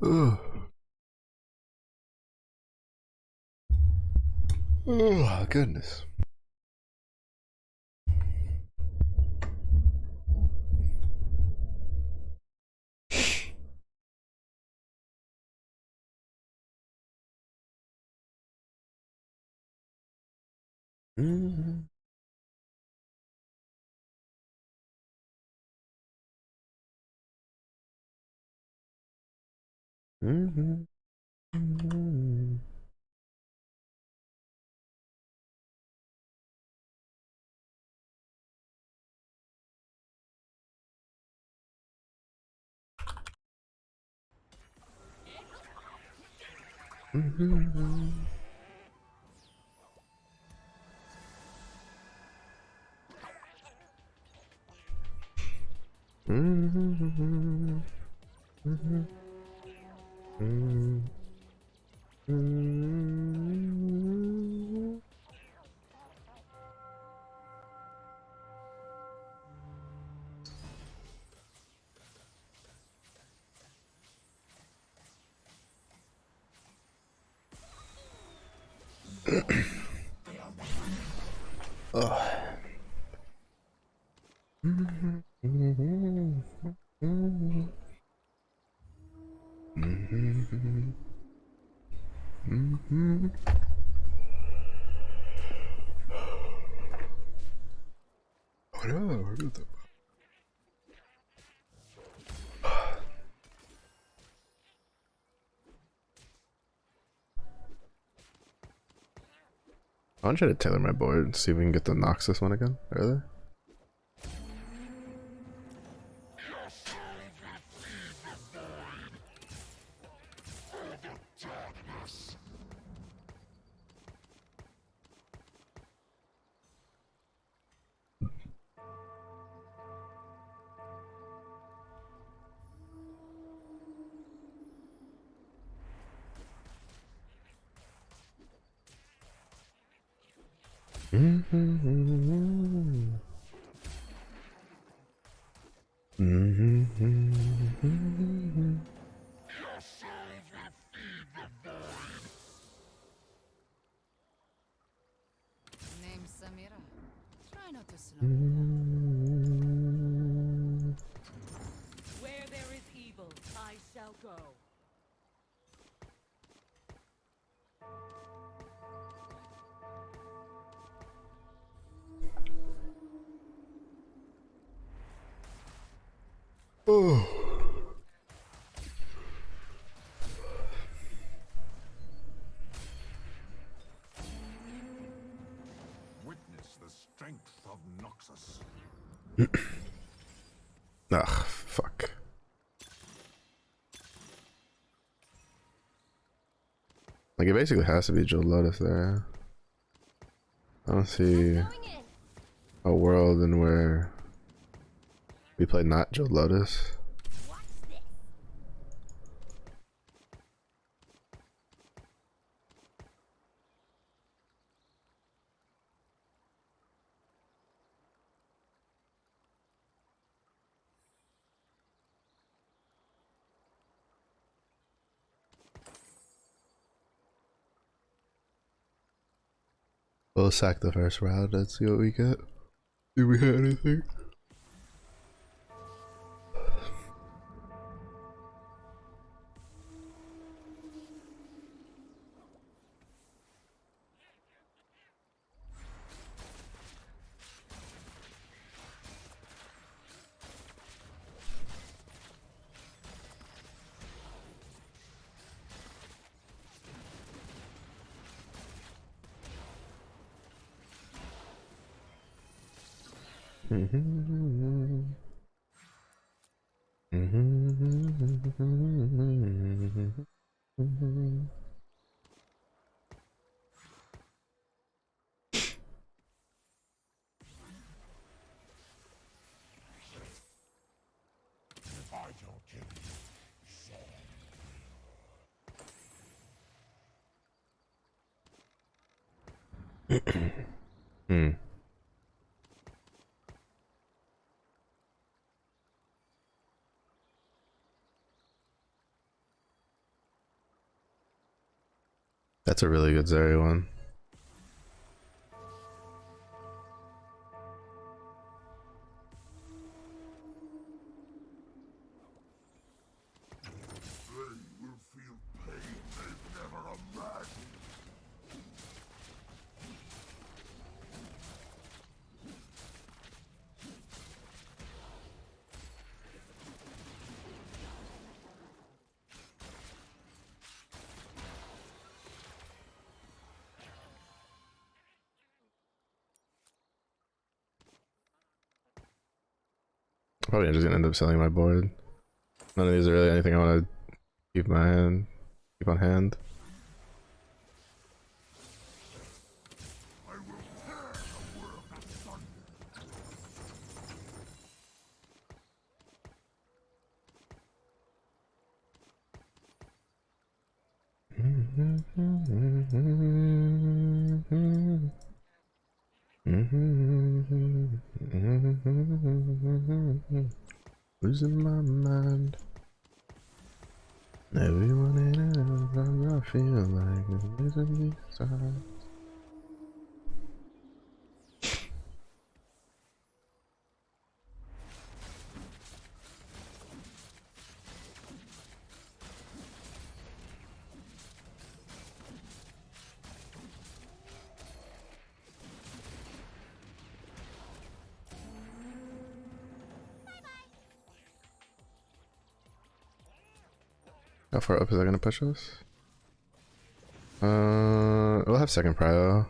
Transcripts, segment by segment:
Oh, oh goodness. Mm-hmm. Mm-hmm. Mm-hmm. Mm-hmm. Mm-hmm. Mm-hmm. Mm-hmm. Oh. Mm-hmm. Mm-hmm. Mm-hmm. Mm-hmm. Mm-hmm. Oh no, I want to try to tailor my board and see if we can get the Noxus one again earlier. Mm-hmm. Mm-hmm. Name's Samira. Try not to slow me down. Mm-hmm. Where there is evil, I shall go. Oh. Witness the strength of Noxus. Ugh, fuck. Like, it basically has to be Joe Lotus there. I don't see a world in where we play not Joe Lotus. We'll sack the first round. Let's see what we get. Do we have anything? Mm-hmm. Mm-hmm. If I don't kill Hmm. That's a really good Zeri one. They will feel pain they've never imagined. Probably just gonna end up selling my board. None of these are really anything I want to keep keep on hand. I will tear the world asunder. Losing my mind. Everyone in it, I feel like losing these times. How far up is that gonna push us? We'll have second prio.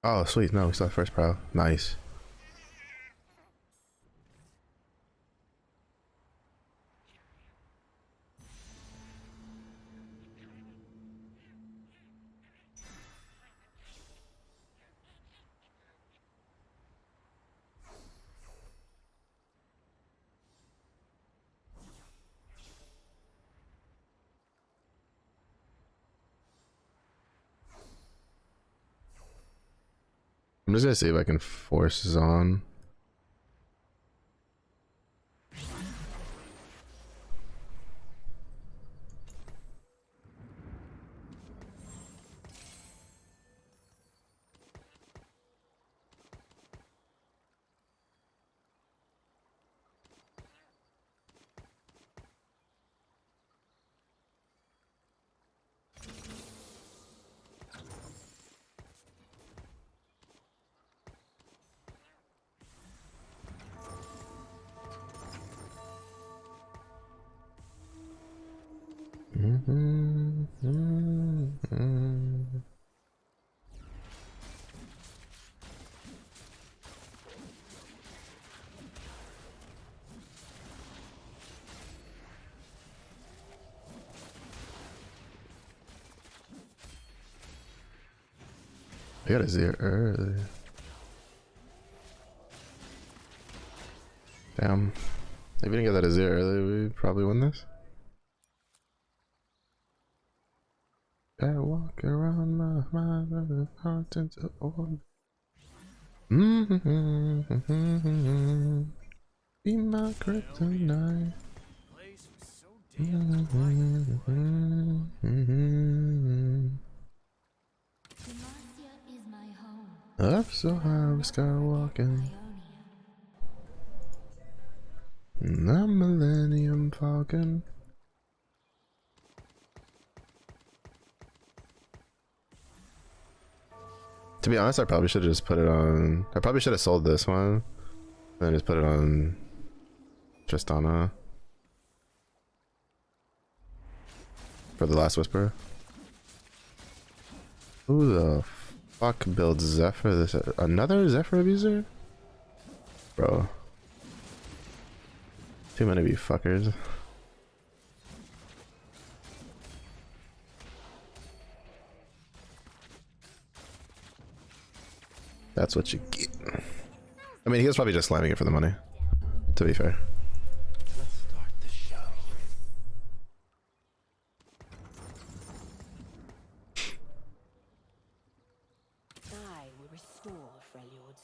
Oh, sweet. No, we still have first prio. Nice. I'm just gonna see if I can force Zon. I got a 0 early. Damn. If we didn't get that a 0 early, we'd probably win this. I walk around my mind, heart into orb. Be my kryptonite. Place was so damn quiet. Demacia is my home. Up so high, we skywalking. I'm Millennium Falcon. To be honest, I probably should have just put it on. I probably should have sold this one, and then just put it on Tristana for the last whisper. Who the fuck builds Zephyr? This another Zephyr abuser, bro. Too many of you fuckers. That's what you get. I mean, he was probably just slamming it for the money, to be fair. Let's start the show. I will restore Freljord.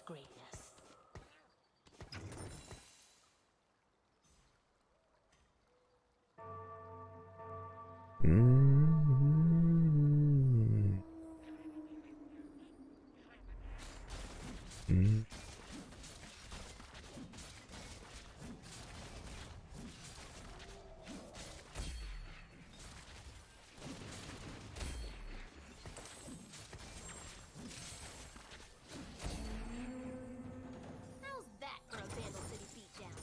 Mm. Mm. How's that for a Vandal City beatdown?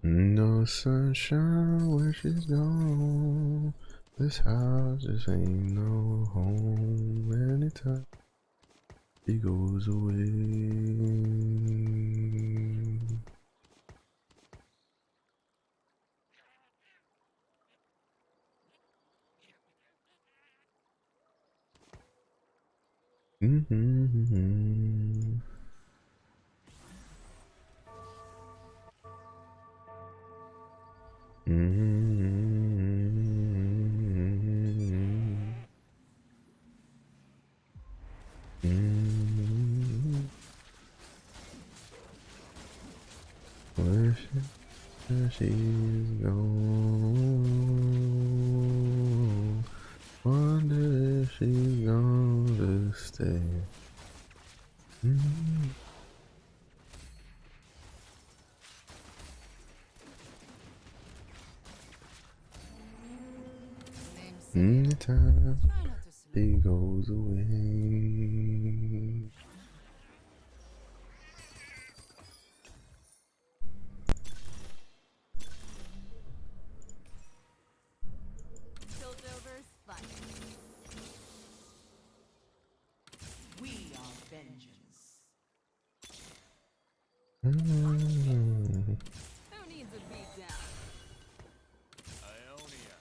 No sunshine where she's gone. This house just ain't no home anytime she goes away. Mm-hmm. Mm-hmm. Mm-hmm. Where she's gone. Wonder if she's gonna stay. Mm-hmm. Name's Samira. Anytime Try not to slow she goes away. Piltover's fun. We are vengeance. Mm. Who needs a beatdown? Ionia.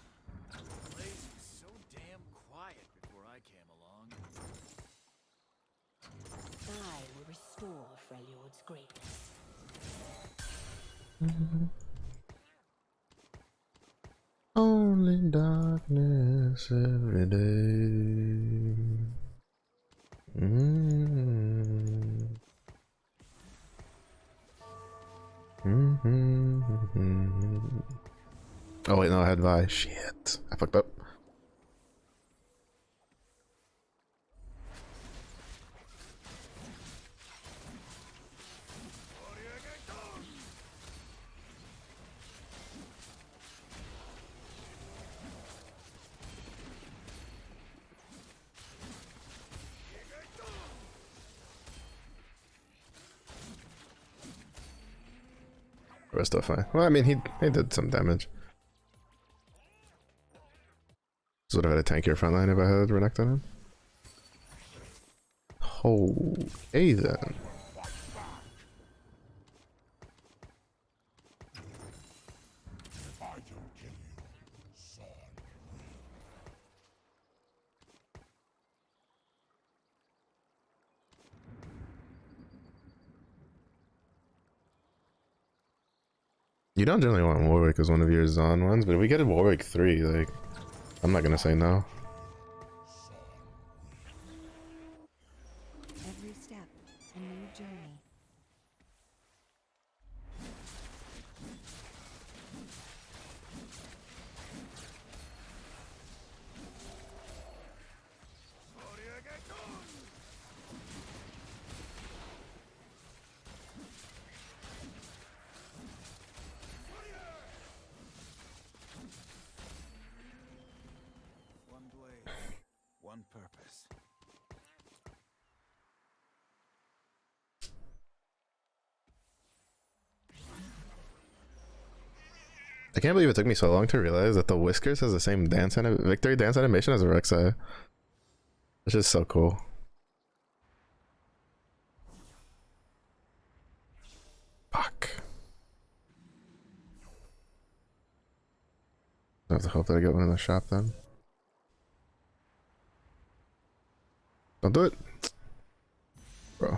The place was so damn quiet before I came along. I will restore Freljord's greatness. Only darkness every day. Mm. Mm-hmm. Oh wait, no, I had Vi. Shit, I fucked up. We're still fine. Well, I mean, he did some damage. This would have had a tankier frontline if I had Renekton on him. Okay then. If I don't kill you, son. You don't generally want Warwick as one of your Zon ones, but if we get a Warwick 3, like, I'm not gonna say no. Every step, a new journey. One blade, one purpose. I can't believe it took me so long to realize that the Whiskers has the same victory dance animation as a Rek'Sai. Which is so cool. Fuck. I have to hope that I get one in the shop then. Don't do it. Bro.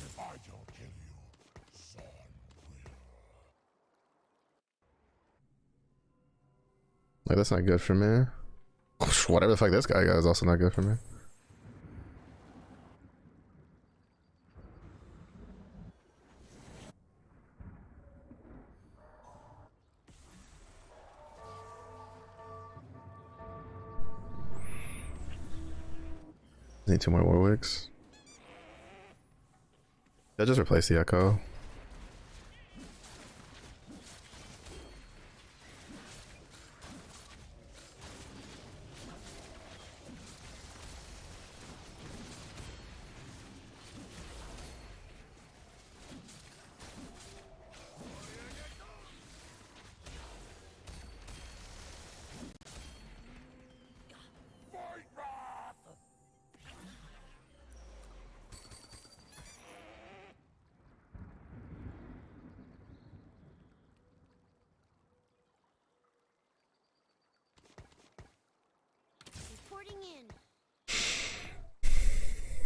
If I don't kill you, son. Like, that's not good for me. Whatever the fuck this guy got is also not good for me. Need 2 more Warwicks. I'll just replace the Echo. Reporting in.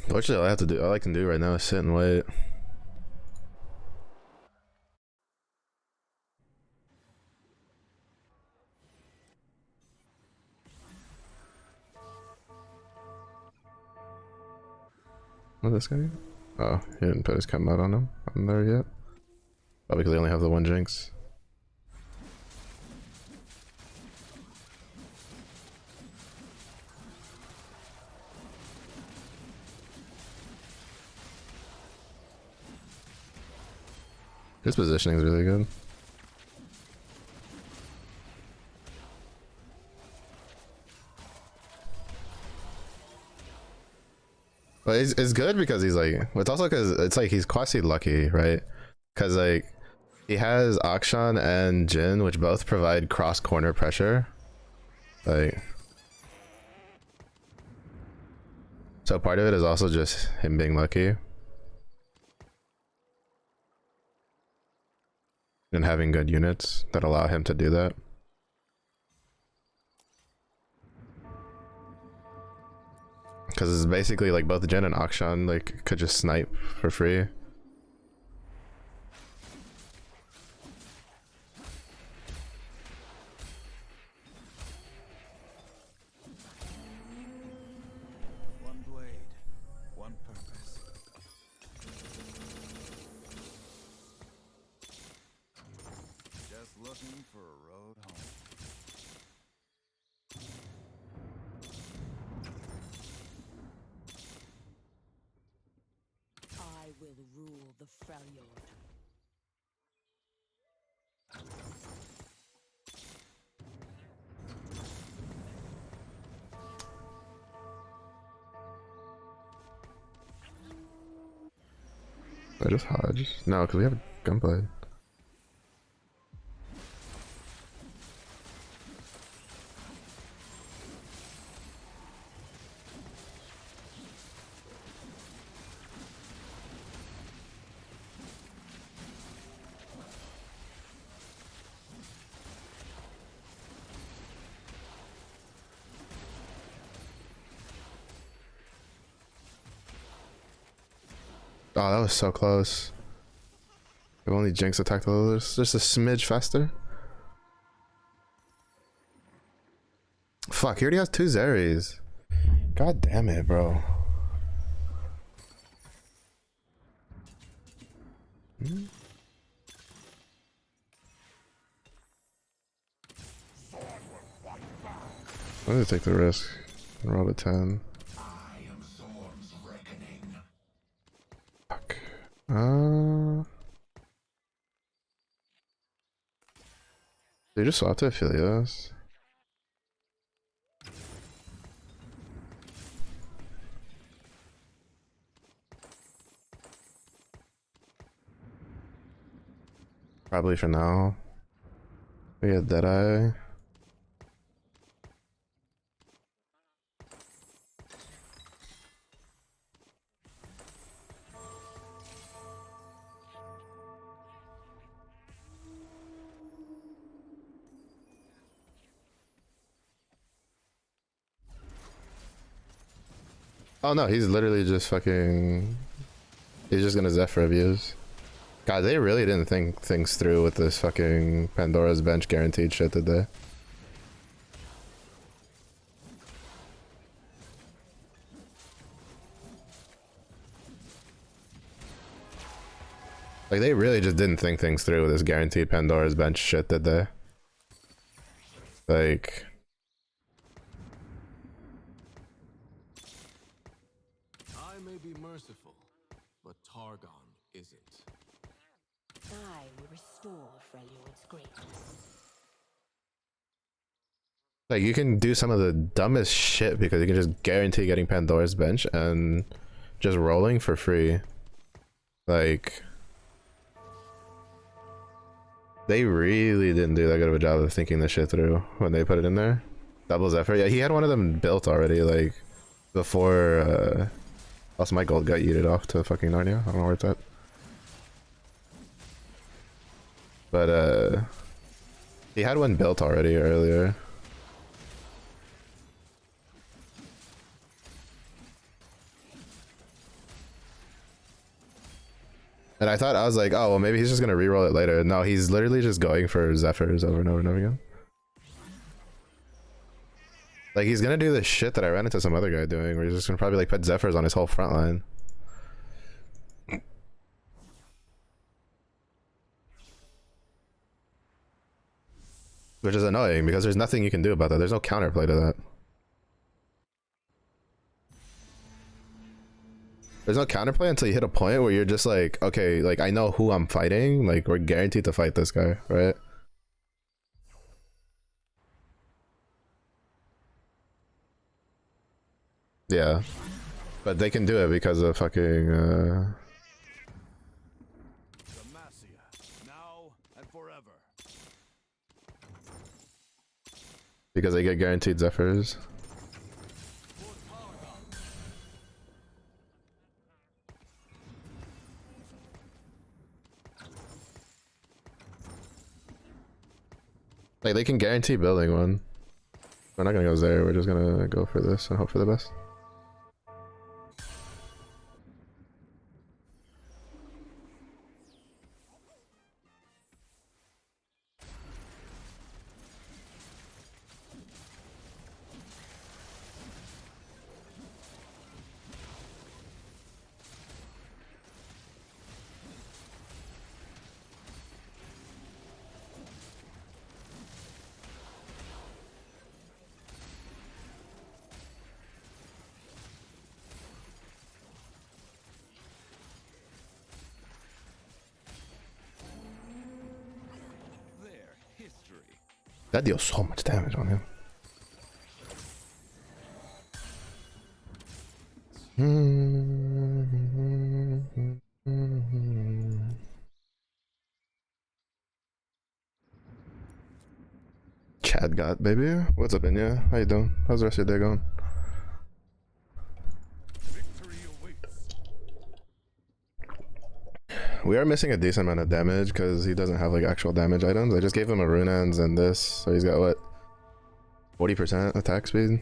Fortunately, all I can do right now is sit and wait. What this guy? Oh, he didn't put his chem out on him. I'm there yet. Probably because they only have the 1 Jinx. His positioning is really good. But it's good because he's like, it's also because it's like he's quasi lucky, right? Because like he has Akshan and Jhin, which both provide cross corner pressure. Like, so part of it is also just him being lucky and having good units that allow him to do that. Because it's basically like both Jhin and Akshan like could just snipe for free. One blade, one purpose. Just looking for a road home. I will rule the Freljord. I just Hodge. No, because we have a gunplay. Oh, that was so close. If only Jinx attacked the others just a smidge faster. Fuck, he already has 2 Zeres. God damn it, bro. I'm gonna take the risk and roll a 10. I am Thorn's reckoning. Fuck. They just swapped to Aphelios. Probably for now. We had Deadeye. Oh no, he's literally just fucking... He's just gonna Zephyr abuse. God, they really didn't think things through with this fucking Pandora's Bench guaranteed shit, did they? Like they really just didn't think things through with this guaranteed Pandora's bench shit, did they? Like, I may be merciful, but Targon isn't. I will restore Freljord's greatness. like you can do some of the dumbest shit because you can just guarantee getting Pandora's bench and just rolling for free. Like, they really didn't do that good of a job of thinking this shit through when they put it in there. Double Zephyr. Yeah, he had one of them built already, like, before, also my gold got yeeted off to fucking Narnia. I don't know where it's at. But, he had one built already earlier. And I thought, I was like, oh, well, maybe he's just gonna reroll it later. No, he's literally just going for Zephyrs over and over and over again. Like, he's gonna do this shit that I ran into some other guy doing, where he's just gonna probably, like, put Zephyrs on his whole front line. Which is annoying, because there's nothing you can do about that. There's no counterplay to that. There's no counterplay until you hit a point where you're just like, okay, like, I know who I'm fighting. Like, we're guaranteed to fight this guy, right? Yeah. But they can do it because of fucking, Demacia, now and forever. because they get guaranteed Zephyrs. Like, they can guarantee building one. We're not gonna go there, we're just gonna go for this and hope for the best. Their history. That deals so much damage on him. Chad got baby. What's up, Inya? How you doing? How's the rest of your day going? Victory awaits. We are missing a decent amount of damage because he doesn't have like actual damage items. I just gave him a Runehands and this, so he's got what, 40% attack speed.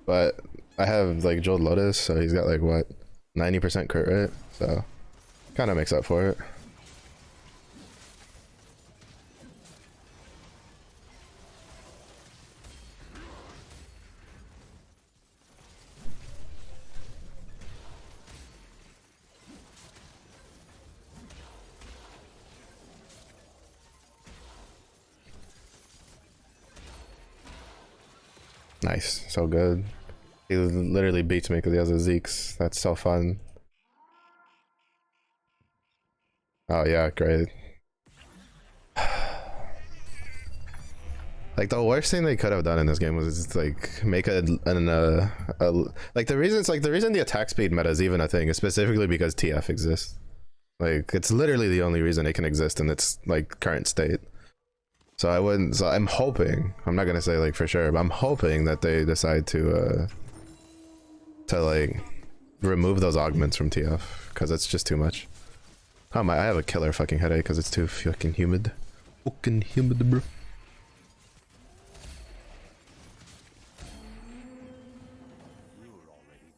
But I have like Jeweled Lotus, so he's got like what, 90% crit rate. So kind of makes up for it. Nice, so good. He literally beats me because he has a Zeeks. That's so fun. Oh yeah, great. Like the worst thing they could have done in this game was just, like make like the reason the attack speed meta is even a thing is specifically because TF exists. Like it's literally the only reason it can exist in its like current state. So I'm hoping, I'm not gonna say like for sure, but I'm hoping that they decide to like remove those augments from TF because it's just too much. Oh my, I have a killer fucking headache because it's too fucking humid. Fucking humid, bro.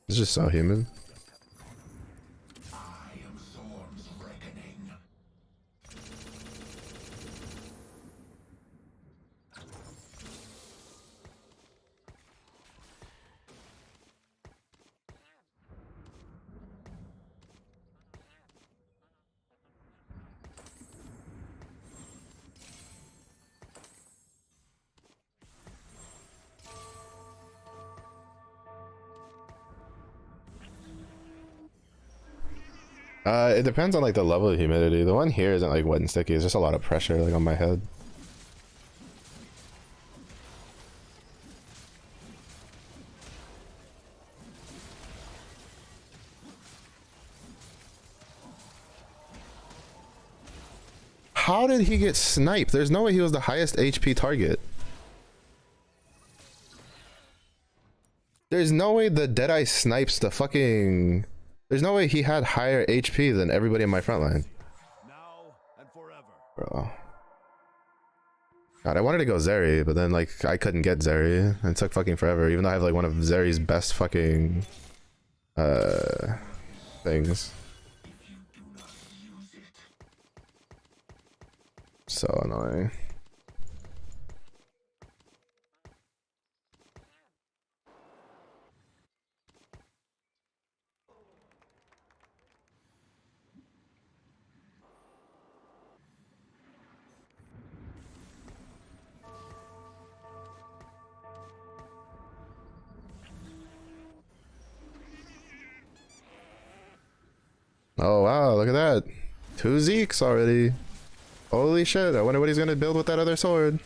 It's just so humid. I am Thorn's reckoning. It depends on like the level of humidity. The one here isn't like wet and sticky. It's just a lot of pressure like on my head. How did he get sniped? There's no way he was the highest HP target. There's no way the Deadeye snipes the fucking... There's no way he had higher HP than everybody in my front line. Now and forever. Bro. God, I wanted to go Zeri, but then like I couldn't get Zeri. And it took fucking forever, even though I have like one of Zeri's best fucking things. So annoying. Oh wow, look at that. 2 Zeeks already. Holy shit, I wonder what he's gonna build with that other sword.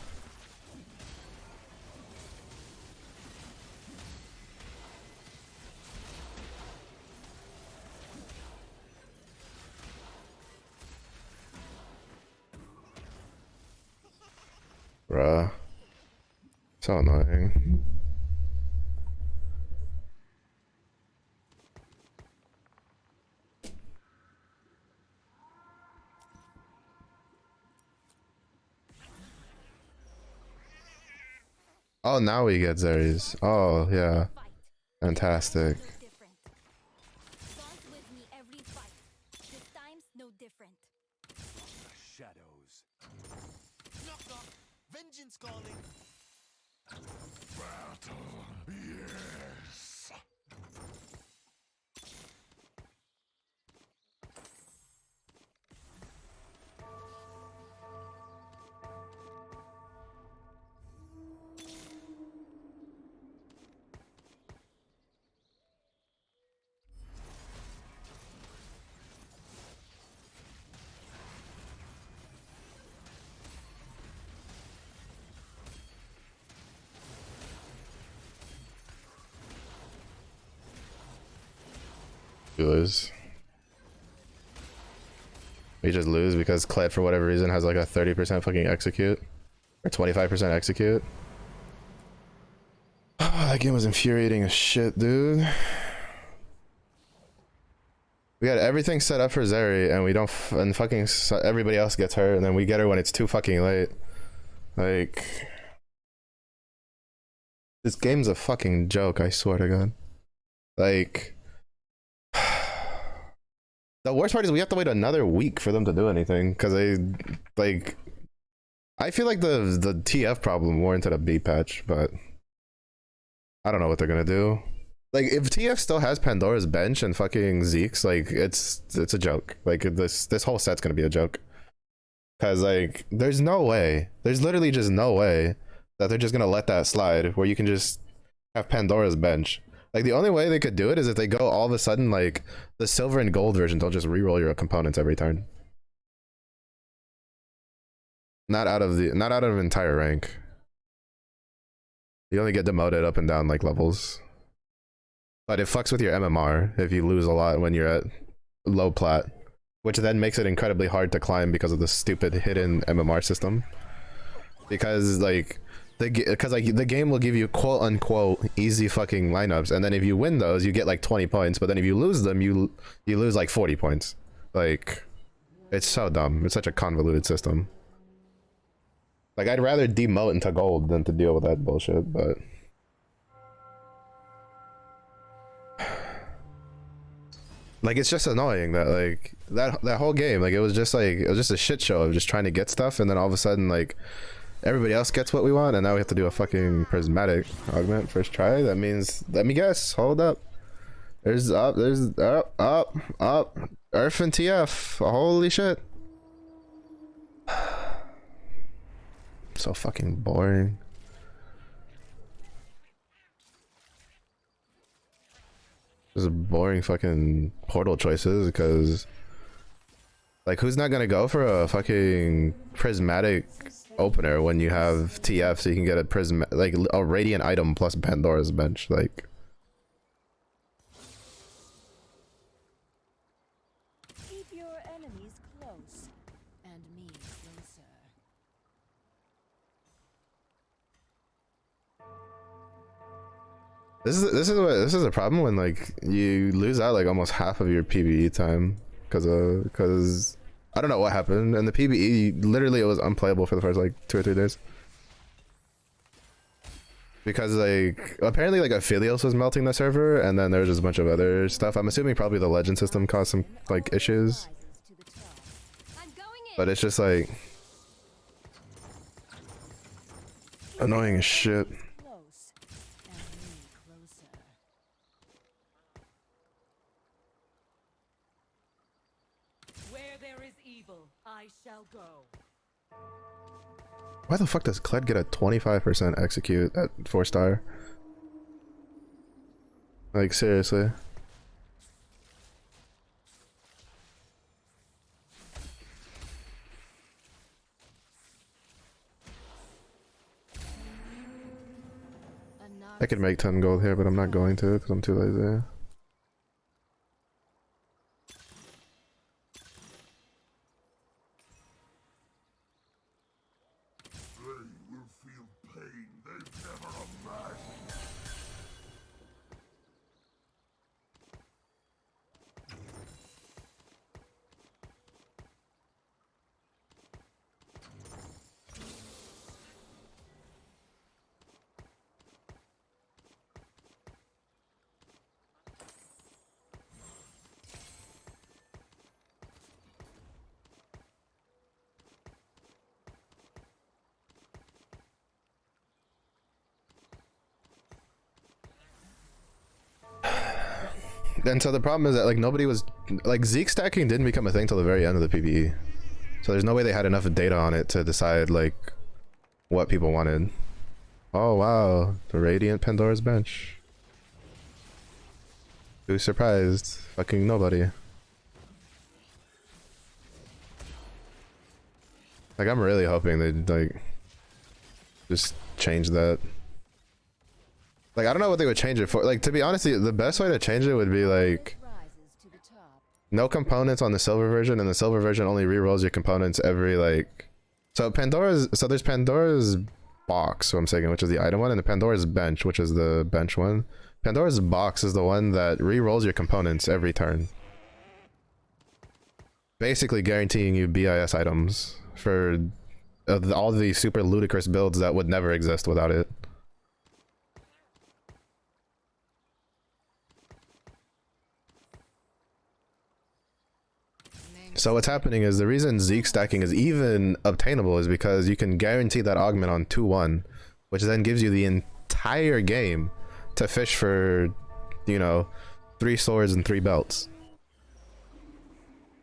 Bruh. So annoying. Oh, now we get Zeri's. Oh, yeah. Fight. Fantastic. No different. Bond with me every fight. This time's no different. Shadows. Knock knock. Vengeance calling. Yes. We lose. We just lose because Kled, for whatever reason, has like a 30% fucking execute. Or 25% execute. That game was infuriating as shit, dude. We had everything set up for Zeri, and we don't, and fucking everybody else gets hurt, and then we get her when it's too fucking late. Like, this game's a fucking joke, I swear to God. Like, the worst part is we have to wait another week for them to do anything, because they, like, I feel like the TF problem warranted a B patch, but I don't know what they're gonna do. Like, if TF still has Pandora's Bench and fucking Zeke's, like, it's a joke. Like, this whole set's gonna be a joke. Cause like, there's no way, there's literally just no way that they're just gonna let that slide where you can just have Pandora's Bench. Like, the only way they could do it is if they go all of a sudden, like, the silver and gold version, they'll just reroll your components every turn. Not out of entire rank. You only get demoted up and down like levels. But it fucks with your MMR if you lose a lot when you're at low plat, which then makes it incredibly hard to climb because of the stupid hidden MMR system. Because like the game will give you quote unquote easy fucking lineups, and then if you win those, you get like 20 points. But then if you lose them, you lose like 40 points. Like, it's so dumb. It's such a convoluted system. Like, I'd rather demote into gold than to deal with that bullshit, but like, it's just annoying that like that whole game, like, it was just a shit show of just trying to get stuff, and then all of a sudden like everybody else gets what we want, and now we have to do a fucking prismatic augment first try. That means, let me guess, hold up, there's up Earth and TF. Holy shit. So fucking boring. Just boring fucking portal choices, because Like, who's not gonna go for a fucking prismatic opener when you have TF, so you can get a prism, like a radiant item plus Pandora's bench? Like, Keep your enemies close. And me closer. this is a problem when like you lose out like almost half of your PvE time because I don't know what happened, and the PvE literally it was unplayable for the first like 2 or 3 days because like apparently like Aphelios was melting the server, and then there was just a bunch of other stuff. I'm assuming probably the legend system caused some like issues, Rises to the top. I'm going in. but it's just like annoying as shit. Close. And me closer. Where there is evil, I shall go. Why the fuck does Kled get a 25% execute at 4-star? Like, seriously. I could make 10 gold here, but I'm not going to because I'm too lazy. They will feel pain they've never imagined. And so the problem is that like nobody was like Zeke stacking didn't become a thing till the very end of the PvE. So there's no way they had enough data on it to decide like what people wanted. Oh wow, the Radiant Pandora's bench. Who's surprised? Fucking nobody. Like I'm really hoping they'd like just change that. Like I don't know what they would change it for. Like to be honest, the best way to change it would be like Rises to the top. no components on the silver version, and the silver version only re-rolls your components every like. So there's Pandora's box, what I'm saying, which is the item one, and the Pandora's bench, which is the bench one. Pandora's box is the one that re-rolls your components every turn, basically guaranteeing you BIS items for all the super ludicrous builds that would never exist without it. So what's happening is the reason Zeke stacking is even obtainable is because you can guarantee that augment on 2-1, which then gives you the entire game to fish for, you know, 3 swords and 3 belts.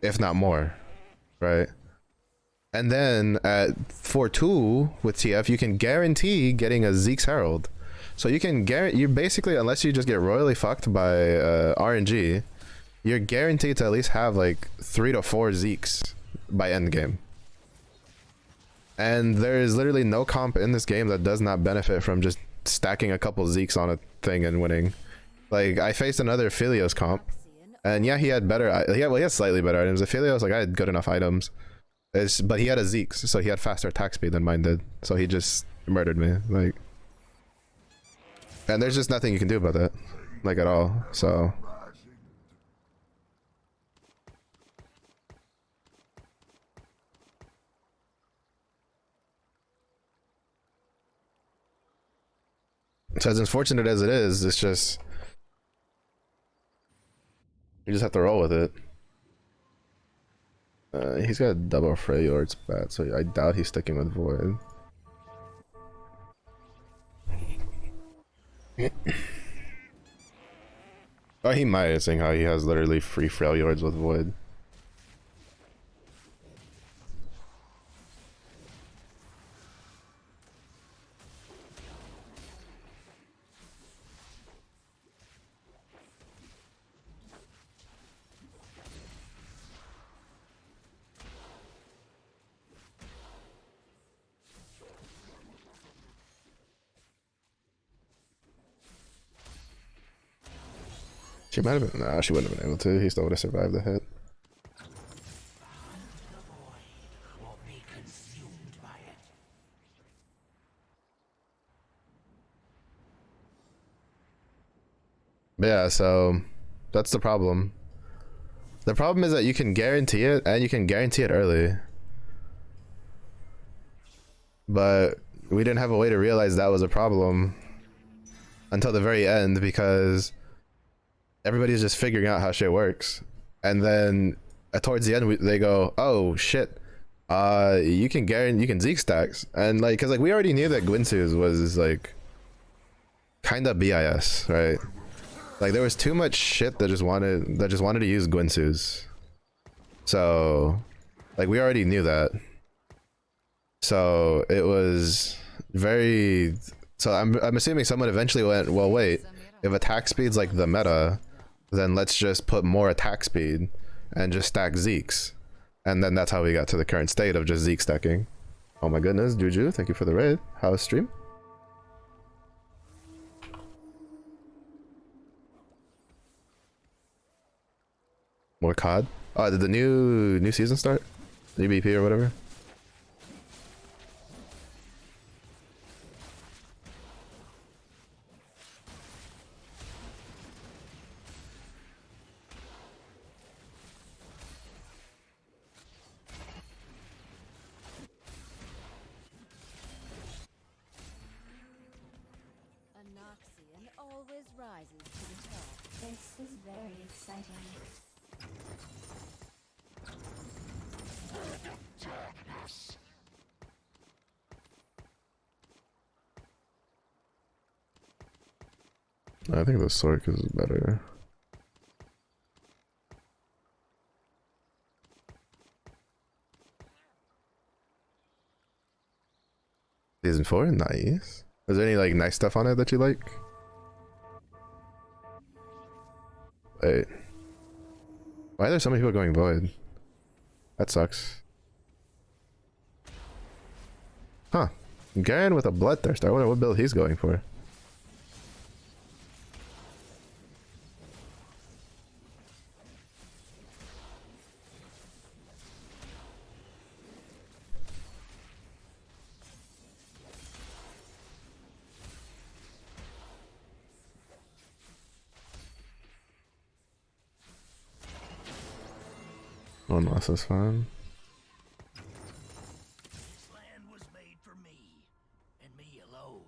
If not more, right? And then at 4-2 with TF, you can guarantee getting a Zeke's Herald. So you can guarantee, you basically, unless you just get royally fucked by RNG, you're guaranteed to at least have like 3 to 4 Zekes by endgame. And there is literally no comp in this game that does not benefit from just stacking a couple Zekes on a thing and winning. Like I faced another Aphelios comp, and yeah, he had better. He had slightly better items. Aphelios, like I had good enough items, but he had a Zeke's, so he had faster attack speed than mine did. So he just murdered me, like. And there's just nothing you can do about that, like at all. So. So as unfortunate as it is, it's just you just have to roll with it. He's got a double Freljord's bat, so I doubt he's sticking with Void. Oh, he might, seeing how he has literally free Freljords with Void. She might have been. Nah, she wouldn't have been able to. He still would have survived the hit. But yeah, so that's the problem. The problem is that you can guarantee it, and you can guarantee it early. But we didn't have a way to realize that was a problem until the very end, because everybody's just figuring out how shit works. And then towards the end, they go, "Oh shit, you can Zeke stacks," and like, cause like we already knew that Gwynsu's was like kind of BIS, right? Like there was too much shit that just wanted to use Gwynsu's. So like we already knew that. So it was very, so I'm assuming someone eventually went, well wait, if attack speed's like the meta, then let's just put more attack speed and just stack Zeeks. And then that's how we got to the current state of just Zeke stacking. Oh my goodness, Juju, thank you for the raid. How's stream? More COD? Oh, did the new season start? New BP or whatever? Anoxian always rises to the top. This is very exciting. I think the Sork is better. Season 4? Nice. Is there any like nice stuff on it that you like? Wait. Why are there so many people going void? That sucks. Huh. Garen with a bloodthirst. I wonder what build he's going for. One loss is fine. This land was made for me, and me alone.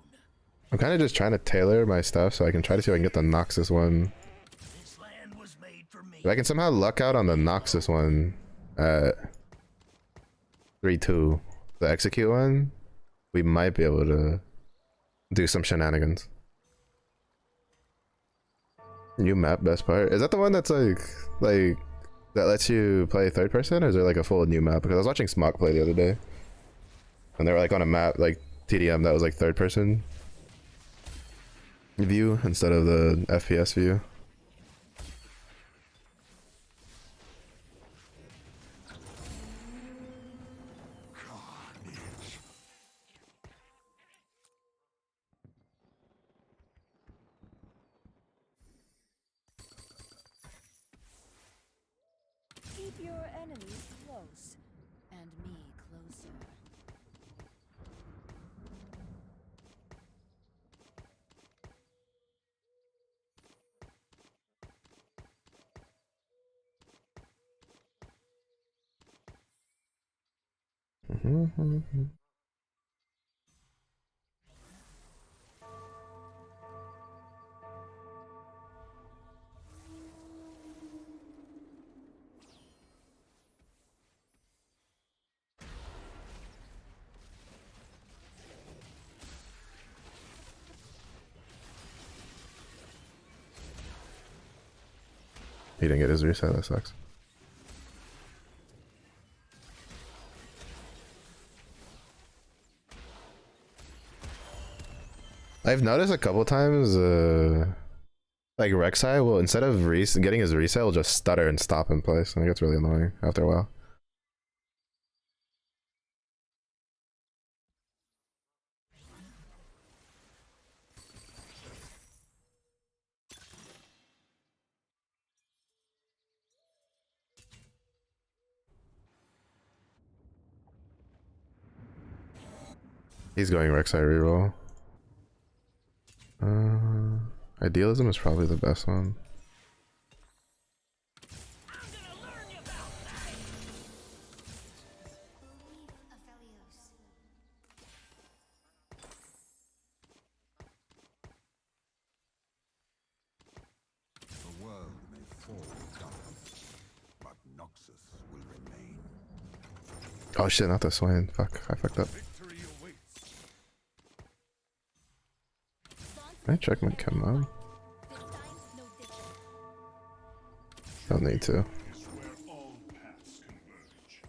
I'm kind of just trying to tailor my stuff so I can try to see if I can get the Noxus one. This land was made for me. If I can somehow luck out on the Noxus one at 3-2, the execute one, we might be able to do some shenanigans. New map, best part. Is that the one that's like that lets you play third person, or is there like a full new map? Because I was watching Smock play the other day, and they were like on a map like TDM that was like third person view instead of the FPS view. Keep your enemies close, and me closer. He didn't get his reset, that sucks. I've noticed a couple times, like Rek'Sai will, instead of getting his reset, will just stutter and stop in place. And it gets really annoying after a while. He's going Rek'Sai reroll. Idealism is probably the best one. The world may fall in darkness, but Noxus will remain. Oh shit, not the Swain. Fuck, I fucked up. Victory awaits. Can I check my chem mode? This time's no different. Don't need to. Is where all paths converge.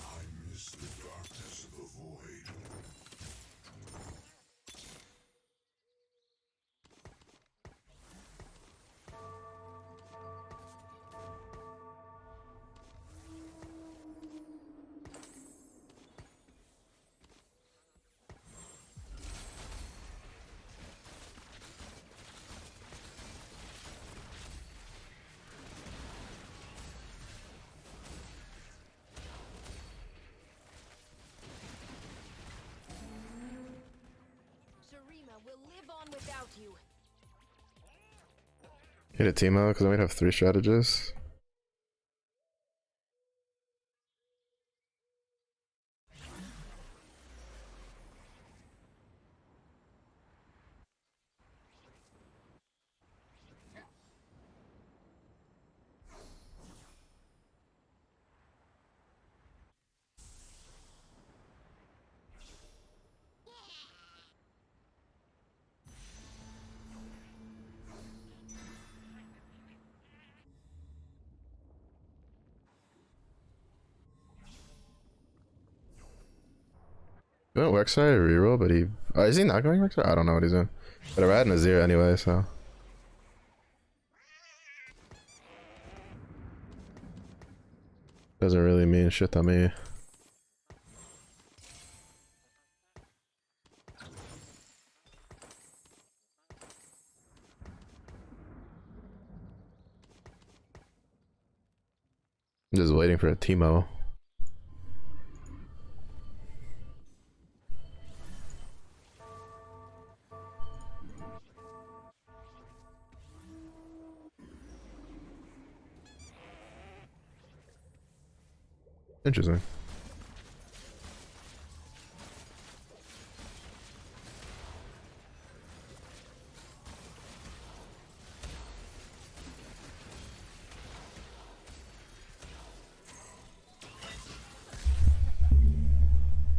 I miss the darkness of the void. Sharima will live on without you. Hit a Teemo because I might have 3 strategists. He went Rek'Sai reroll, but he... is he not going Rek'Sai? I don't know what he's doing. But I ran Nazir anyway, so... Doesn't really mean shit to me. I'm just waiting for a Teemo. Interesting.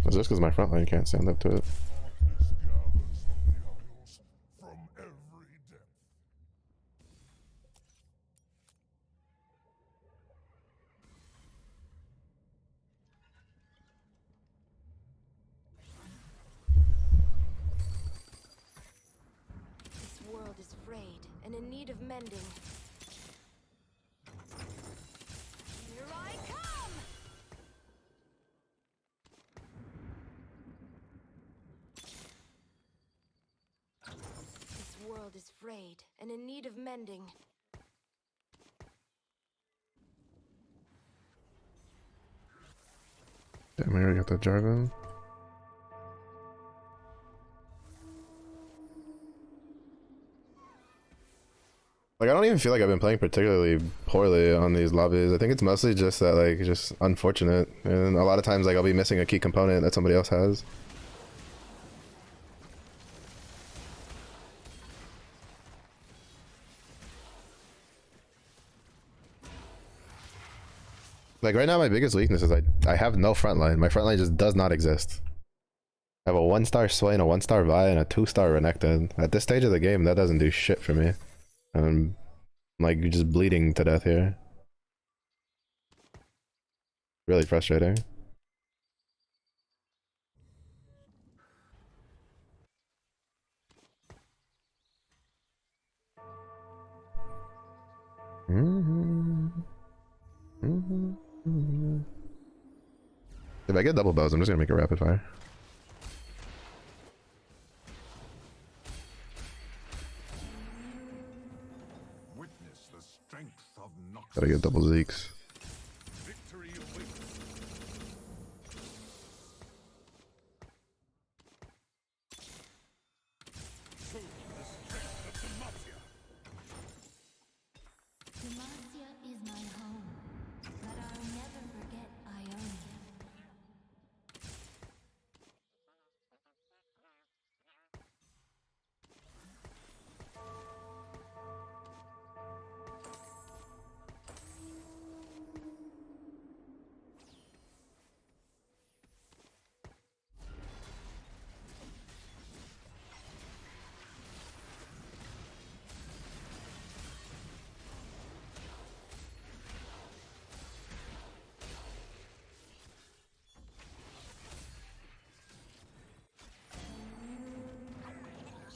It's just because my front line can't stand up to it. From every depth. This world is frayed and in need of mending. Here I come! This world is frayed and in need of mending. Damn, I already got that Jarvan. Like, I don't even feel like I've been playing particularly poorly on these lobbies. I think it's mostly just that, like, just unfortunate. And a lot of times, like, I'll be missing a key component that somebody else has. Like, right now, my biggest weakness is I have no front line. My front line just does not exist. I have a 1-star Swain, a 1-star Vi, and a 2-star Renekton. At this stage of the game, that doesn't do shit for me. I'm like just bleeding to death here. Really frustrating. If I get double bows, I'm just gonna make a rapid fire. Witness the strength of Noxus. Gotta get double Zeeks. Victory awaits. Show me the strength of Demacia. Demacia is my home, but I'll never forget Ionia.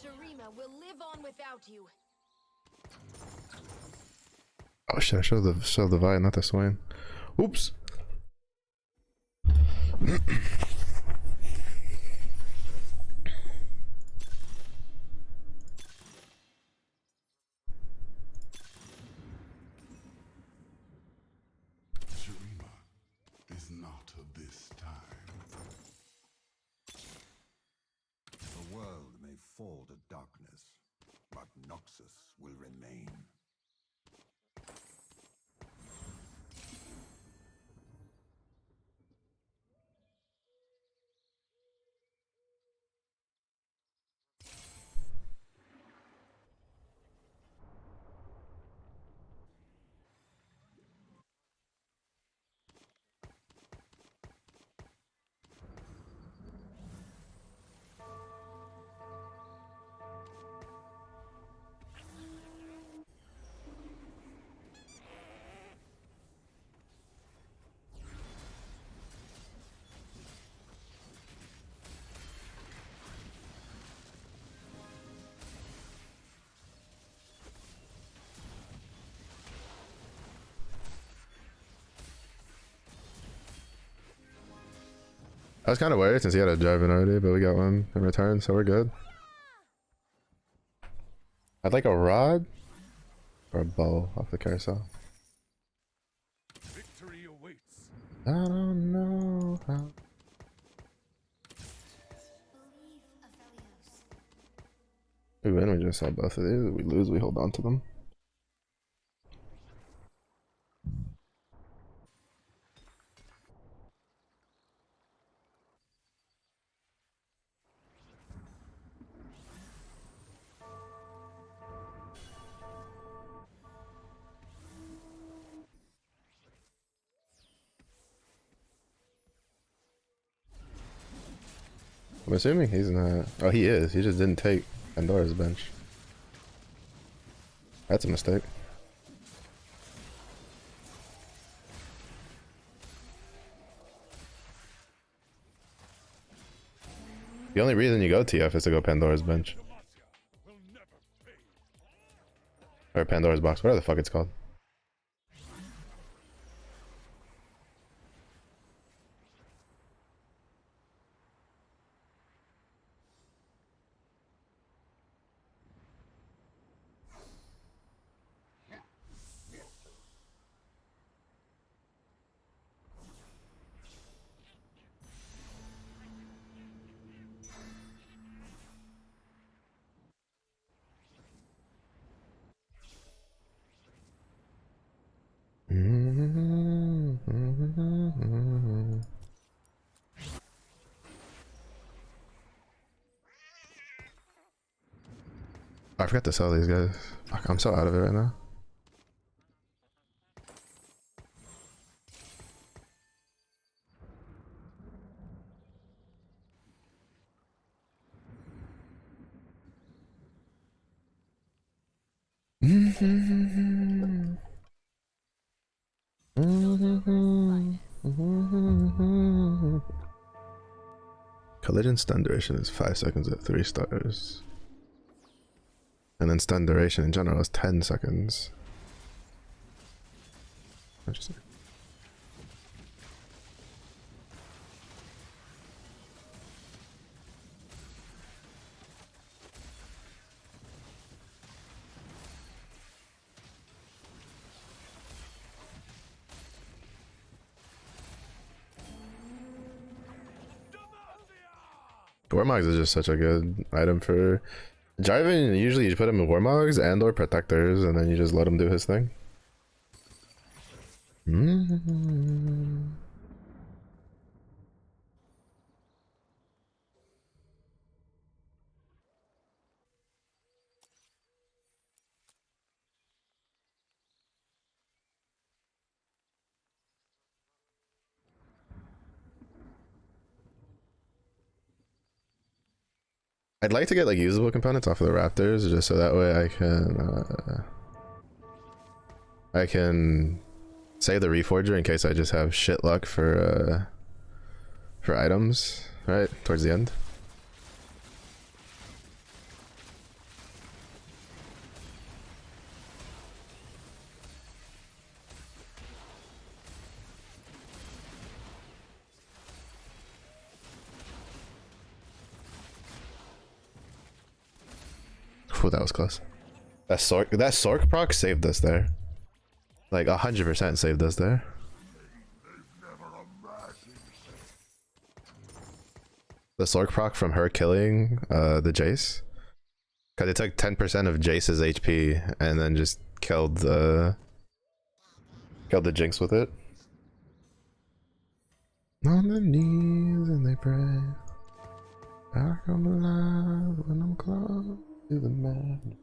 Sharima will live on without you. Oh shit! I showed the Vi, not the Swain. Oops. Sharima is not of this time. The world may fall to darkness, but Noxus will remain. I was kind of worried since he had a drive in already, but we got one in return, so we're good. I'd like a rod or a bow off the carousel. Victory awaits. I don't know how. Believe, Aphelios. We win, we just sell both of these. We lose, we hold on to them. I'm assuming he's not. Oh, he is. He just didn't take Pandora's bench. That's a mistake. The only reason you go TF is to go Pandora's bench. Demacia will never fade. Or Pandora's box, whatever the fuck it's called. I forgot to sell these guys. Fuck, I'm so out of it right now. Collision stun duration is 5 seconds at 3 stars. And then stun duration in general is 10 seconds. Interesting. Warmogs is just such a good item for Jarvan. Usually you put him in Warmogs and or Protectors and then you just let him do his thing. I'd like to get like usable components off of the Raptors just so that way I can save the Reforger in case I just have shit luck for items, right? Towards the end. Ooh, that was close. That Sork proc saved us there. Like 100% saved us there. The Sork proc from her killing the Jace. Cause it took 10% of Jace's HP and then just killed the Jinx with it. On the knees and they pray. I come alive when I'm close to the man.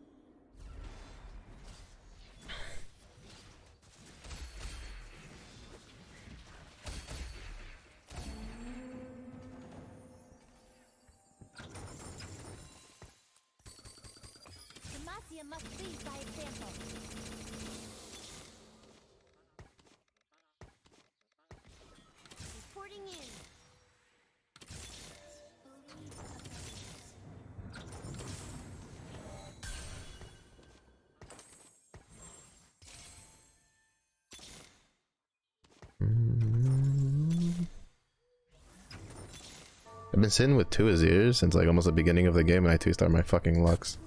Demacia must lead by example. Reporting in. I've been sitting with 2 Azirs since like almost the beginning of the game and I 2-star my fucking Lux.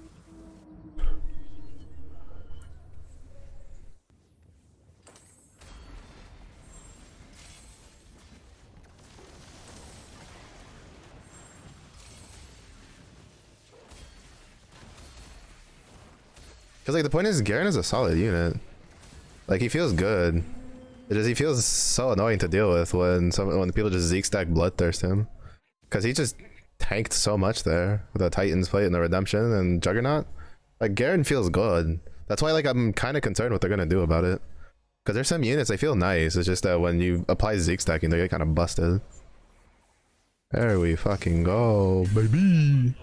Cause like the point is Garen is a solid unit. Like he feels good. It just he feels so annoying to deal with when people just Zeke stack Bloodthirst him. Cause he just tanked so much there with the Titan's plate and the Redemption and Juggernaut. Like Garen feels good. That's why like I'm kind of concerned what they're gonna do about it. Cause there's some units they feel nice. It's just that when you apply Zeke stacking, they get kind of busted. There we fucking go, baby.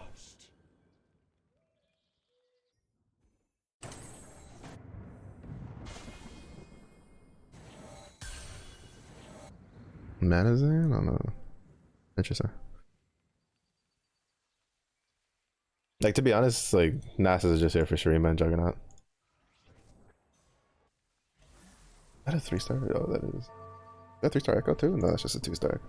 Manazan? I don't know. Interesting. Like to be honest, like Nasus is just here for Shurima and Juggernaut. Is that a 3-star? Oh, that is. Is that 3-star Echo too? No, that's just a 2-star.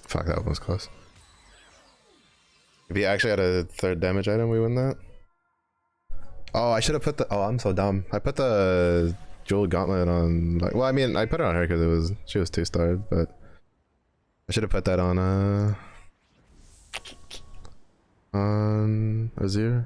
Fuck, that one was close. If he actually had a third damage item, we win that. Oh, I should have put the. Oh, I'm so dumb. I put the jeweled gauntlet on. Like, well, I mean, I put it on her because it was she was 2-starred, but I should have put that on Azir.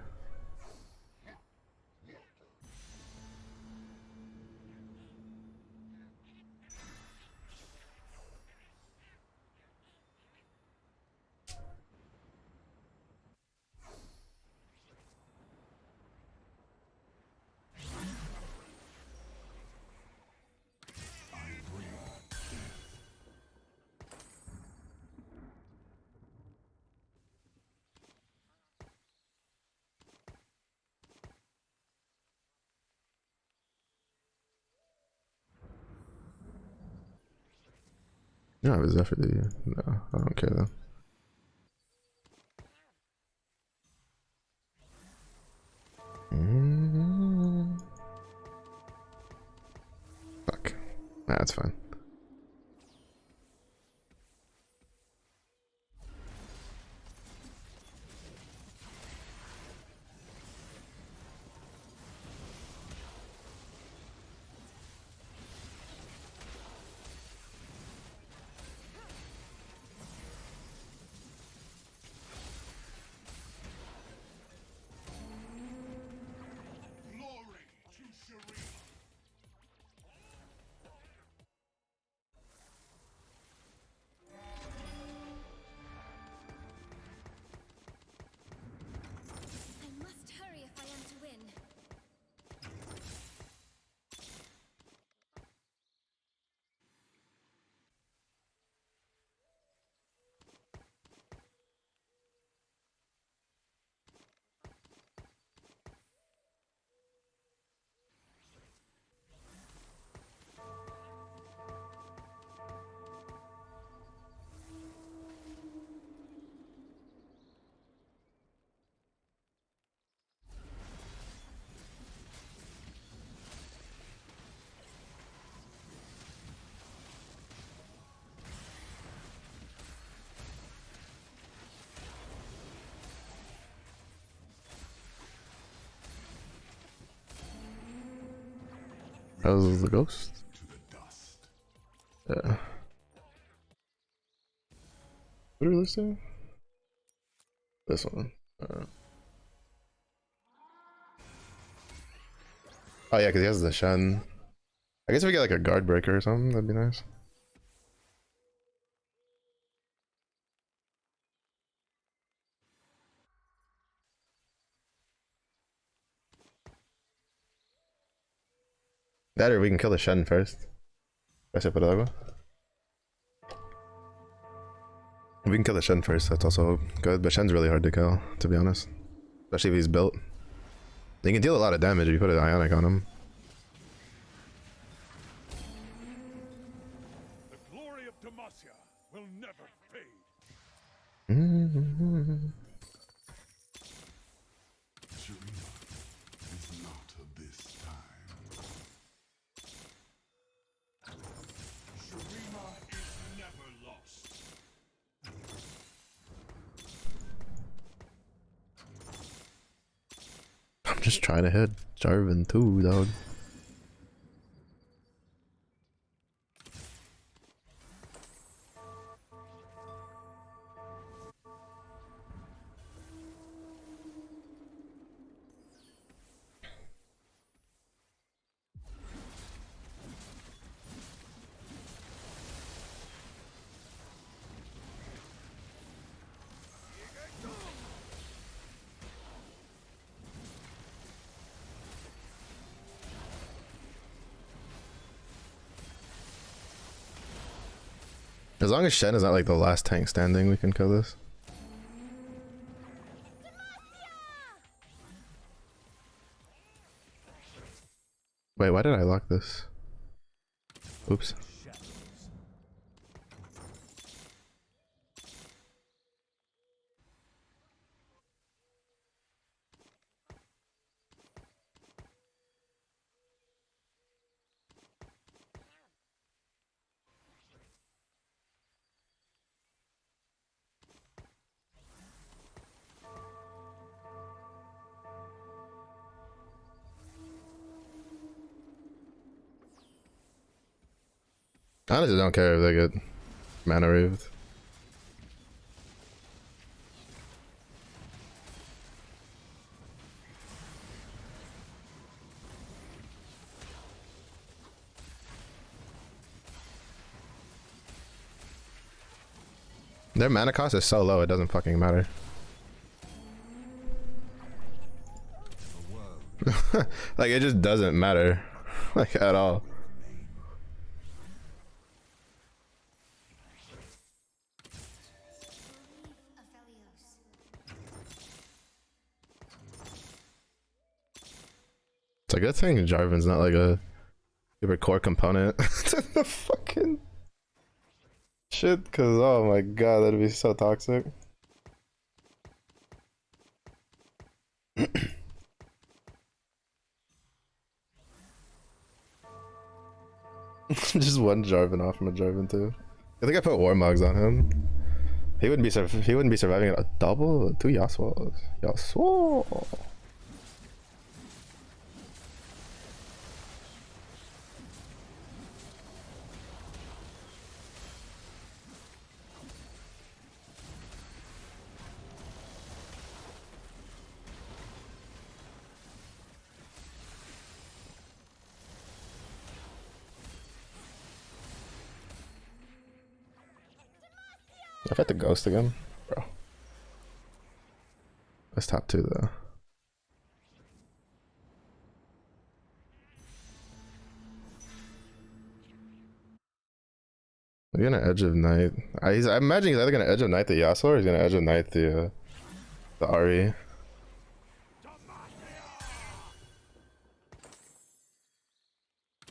No, it was definitely no. I don't care though. Fuck. Nah, that's fine. I must hurry if I am to win. That was the ghost. Yeah. What are we listening? This one. Oh yeah, because he has the Shen. I guess if we get like a guard breaker or something, that'd be nice. That or we can kill the Shen first. If we can kill the Shen first, that's also good. But Shen's really hard to kill, to be honest. Especially if he's built. He can deal a lot of damage if you put an Ionic on him. The glory of Demacia will never fade. Shurima is not of this time. Shurima is never lost. I'm just trying to hit Jarvan too, dog. As long as Shen is not like the last tank standing, we can kill this. Wait, why did I lock this? Oops. I honestly don't care if they get mana reaved. Their mana cost is so low, it doesn't fucking matter. Like, it just doesn't matter. Like, at all. It's a good thing Jarvan's not like a super core component to the fucking shit, cause oh my god, that'd be so toxic. Just one Jarvan off from a Jarvan too. I think I put Warmogs on him. He wouldn't be surviving a double 2 Yasuos. Yasuo. I've had to ghost again, bro. That's top 2 though. We're gonna Edge of Night. I imagine he's either gonna Edge of Night the Yasuo or he's gonna Edge of Night the Ahri.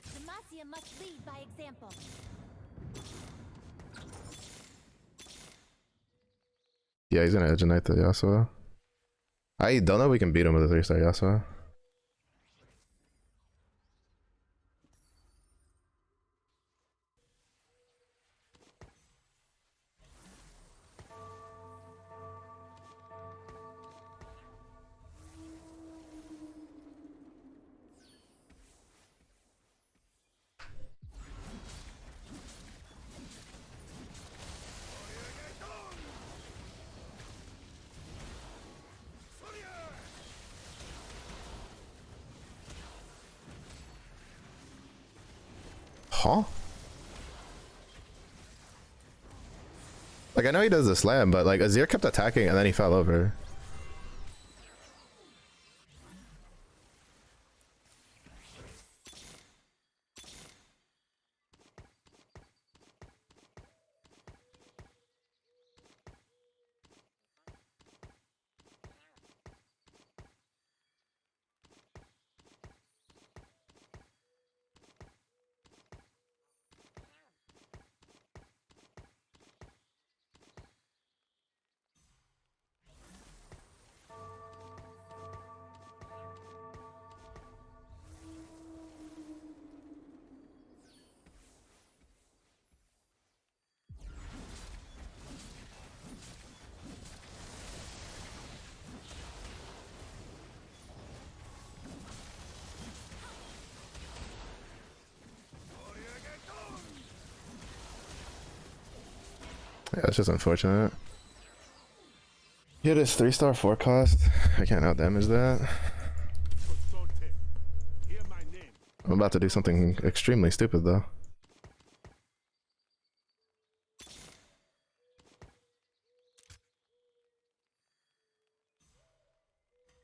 Demacia must lead by example. Yeah, he's gonna Edge of Night the Yasuo. I don't know if we can beat him with a 3-star Yasuo. Huh? Like, I know he does the slam, but like Azir kept attacking and then he fell over. Yeah, it's just unfortunate. Yeah, this 3-star 4 cost. I can't out damage that. I'm about to do something extremely stupid though.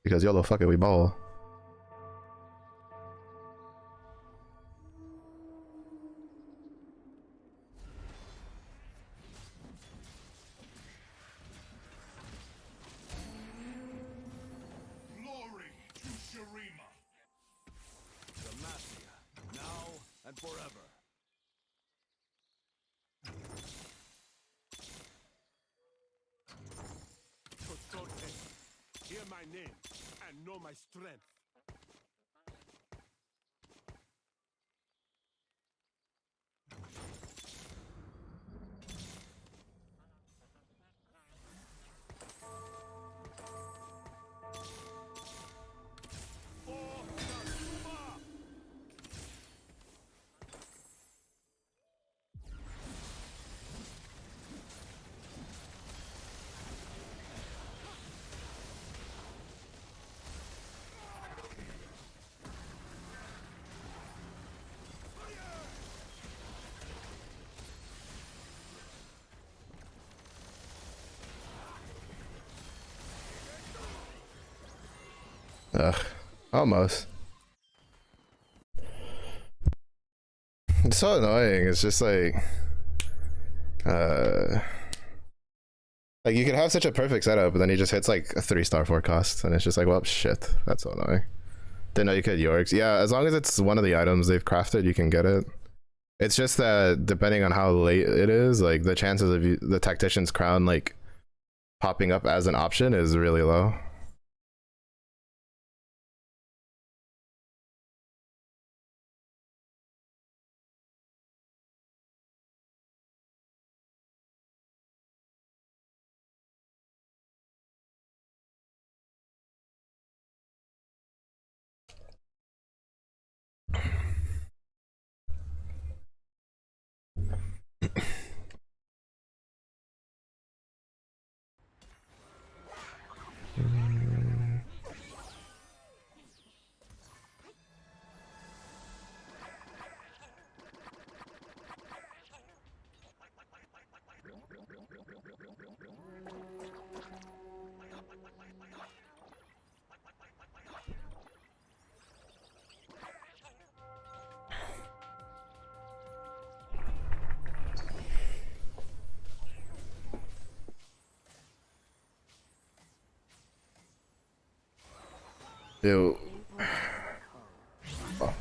Because YOLO, fuck it, we ball. Glory to Shurima. Demacia, now and forever. Kosote, hear my name and know my strength. Ugh, almost. It's so annoying. It's just like you could have such a perfect setup, but then he just hits like a 3-star forecast, and it's just like, well, shit. That's so annoying. Didn't know you could Yorks. Yeah, as long as it's one of the items they've crafted, you can get it. It's just that depending on how late it is, like the chances of the Tactician's Crown like popping up as an option is really low. Ew. Oh.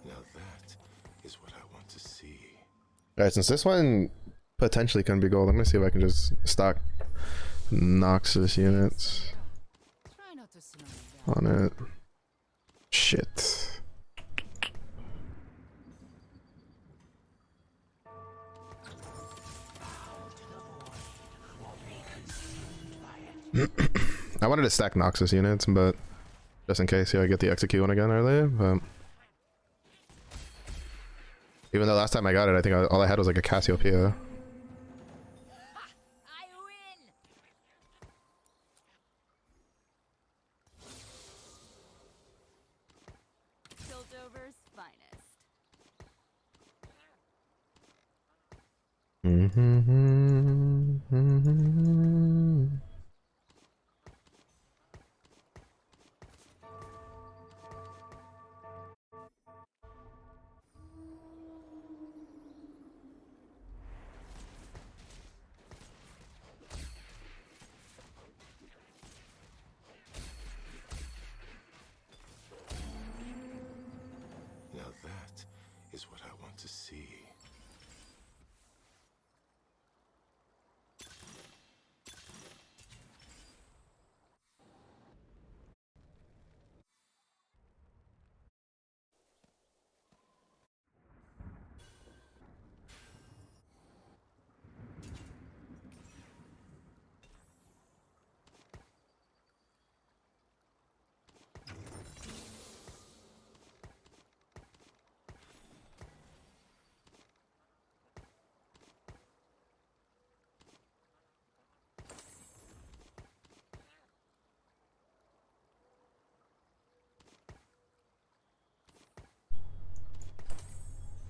Now that is what I want to see. Alright, since this one potentially can be gold, I'm gonna see if I can just stock Noxus units Try not to slow me down. on it. Shit. I wanted to stack Noxus units, but just in case, I get the execute one again earlier, but even though last time I got it, I think all I had was like a Cassiopeia. I win. Piltover's finest. Now that is what I want to see.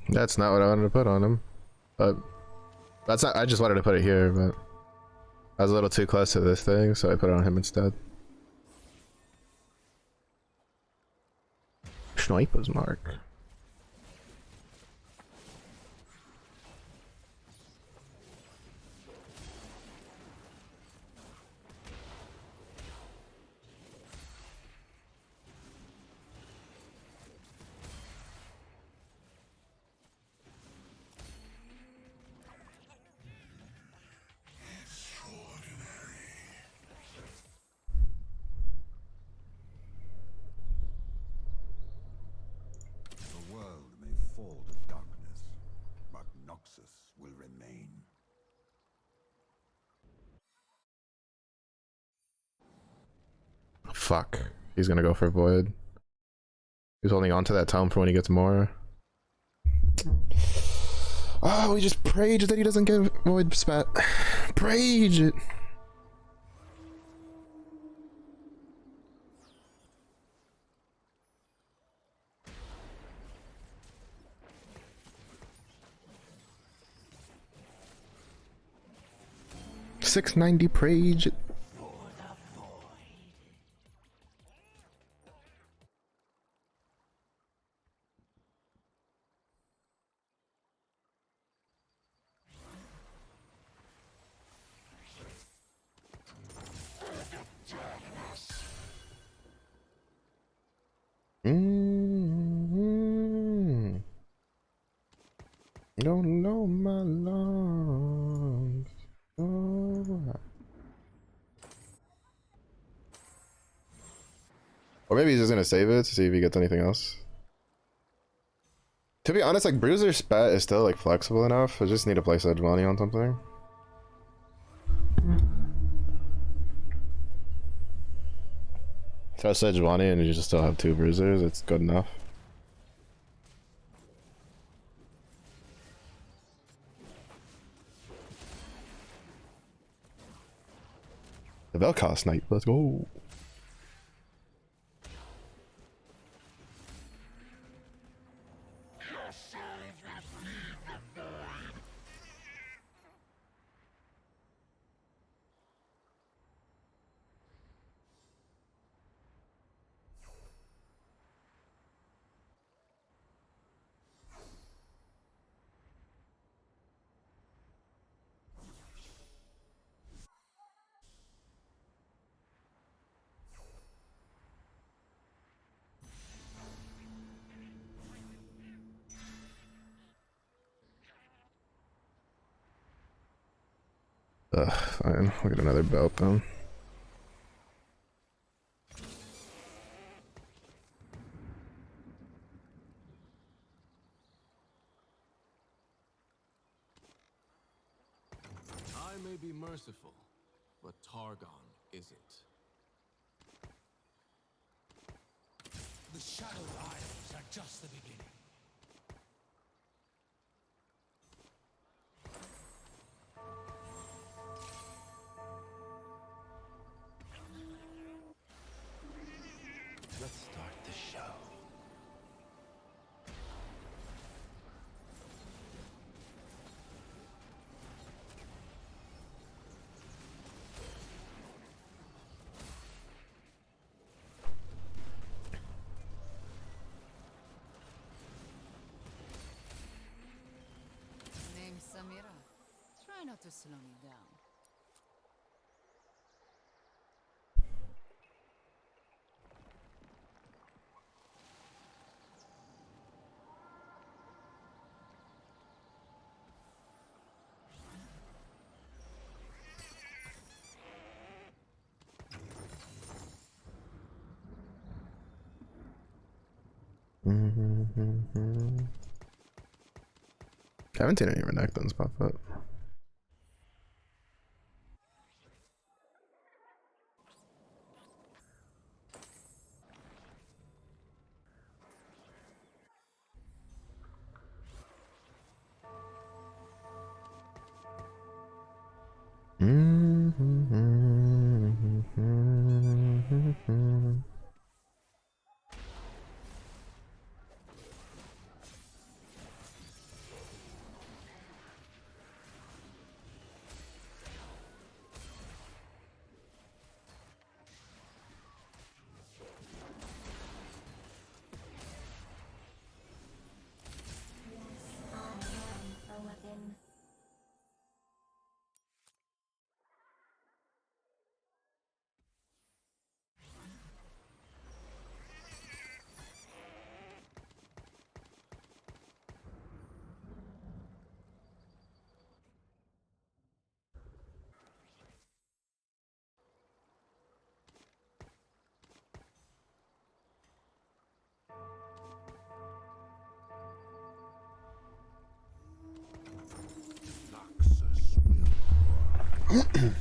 That's not what I wanted to put on him, but that's not. I just wanted to put it here, but I was a little too close to this thing, so I put it on him instead. Sniper's mark. The world may fall to darkness, but Noxus will remain. Fuck. He's gonna go for Void. He's holding on to that tome for when he gets more. Oh, we just prayed that he doesn't get void spat. Prayed it. $690 prayed. You don't know my lungs. Oh. Or maybe he's just gonna save it to see if he gets anything else. To be honest, like Bruiser's spat is still like flexible enough. I just need to place Edgemani on something. Throw Sejuani and you just still have 2 bruisers, it's good enough. The Vel'Koz Knight, let's go. Ugh, fine. We'll get another belt then. I may be merciful, but Targon isn't. The Shadow Isles are just the beginning. Let's start the show. Name's Samira. Try not to slow me down. I haven't seen any Renekton's pop up. Noxus will rise.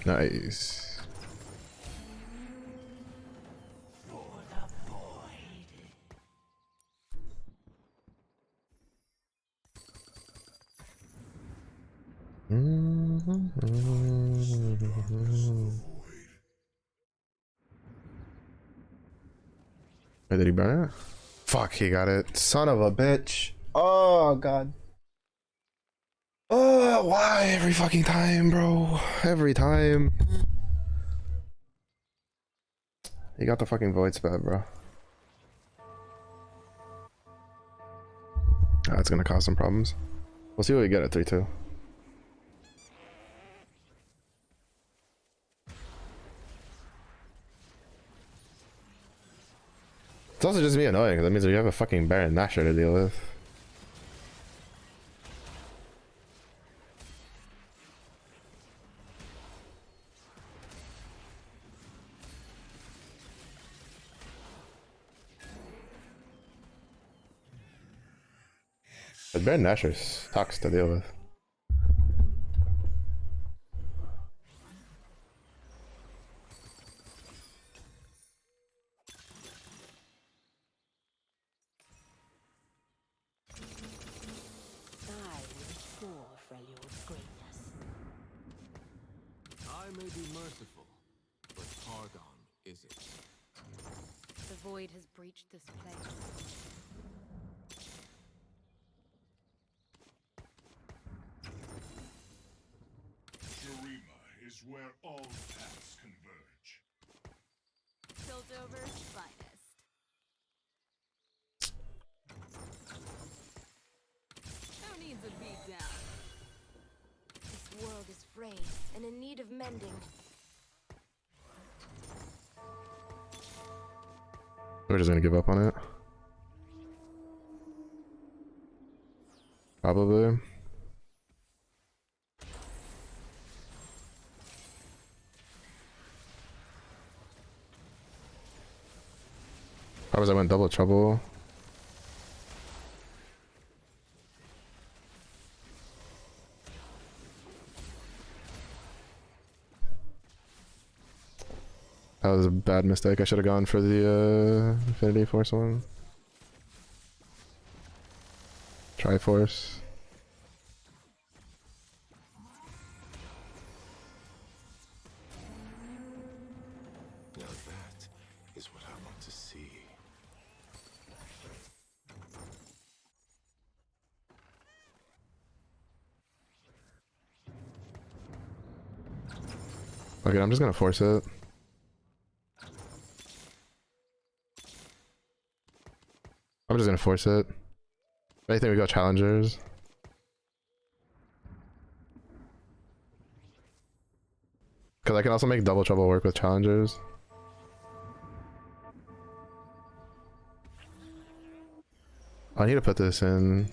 Nice. Wait, did he burn it? Fuck, he got it. Son of a bitch. Oh, God. Oh, why every fucking time, bro? Every time. He got the fucking void spat, bro. That's gonna cause some problems. We'll see what we get at 3-2. It's also just me annoying, because that means we have a fucking Baron Nashor to deal with. But Baron Nashor sucks to deal with. I will restore Freljord's greatness. I may be merciful, but Targon isn't. The void has breached this place. Shurima is where all paths converge. Piltover's finest. Who needs a beat down? This world is frayed and in need of mending. We're just gonna give up on it. Probably. Probably I went double trouble. That was a bad mistake. I should have gone for the Infinity Force one. Triforce. Now that is what I want to see. Okay, I'm just gonna force it. I'm just gonna force it. If anything, we go challengers. Because I can also make double trouble work with challengers. I need to put this in.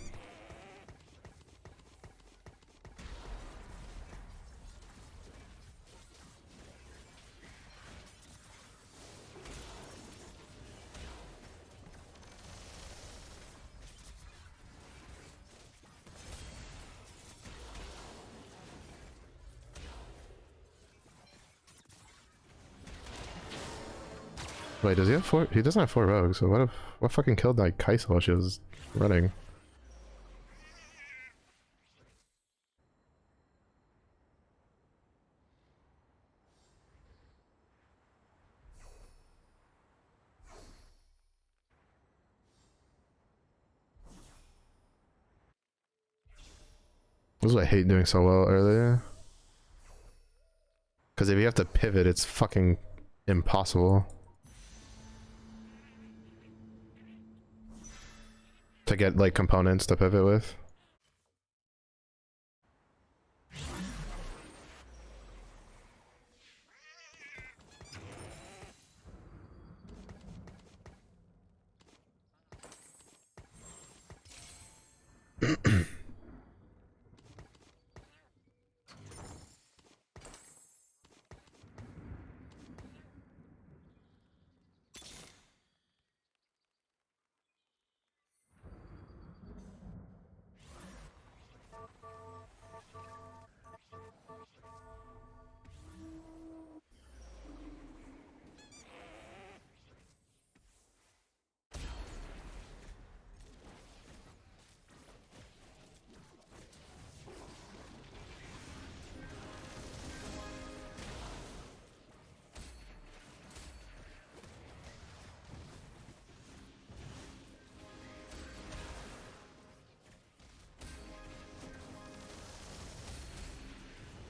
Wait, does he have 4? He doesn't have 4 rogues, so what fucking killed like Kaisa while she was running? This is what I hate doing so well earlier. Because if you have to pivot, it's fucking impossible to get like components to pivot with.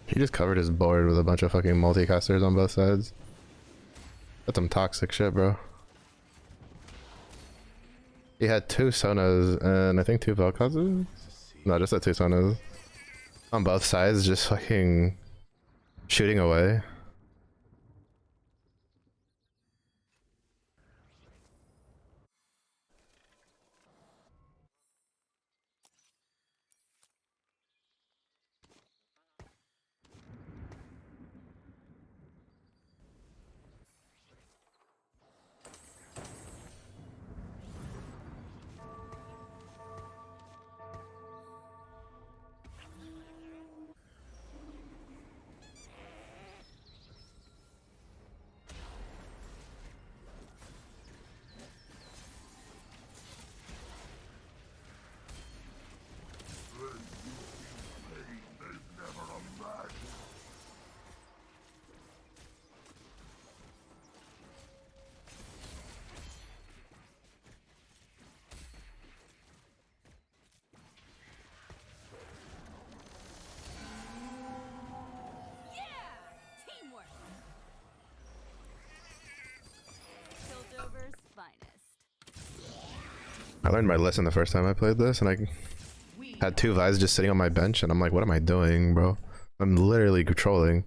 He just covered his board with a bunch of fucking multicasters on both sides. That's some toxic shit, bro. He had 2 Sonas and I think 2 Vel'Kozes? No, just the 2 Sonas. On both sides, just fucking shooting away. Teamwork. Piltover's finest. I learned my lesson the first time I played this, and I had 2 Vise just sitting on my bench, and I'm like, what am I doing, bro? I'm literally controlling.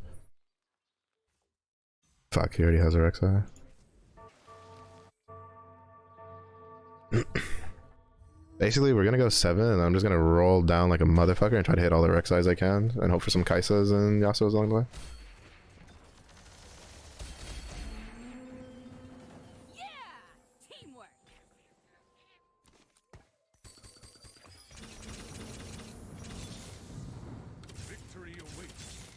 Fuck, he already has a Rek'Sai. Basically, we're gonna go 7, and I'm just gonna roll down like a motherfucker and try to hit all the Rek'Sais I can, and hope for some Kaisas and Yasuos along the way. Yeah! Teamwork. Victory awaits.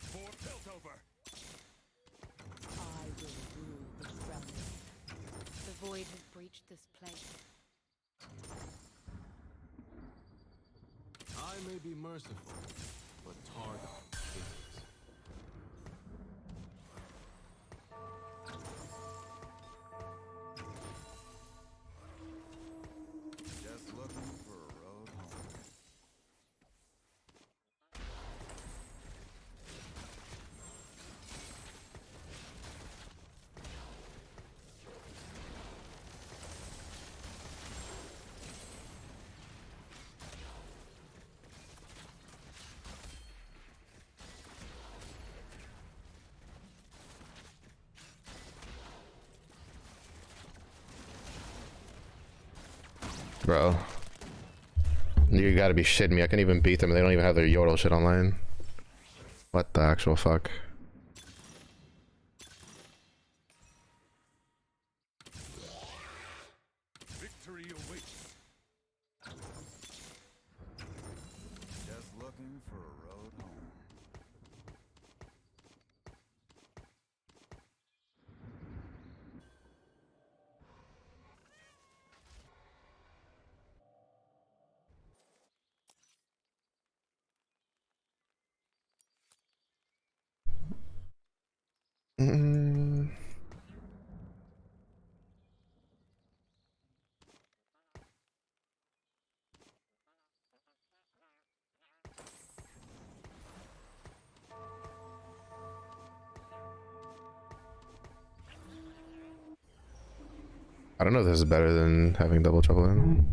For Piltover. I will rule the realm. The void has breached this place. I may be merciful, but Targon isn't. Just looking for a road home. Bro. You gotta be shitting me. I can't even beat them and they don't even have their Yordle shit online. What the actual fuck? Victory awaits. Just looking for a road home. Mm. I don't know if this is better than having double trouble in.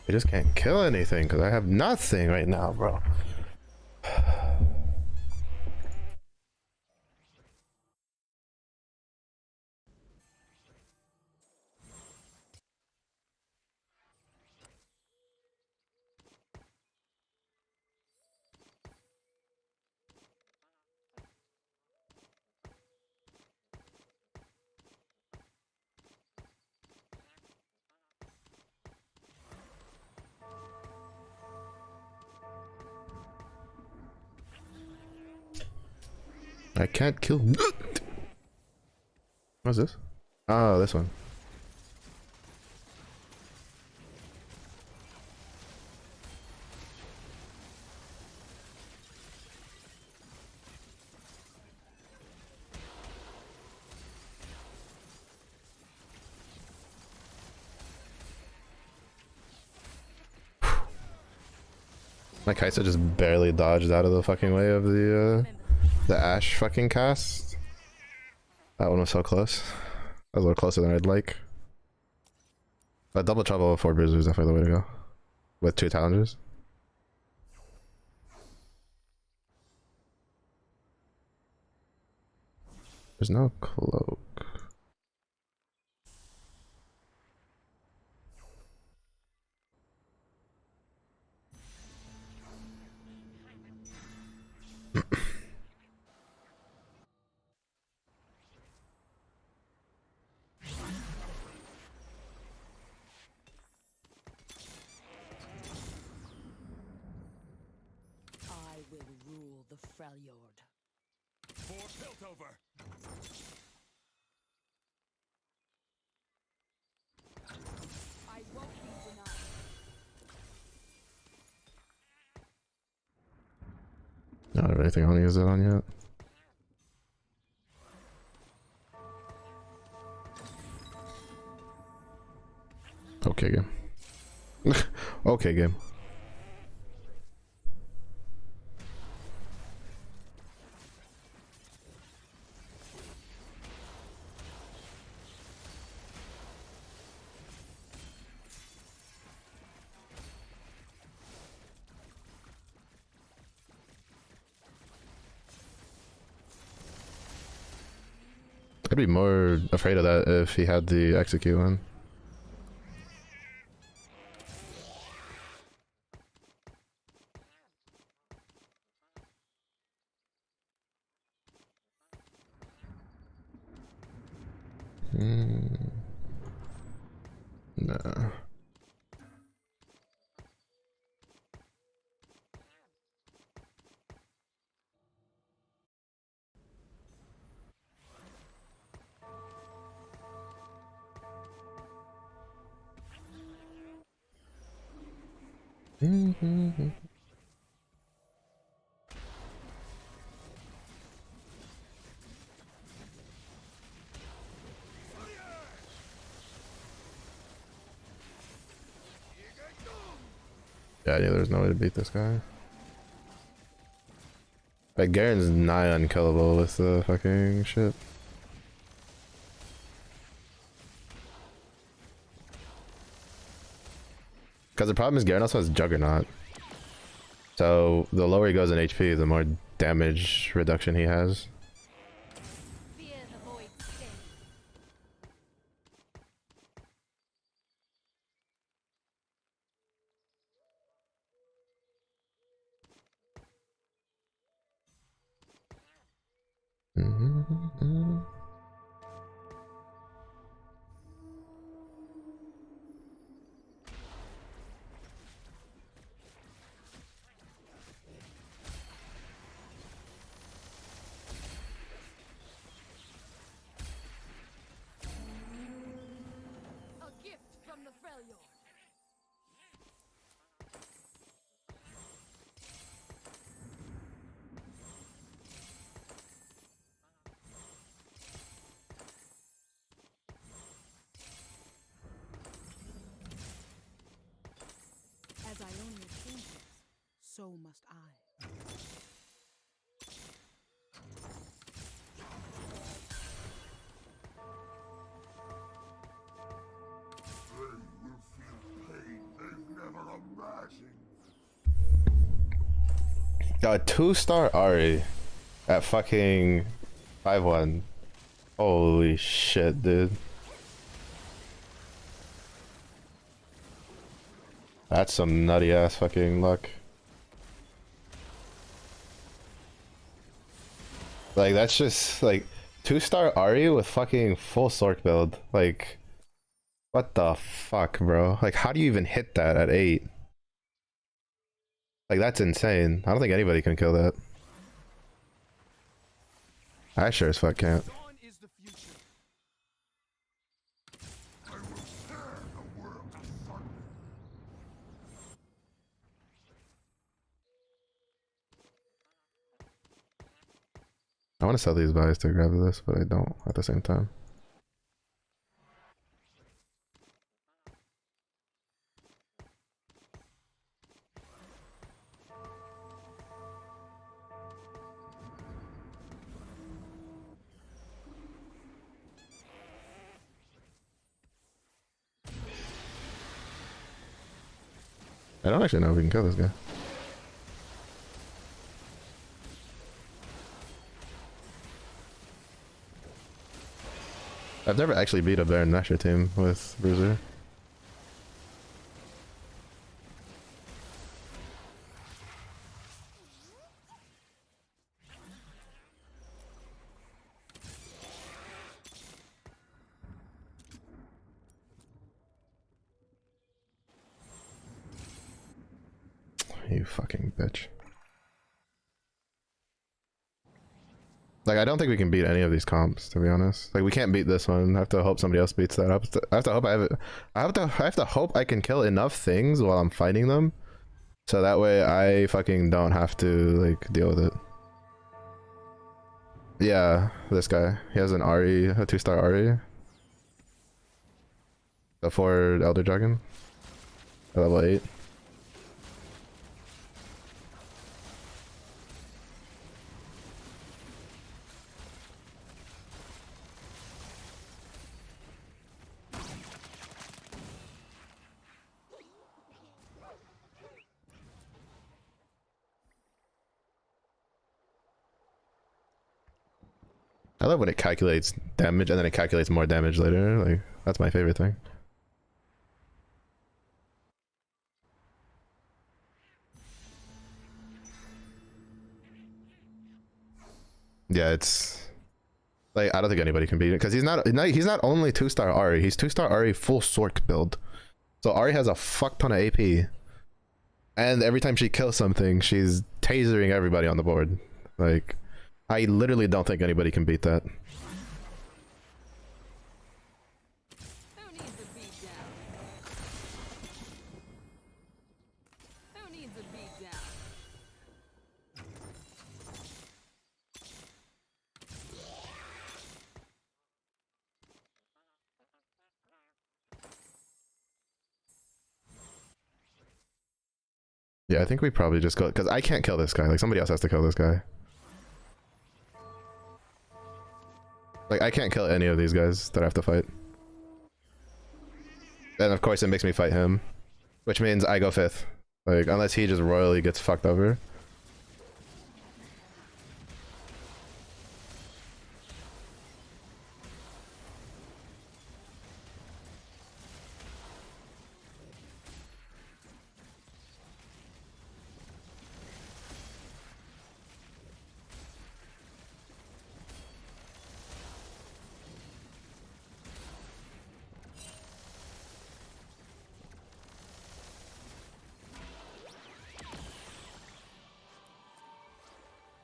I just can't kill anything because I have nothing right now, bro. I can't kill. What's this? Oh, this one. My Kaisa just barely dodged out of the fucking way of the Ash fucking cast. That one was so close. That was a little closer than I'd like. But double trouble with 4 bruisers is definitely the way to go. With 2 challengers. There's no cloak. I will rule the Freljord. For Piltover! I won't be denied. I don't have anything I want to use that on yet. Okay, game. Okay, game. I'd be more afraid of that if he had the execute one. Nah. Yeah, I knew there was no way to beat this guy. Like, Garen's nigh unkillable with the fucking shit. Because the problem is Garen also has Juggernaut. So the lower he goes in HP, the more damage reduction he has. Fear the void sting. A gift from the Freljord. As I own your changes, so must I. They will feel pain they've never imagined. Got 2-star Ari at fucking 5-1. Holy shit, dude. That's some nutty ass fucking luck. Like, that's just like 2-star Ari with fucking full Sork build. Like, what the fuck, bro? Like, how do you even hit that at 8? Like, that's insane. I don't think anybody can kill that. I sure as fuck can't. Gone is the future. want to sell these buys to grab this, but I don't at the same time. I don't actually know if we can kill this guy. I've never actually beat a Baron Nashor team with Bruiser. You fucking bitch. Like, I don't think we can beat any of these comps, to be honest. Like, we can't beat this one. I have to hope somebody else beats that. I have to hope I have it. I have to hope I can kill enough things while I'm fighting them, so that way I fucking don't have to like deal with it. Yeah, this guy. He has an Ari, a 2-star Ari. The 4 Elder Dragon. At level 8. I love when it calculates damage and then it calculates more damage later. Like, that's my favorite thing. Yeah, it's like, I don't think anybody can beat it because he's not only 2-star Ari, he's 2-star Ari full Sork build. So Ari has a fuck ton of AP, and every time she kills something, she's tasering everybody on the board. Like, I literally don't think anybody can beat that. Who needs a beat down? Who needs a beat down? Yeah, I think we probably just go, because I can't kill this guy. Like, somebody else has to kill this guy. Like, I can't kill any of these guys that I have to fight. And of course it makes me fight him, which means I go 5th. Like, unless he just royally gets fucked over.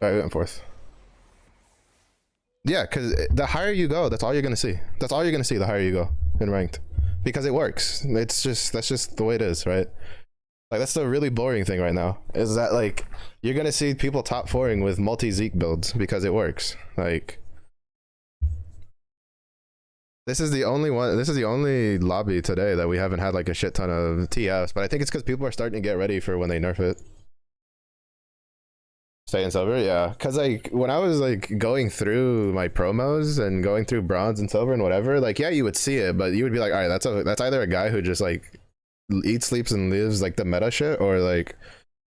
Alright, we went 4th. Yeah, because the higher you go, that's all you're gonna see. That's all you're gonna see the higher you go in ranked. Because it works. It's just, that's just the way it is, right? Like, that's the really boring thing right now. Is that, like, you're gonna see people top 4ing with multi-Zeke builds because it works. Like, this is the only lobby today that we haven't had like a shit ton of TFs, but I think it's because people are starting to get ready for when they nerf it. Stay in silver, yeah. Cause like when I was like going through my promos and going through bronze and silver and whatever, like yeah, you would see it, but you would be like, all right, that's either a guy who just like eats, sleeps, and lives like the meta shit, or like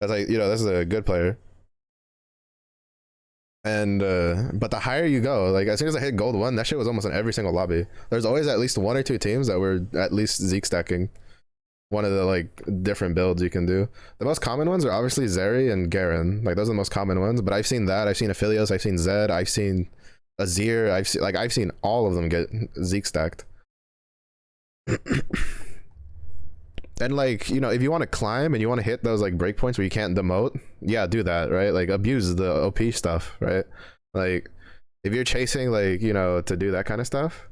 that's like, you know, this is a good player. And but the higher you go, like as soon as I hit gold 1, that shit was almost in every single lobby. There's always at least 1 or 2 teams that were at least Zeke stacking one of the like different builds you can do. The most common ones are obviously Zeri and Garen. Like those are the most common ones, but I've seen that. I've seen Aphelios, I've seen Zed, I've seen Azir, I've seen all of them get Zeke stacked. And like, you know, if you want to climb and you want to hit those like breakpoints where you can't demote, yeah, do that, right? Like abuse the OP stuff, right? Like if you're chasing like, you know, to do that kind of stuff,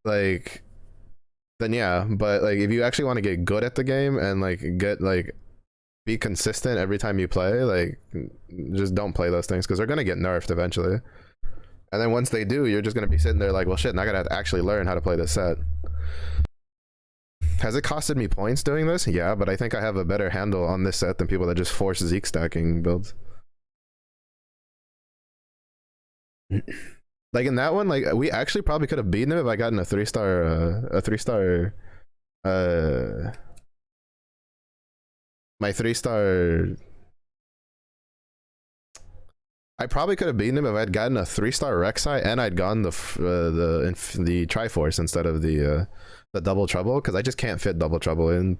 like then yeah, but like if you actually want to get good at the game and like get like be consistent every time you play, like just don't play those things because they're gonna get nerfed eventually. And then once they do, you're just gonna be sitting there like, well, shit, now I gotta have to actually learn how to play this set. Has it costed me points doing this? Yeah, but I think I have a better handle on this set than people that just force Zeke stacking builds. Like in that one, like we actually probably could have beaten him if I gotten a 3-star, my 3-star. I probably could have beaten him if I'd gotten a 3-star Rek'Sai and I'd gone the Triforce instead of the double trouble, because I just can't fit double trouble in.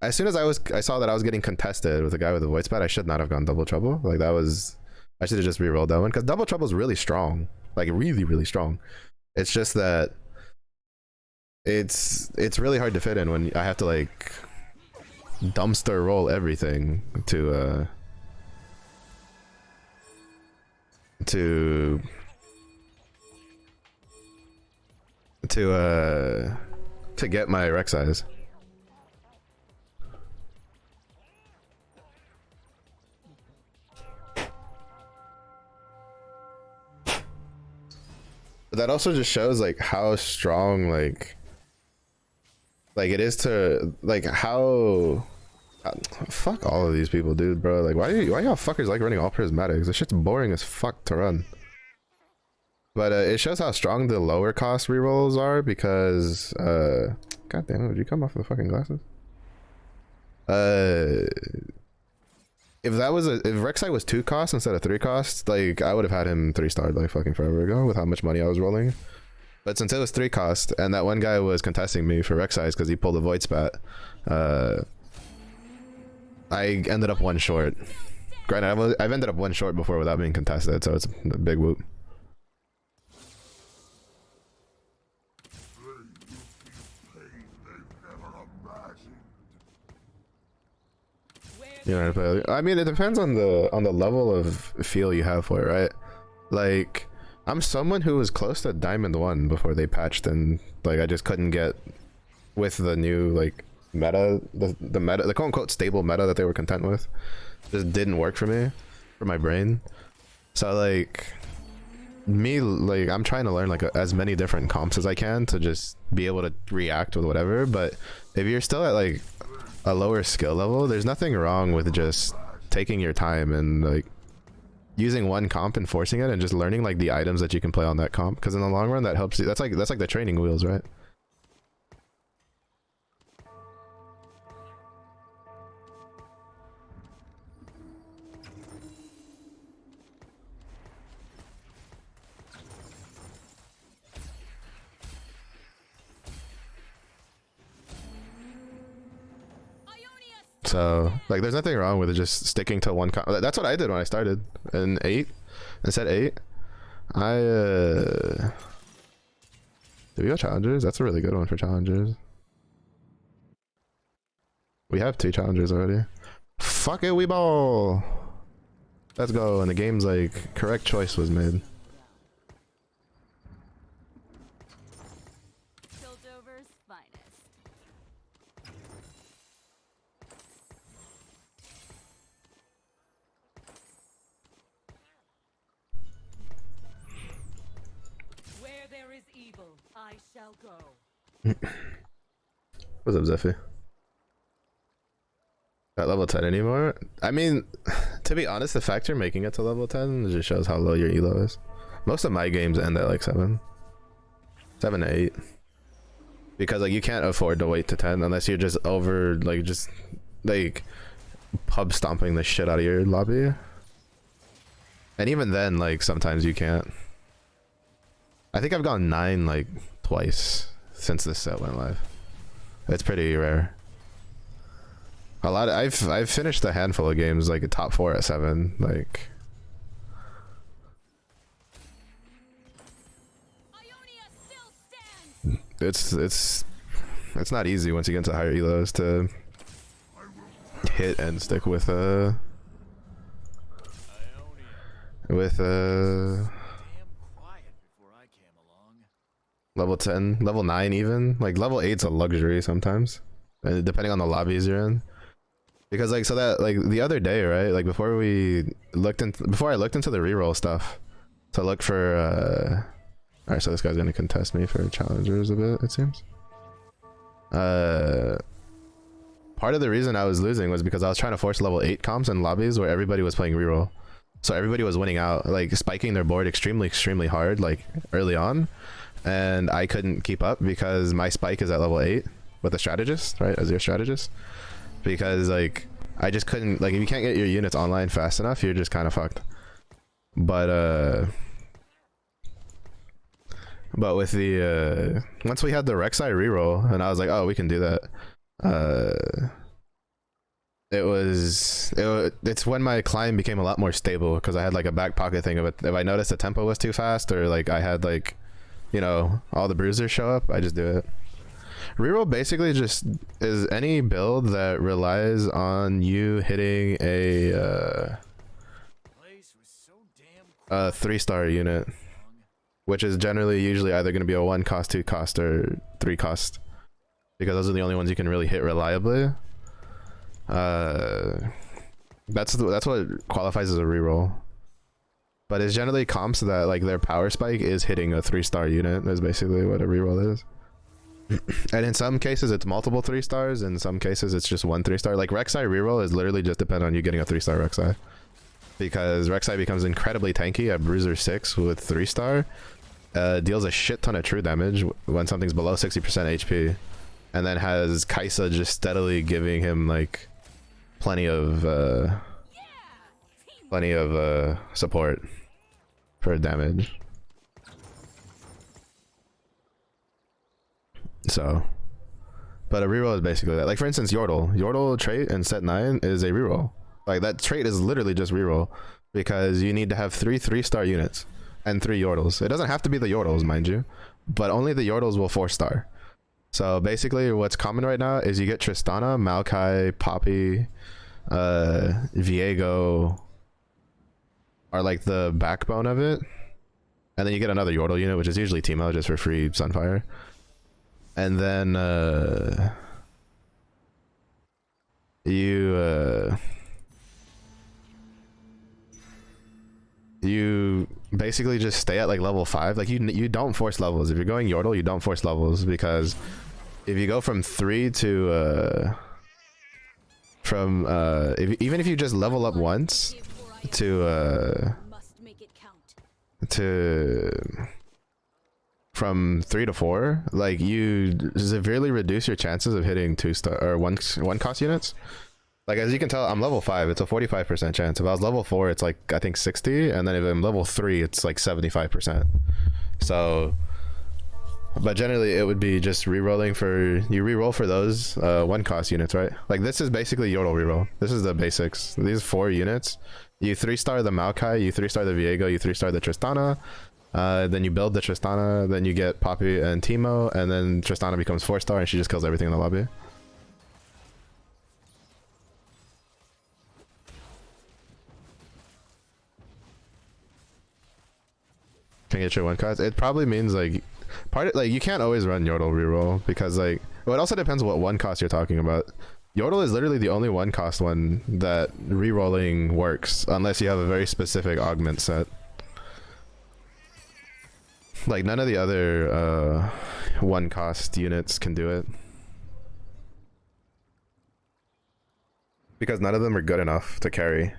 As soon as I saw that I was getting contested with a guy with a voice pad, I should not have gone double trouble. Like that was, I should have just re-rolled that one, because double trouble is really strong, like really strong. It's just that it's really hard to fit in when I have to like dumpster roll everything to get my Rek'Sais. But that also just shows like how strong like it is to like how fuck all of these people, dude, bro. Like why y'all fuckers like running all prismatics? This shit's boring as fuck to run. But it shows how strong the lower cost rerolls are, because god damn it, would you come off the fucking glasses? If Rek'Sai was 2 cost instead of 3 cost, like I would have had him 3-starred like fucking forever ago with how much money I was rolling. But since it was 3 cost and that one guy was contesting me for Rek'Sais because he pulled a void spat, I ended up 1 short. Granted, I've ended up 1 short before without being contested, so it's a big whoop. You know how to play. I mean, it depends on the level of feel you have for it, right? Like, I'm someone who was close to Diamond 1 before they patched, and like I just couldn't get with the new like meta, the meta, the quote-unquote stable meta that they were content with. Just didn't work for me, for my brain. So like me, like I'm trying to learn like as many different comps as I can to just be able to react with whatever. But if you're still at like a lower skill level, there's nothing wrong with just taking your time and like using one comp and forcing it and just learning like the items that you can play on that comp, because in the long run that helps you. That's like the training wheels, right? So like there's nothing wrong with it, just sticking to one comp. That's what I did when I started in 8. I said 8. Do we go challengers? That's a really good one for challengers. We have 2 challengers already. Fuck it, we ball. Let's go. And the game's like correct choice was made. Piltover's finest. Where there is evil, I shall go. What's up, Zephy? Not level 10 anymore? I mean, to be honest, the fact you're making it to level 10 just shows how low your elo is. Most of my games end at like 7 to 8, because like you can't afford to wait to 10 unless you're just over like just like pub stomping the shit out of your lobby. And even then, like sometimes you can't. I think I've gone 9 like twice since this set went live. It's pretty rare. A lot. I've finished a handful of games like a top 4 at 7. Like it's not easy once you get into higher elos to hit and stick with level 10, level 9 even. Like level 8's a luxury sometimes, depending on the lobbies you're in. Because like, so that like the other day, right, like before I looked into the reroll stuff, So look for alright, so this guy's gonna contest me for challengers a bit, it seems. Part of the reason I was losing was because I was trying to force level 8 comps in lobbies where everybody was playing reroll. So everybody was winning out, like spiking their board extremely hard, like early on. And I couldn't keep up because my spike is at level 8 with a strategist, right? As your strategist. Because like I just couldn't, like if you can't get your units online fast enough, you're just kind of fucked. But with the once we had the Rek'Sai reroll and I was like, oh, we can do that. It's when my climb became a lot more stable because I had like a back pocket thing of it. If I noticed the tempo was too fast or like I had like, you know, all the bruisers show up, I just do it. Reroll basically just is any build that relies on you hitting a 3-star unit, which is generally usually either going to be a 1 cost, 2 cost, or 3 cost, because those are the only ones you can really hit reliably. That's what qualifies as a reroll. But it's generally comps that like their power spike is hitting a 3-star unit. Is basically what a reroll is. And in some cases it's multiple 3 stars, in some cases it's just 1 3-star. Like Rek'Sai reroll is literally just depend on you getting a 3-star Rek'Sai, because Rek'Sai becomes incredibly tanky at bruiser 6 with 3-star. Deals a shit ton of true damage when something's below 60% HP, and then has Kaisa just steadily giving him like plenty of support for damage. So, but a reroll is basically that. Like for instance, Yordle trait in set 9 is a reroll. Like that trait is literally just reroll, because you need to have 3 3-star units and 3 Yordles. It doesn't have to be the Yordles, mind you, but only the Yordles will 4-star. So basically what's common right now is you get Tristana, Maokai, Poppy, Viego are like the backbone of it, and then you get another Yordle unit, which is usually Teemo, just for free Sunfire. And then you basically just stay at like level 5. Like you don't force levels. If you're going Yordle, you don't force levels, because if you go from 3 to even if you just level up once to from 3 to 4, like you severely reduce your chances of hitting 2-star or 1 cost units. Like as you can tell, I'm level 5, it's a 45% chance. If I was level 4, it's like I think 60, and then if I'm level 3, it's like 75%. So, but generally it would be just re-rolling for, you re-roll for those 1 cost units, right? Like this is basically Yordle re-roll. This is the basics. These 4 units, you 3-star the Maokai, you 3-star the Viego, you 3-star the Tristana. Then you build the Tristana, then you get Poppy and Teemo, and then Tristana becomes 4-star and she just kills everything in the lobby. Can get your 1 cost. It probably means like like you can't always run Yordle reroll, because like, well, it also depends what 1 cost you're talking about. Yordle is literally the only 1 cost one that rerolling works, unless you have a very specific augment set. Like none of the other 1 cost units can do it, because none of them are good enough to carry.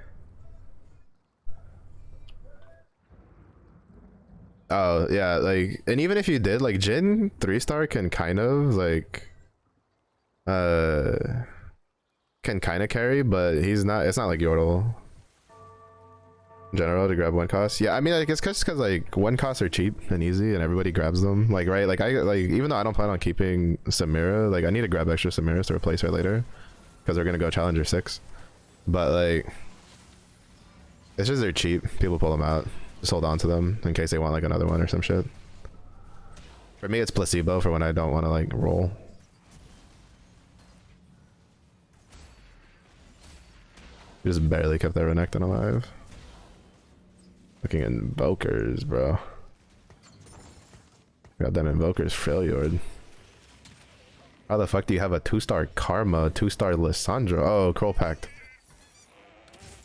Oh yeah, like, and even if you did, like Jhin 3-star can kind of like can kind of carry, but he's not, it's not like Yordle in general to grab 1 cost. Yeah, I mean, like it's just because like 1 costs are cheap and easy and everybody grabs them, like, right? Like even though I don't plan on keeping Samira, like I need to grab extra Samiras to replace her later, because they're gonna go Challenger 6. But like it's just they're cheap, people pull them out, just hold on to them in case they want like another one or some shit. For me it's placebo for when I don't want to like roll. We just barely kept that Renekton alive. Looking invokers, bro. Got them invokers failured. How the fuck do you have a 2-star Karma, 2-star Lissandra? Oh, Cruel Pact.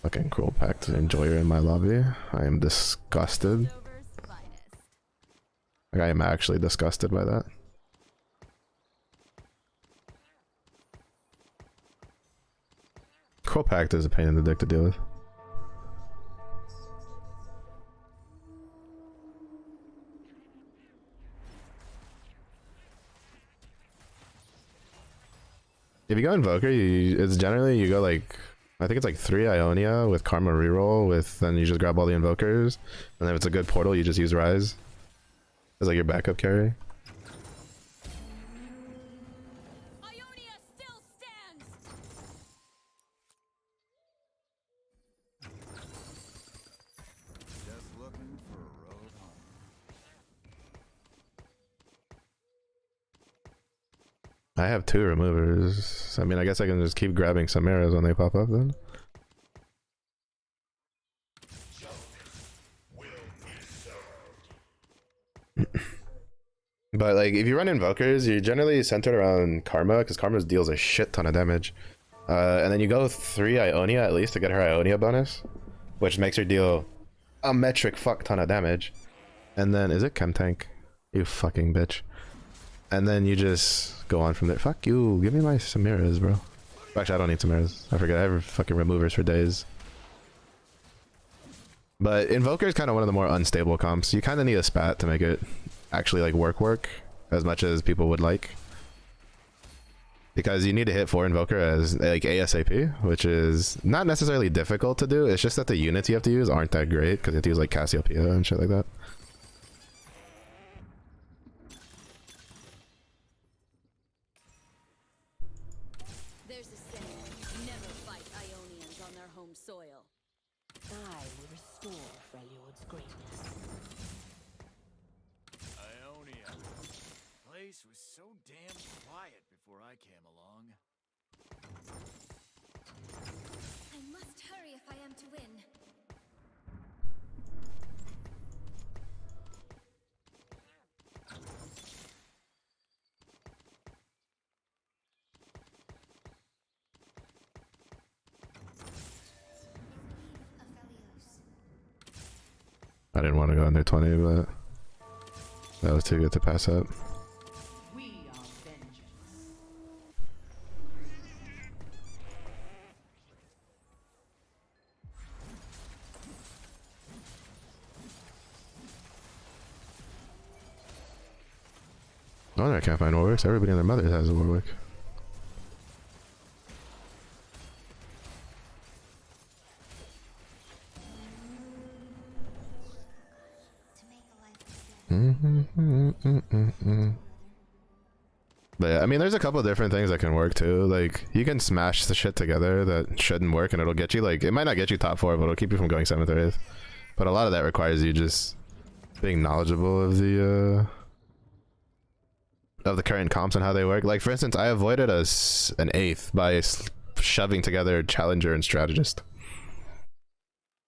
Fucking Cruel Pact enjoyer in my lobby. I am disgusted. Like, I am actually disgusted by that. Crow Pact is a pain in the dick to deal with. If you go Invoker, it's generally you go like, I think it's like 3 Ionia with Karma reroll with, then you just grab all the Invokers, and then if it's a good portal, you just use Rise as like your backup carry. Ionia still stands. Just looking for a road home. I have 2 removers. I mean, I guess I can just keep grabbing some arrows when they pop up then. But like, if you run Invokers, you're generally centered around Karma, because Karma deals a shit ton of damage. And then you go 3 Ionia at least to get her Ionia bonus, which makes her deal a metric fuck ton of damage. And then, is it Chem Tank? You fucking bitch. And then you just go on from there. Fuck you, give me my Samiras, bro. Actually, I don't need Samiras. I forget, I have fucking removers for days. But Invoker is kind of one of the more unstable comps. You kind of need a spat to make it actually like work as much as people would like. Because you need to hit 4 Invoker as like ASAP, which is not necessarily difficult to do. It's just that the units you have to use aren't that great because you have to use like Cassiopeia and shit like that. There's a saying, never fight Ionians on their home soil. I will restore Freljord's greatness. Ionia. Place was so damn quiet before I came along. I must hurry if I am to win. I didn't want to go under 20, but that was too good to pass up. We are vengeance. Oh, I can't find Warwicks. Everybody and their mothers has a Warwick. But yeah, I mean, there's a couple of different things that can work too. Like, you can smash the shit together that shouldn't work and it'll get you, like, it might not get you top 4, but it'll keep you from going 7th or 8th. But a lot of that requires you just being knowledgeable of the current comps and how they work. Like, for instance, I avoided an 8th by shoving together Challenger and Strategist.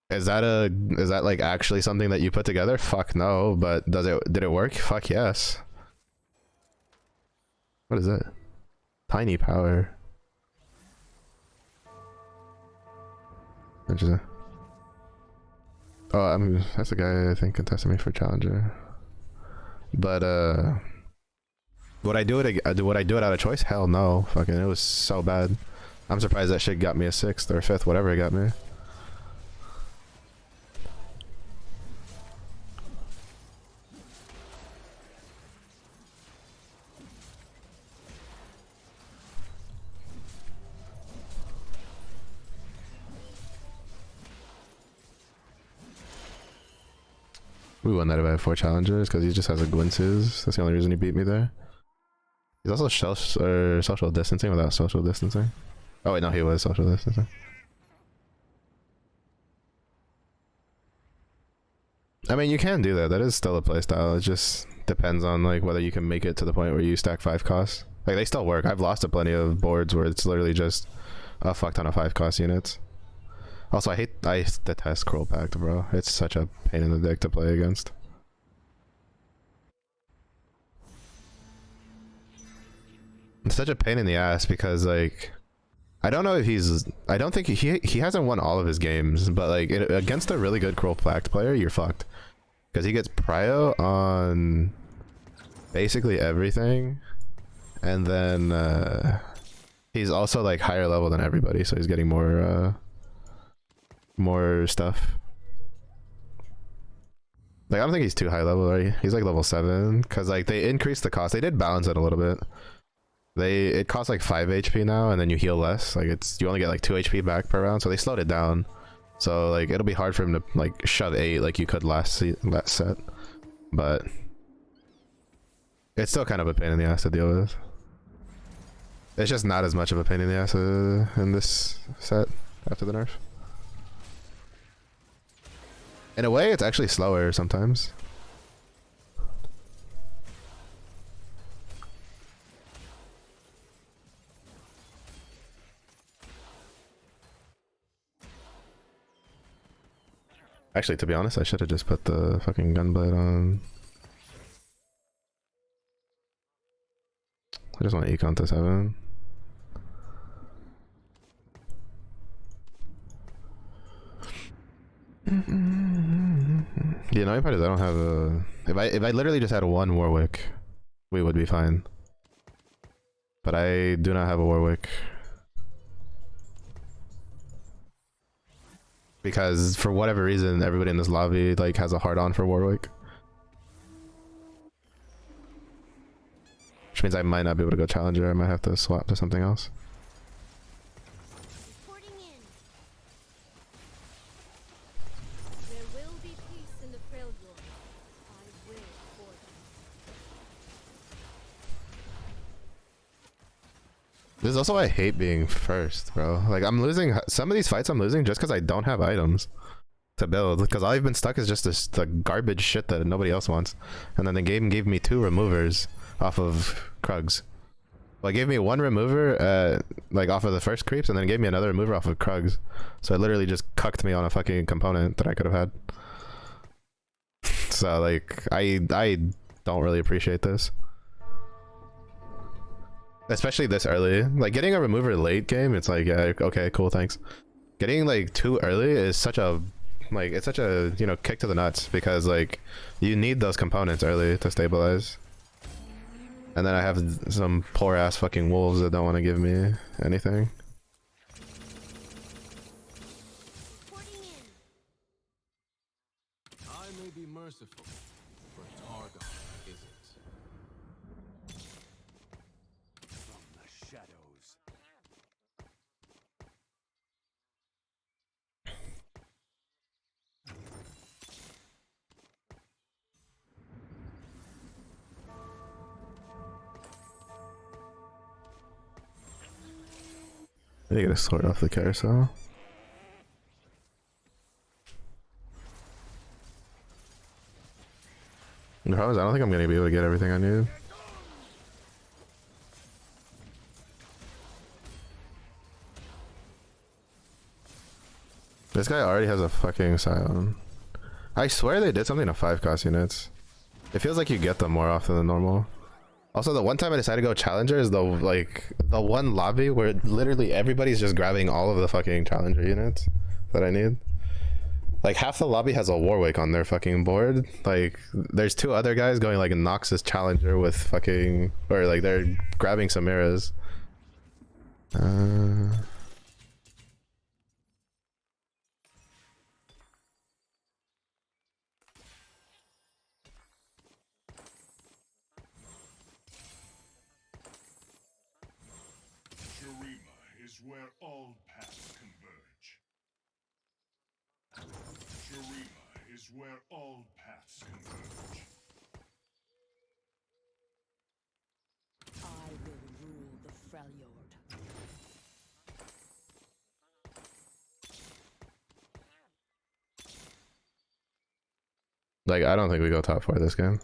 Is that like actually something that you put together? Fuck no, but did it work? Fuck yes. What is it? Tiny power. Interesting. Oh, that's the guy I think contested me for Challenger. But would I do it out of choice? Hell no. Fucking, it was so bad. I'm surprised that shit got me a 6th or 5th, whatever it got me. We won that if I had 4 challengers because he just has a Gwynces. That's the only reason he beat me there. He's also social distancing without social distancing. Oh wait, no, he was social distancing. I mean, you can do that. That is still a playstyle. It just depends on like whether you can make it to the point where you stack 5 costs. Like, they still work. I've lost to plenty of boards where it's literally just a fuck ton of 5 cost units. Also, I detest Crow Pact, bro. It's such a pain in the dick to play against. It's such a pain in the ass because, like, I don't know if I don't think he hasn't won all of his games, but like against a really good Crow Pact player, you're fucked. Because he gets Prio on basically everything, and then he's also like higher level than everybody, so he's getting more stuff. Like I don't think he's too high level, right? He's like level 7, because like they increased the cost. They did balance it a little bit. It costs like 5 HP now, and then you heal less. Like you only get like 2 HP back per round, so they slowed it down. So like it'll be hard for him to like shove 8 like you could last set, but it's still kind of a pain in the ass to deal with. It's just not as much of a pain in the ass in this set after the nerf. In a way, it's actually slower sometimes. Actually, to be honest, I should have just put the fucking gunblade on. I just want to econ to 7. The annoying part is I don't have a... If I literally just had one Warwick, we would be fine. But I do not have a Warwick. Because for whatever reason, everybody in this lobby like has a hard-on for Warwick. Which means I might not be able to go Challenger. I might have to swap to something else. Reporting in. There will be peace in the Freljord. I will for them. This is also why I hate being first, bro. Like I'm losing some of these fights. I'm losing just because I don't have items to build. Because all I've been stuck is just the garbage shit that nobody else wants. And then the game gave me 2 removers off of Krugs. Well, it gave me 1 remover like off of the first creeps, and then it gave me another remover off of Krugs. So it literally just cucked me on a fucking component that I could have had. So like I don't really appreciate this. Especially this early. Like getting a remover late game, it's like, yeah, okay, cool, thanks. Getting like too early is such a like it's such a, you know, kick to the nuts, because like you need those components early to stabilize. And then I have some poor ass fucking wolves that don't want to give me anything. Reporting in. I may be merciful, but Targon isn't. From the shadows. I need to get a sword off the carousel. The problem is I don't think I'm gonna be able to get everything I need. This guy already has a fucking Scion. I swear they did something to 5 cost units. It feels like you get them more often than normal. Also, the one time I decided to go Challenger is the one lobby where literally everybody's just grabbing all of the fucking Challenger units that I need. Like half the lobby has a Warwick on their fucking board. Like there's 2 other guys going like a Noxus Challenger with fucking, or like they're grabbing Samiras. Shurima is where all paths converge. Shurima is where all paths converge. I will rule the Freljord. Like I don't think we go top 4 this game.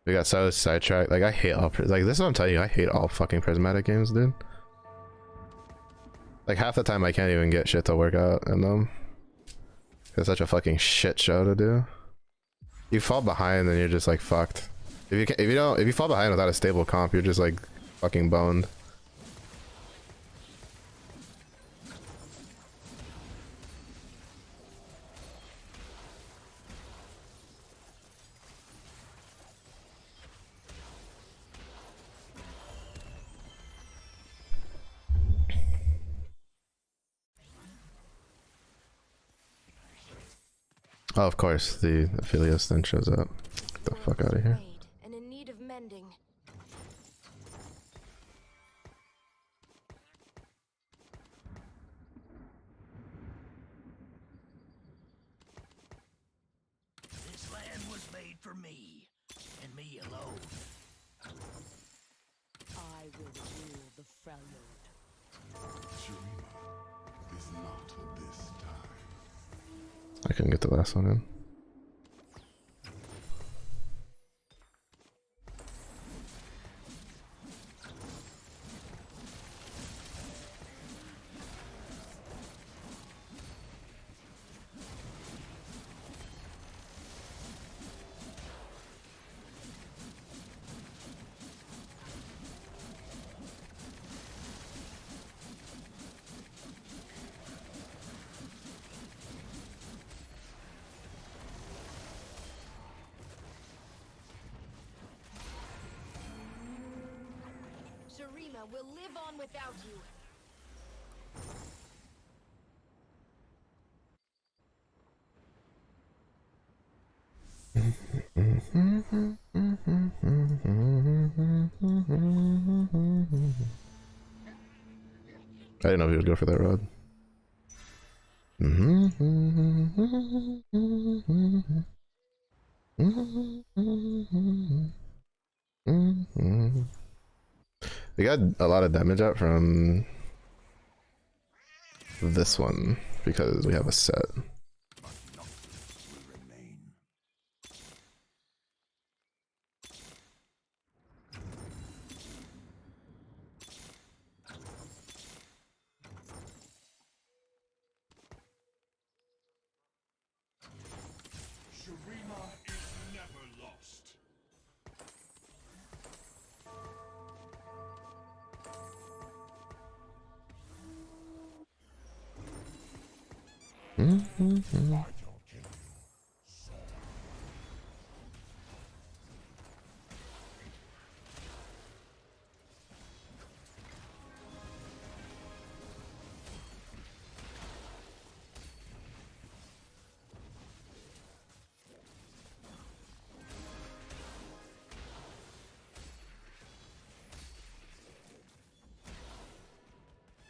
We got so sidetracked. Like I hate all like this is what I'm telling you. I hate all fucking prismatic games, dude. Like half the time I can't even get shit to work out in them. It's such a fucking shit show to do. You fall behind, then you're just like fucked. If you fall behind without a stable comp, you're just like fucking boned. Oh, of course, the Aphelios then shows up. Get the fuck out of here. And in need of mending. This land was made for me, and me alone. I will rule the Freljord. Shurima is not this time. I couldn't get the last one in. Shurima will live on without you. I didn't know he would go for that rod. We got a lot of damage out from this one because we have a set. But Noxus will remain. Shurima is never lost.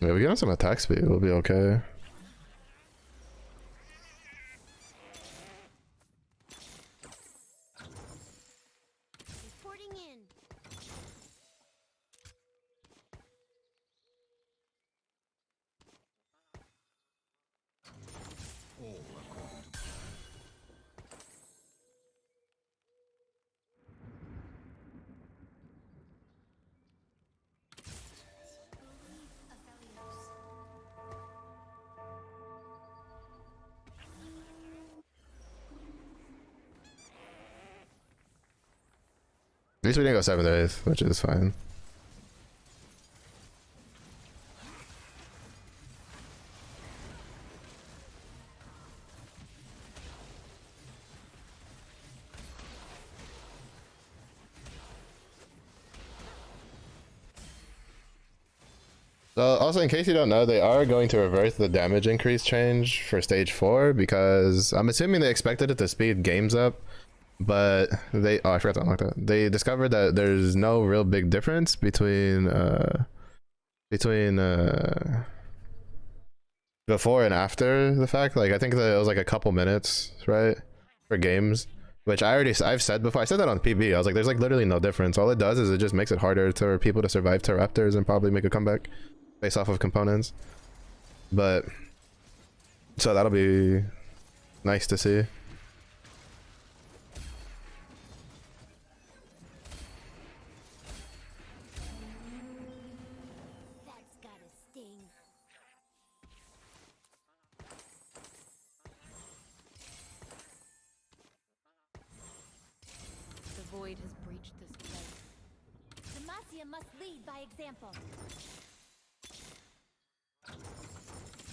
Yeah, we get on some attack speed, we'll be okay. Reporting in. All according to plan. At least we didn't go 7th or 8th, which is fine. So also, in case you don't know, they are going to reverse the damage increase change for stage 4 because I'm assuming they expected it to speed games up, but they I forgot to unlock that. They discovered that there's no real big difference between before and after the fact. Like I think that it was like a couple minutes, right, for games, which I've said before. I said that on PB. I was like, there's like literally no difference. All it does is it just makes it harder for people to survive Terraptors and probably make a comeback based off of components. But so that'll be nice to see. That's gotta sting. The void has breached this place. Demacia must lead by example.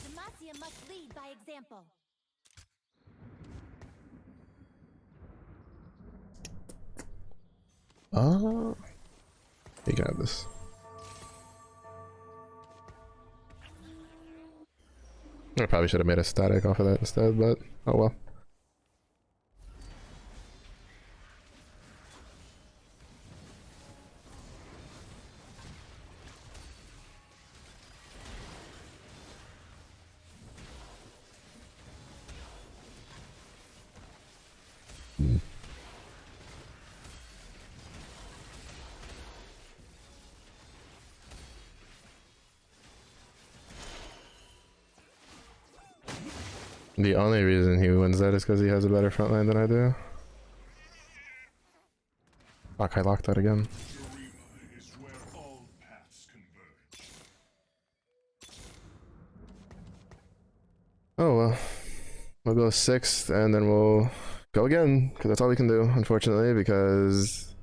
Demacia must lead by example. Oh, you can have this. I probably should have made a static off of that instead, but oh well. The only reason he wins that is because he has a better front line than I do. Fuck, I locked that again. Is where all paths converge. Oh well. We'll go 6th and then we'll go again, because that's all we can do, unfortunately, because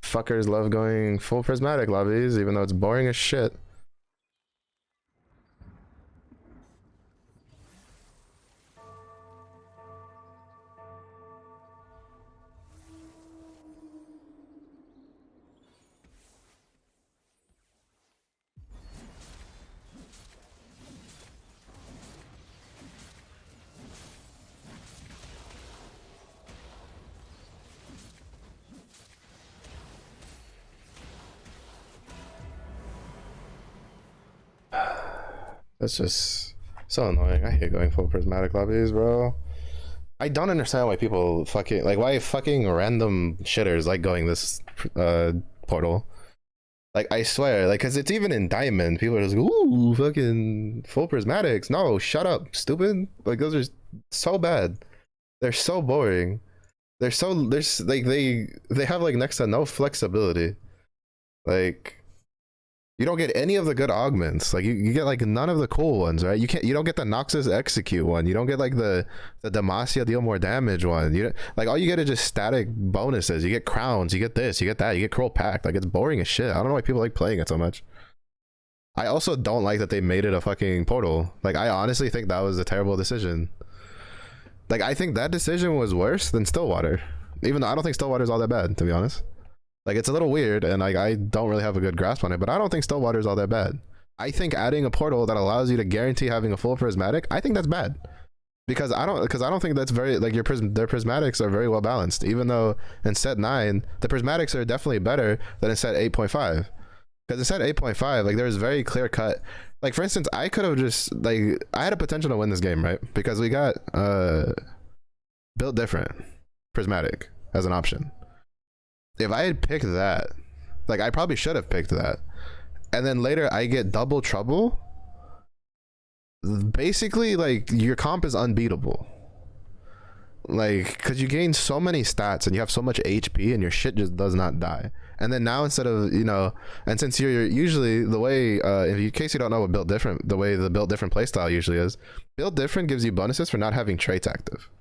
fuckers love going full prismatic lobbies, even though it's boring as shit. That's just so annoying. I hate going full prismatic lobbies, bro. I don't understand why people fucking like why fucking random shitters like going this portal. Like I swear, like cause it's even in diamond, people are just like, ooh, fucking full prismatics. No, shut up, stupid. Like those are so bad. They're so boring. There's like they have like next to no flexibility. Like you don't get any of the good augments. Like you get like none of the cool ones, right? You don't get the Noxus execute one. You don't get like the Demacia deal more damage one. You like all you get is just static bonuses. You get crowns, you get this, you get that, you get Curl Pact. Like it's boring as shit. I don't know why people like playing it so much. I also don't like that they made it a fucking portal. Like I honestly think that was a terrible decision. Like I think that decision was worse than Stillwater. Even though I don't think Stillwater is all that bad, to be honest. Like it's a little weird and like I don't really have a good grasp on it, but I don't think Stillwater is all that bad. I think adding a portal that allows you to guarantee having a full prismatic, I think that's bad. Because I don't think that's very like their prismatics are very well balanced. Even though in set 9, the prismatics are definitely better than in set 8.5. Because in set 8.5, like there's very clear cut. Like for instance, I could have just like I had a potential to win this game, right? Because we got built different prismatic as an option. If I had picked that, like I probably should have picked that, and then later I get double trouble, basically like your comp is unbeatable. Like because you gain so many stats and you have so much HP and your shit just does not die. And then now instead of, you know, and since you're usually the way in case you don't know what built different, the way the built different playstyle usually is, built different gives you bonuses for not having traits active.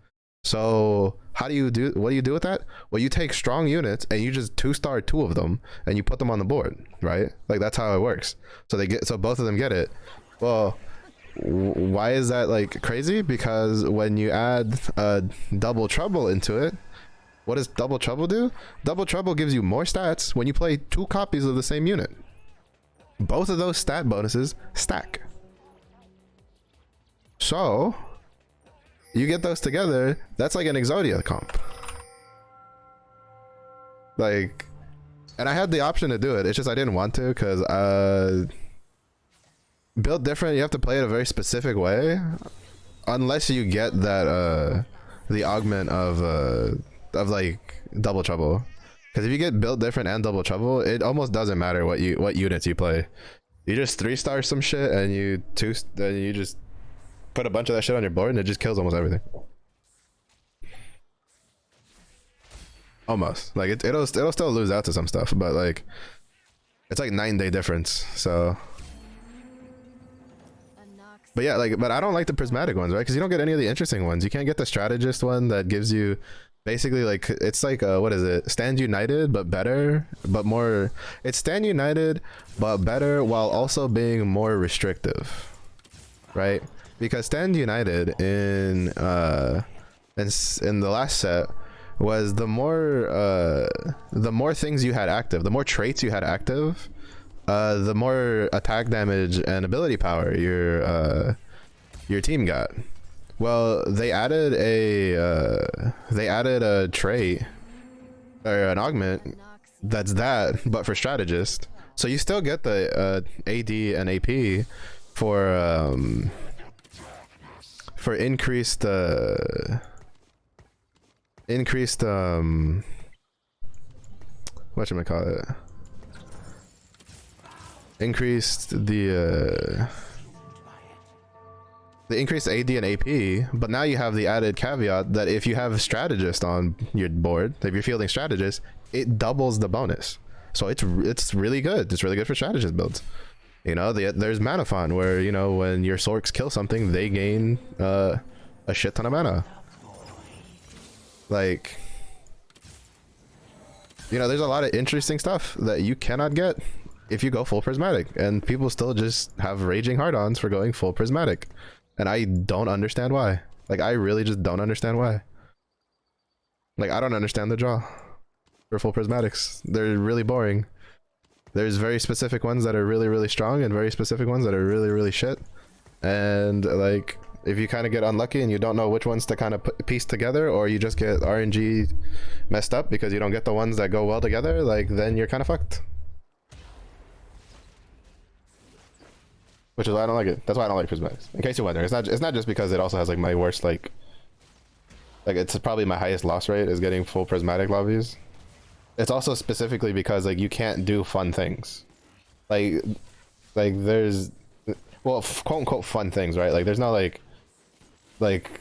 So what do you do with that? Well, you take strong units and you just 2-star 2 of them and you put them on the board, right? Like that's how it works. So both of them get it. Well, why is that like crazy? Because when you add double trouble into it, what does double trouble do? Double trouble gives you more stats when you play 2 copies of the same unit. Both of those stat bonuses stack. So you get those together, that's like an Exodia comp. Like, and I had the option to do it, it's just I didn't want to because built different, you have to play it a very specific way unless you get that the augment of like double trouble. Because if you get built different and double trouble, it almost doesn't matter what units you play. You just 3-star some shit and you just put a bunch of that shit on your board and it just kills almost everything. Almost. Like it'll still lose out to some stuff, but like it's like 9-day difference. So but yeah, like, but I don't like the prismatic ones, right? Because you don't get any of the interesting ones. You can't get the strategist one that gives you basically like, it's like what is it, Stand United but better, but more, it's Stand United but better while also being more restrictive, right? Because Stand United in the last set was the more things you had active, the more traits you had active, the more attack damage and ability power your team got. Well, they added a trait or an augment that's that, but for strategist. So you still get the AD and AP for increased whatchamacallit, increased the the increased AD and AP, but now you have the added caveat that if you have a strategist on your board, if you're fielding strategist, it doubles the bonus. So it's really good. It's really good for strategist builds. You know, there's mana font where, you know, when your sorks kill something, they gain a shit ton of mana. Like, you know, there's a lot of interesting stuff that you cannot get if you go full prismatic, and people still just have raging hard-ons for going full prismatic, and I don't understand why. Like, I really just don't understand why. Like, I don't understand the draw for full prismatics. They're really boring. There's very specific ones that are really, really strong and very specific ones that are really, really shit. And like, if you kind of get unlucky and you don't know which ones to kind of piece together, or you just get RNG messed up because you don't get the ones that go well together, like, then you're kind of fucked. Which is why I don't like it. That's why I don't like prismatics. In case you're wondering, it's not just because it also has like my worst, like it's probably my highest loss rate is getting full prismatic lobbies. It's also specifically because like you can't do fun things. Like there's, well, quote unquote fun things, right? Like there's no like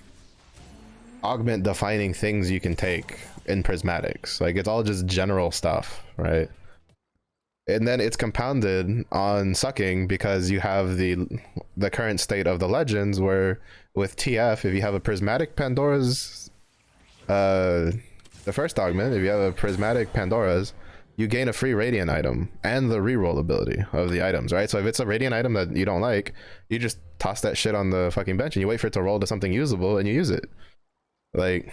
augment defining things you can take in prismatics. Like it's all just general stuff, right? And then it's compounded on sucking because you have the current state of the legends where with TF, if you have a prismatic Pandora's the first augment, if you have a prismatic Pandora's, you gain a free radiant item and the reroll ability of the items, right? So if it's a radiant item that you don't like, you just toss that shit on the fucking bench and you wait for it to roll to something usable and you use it. Like,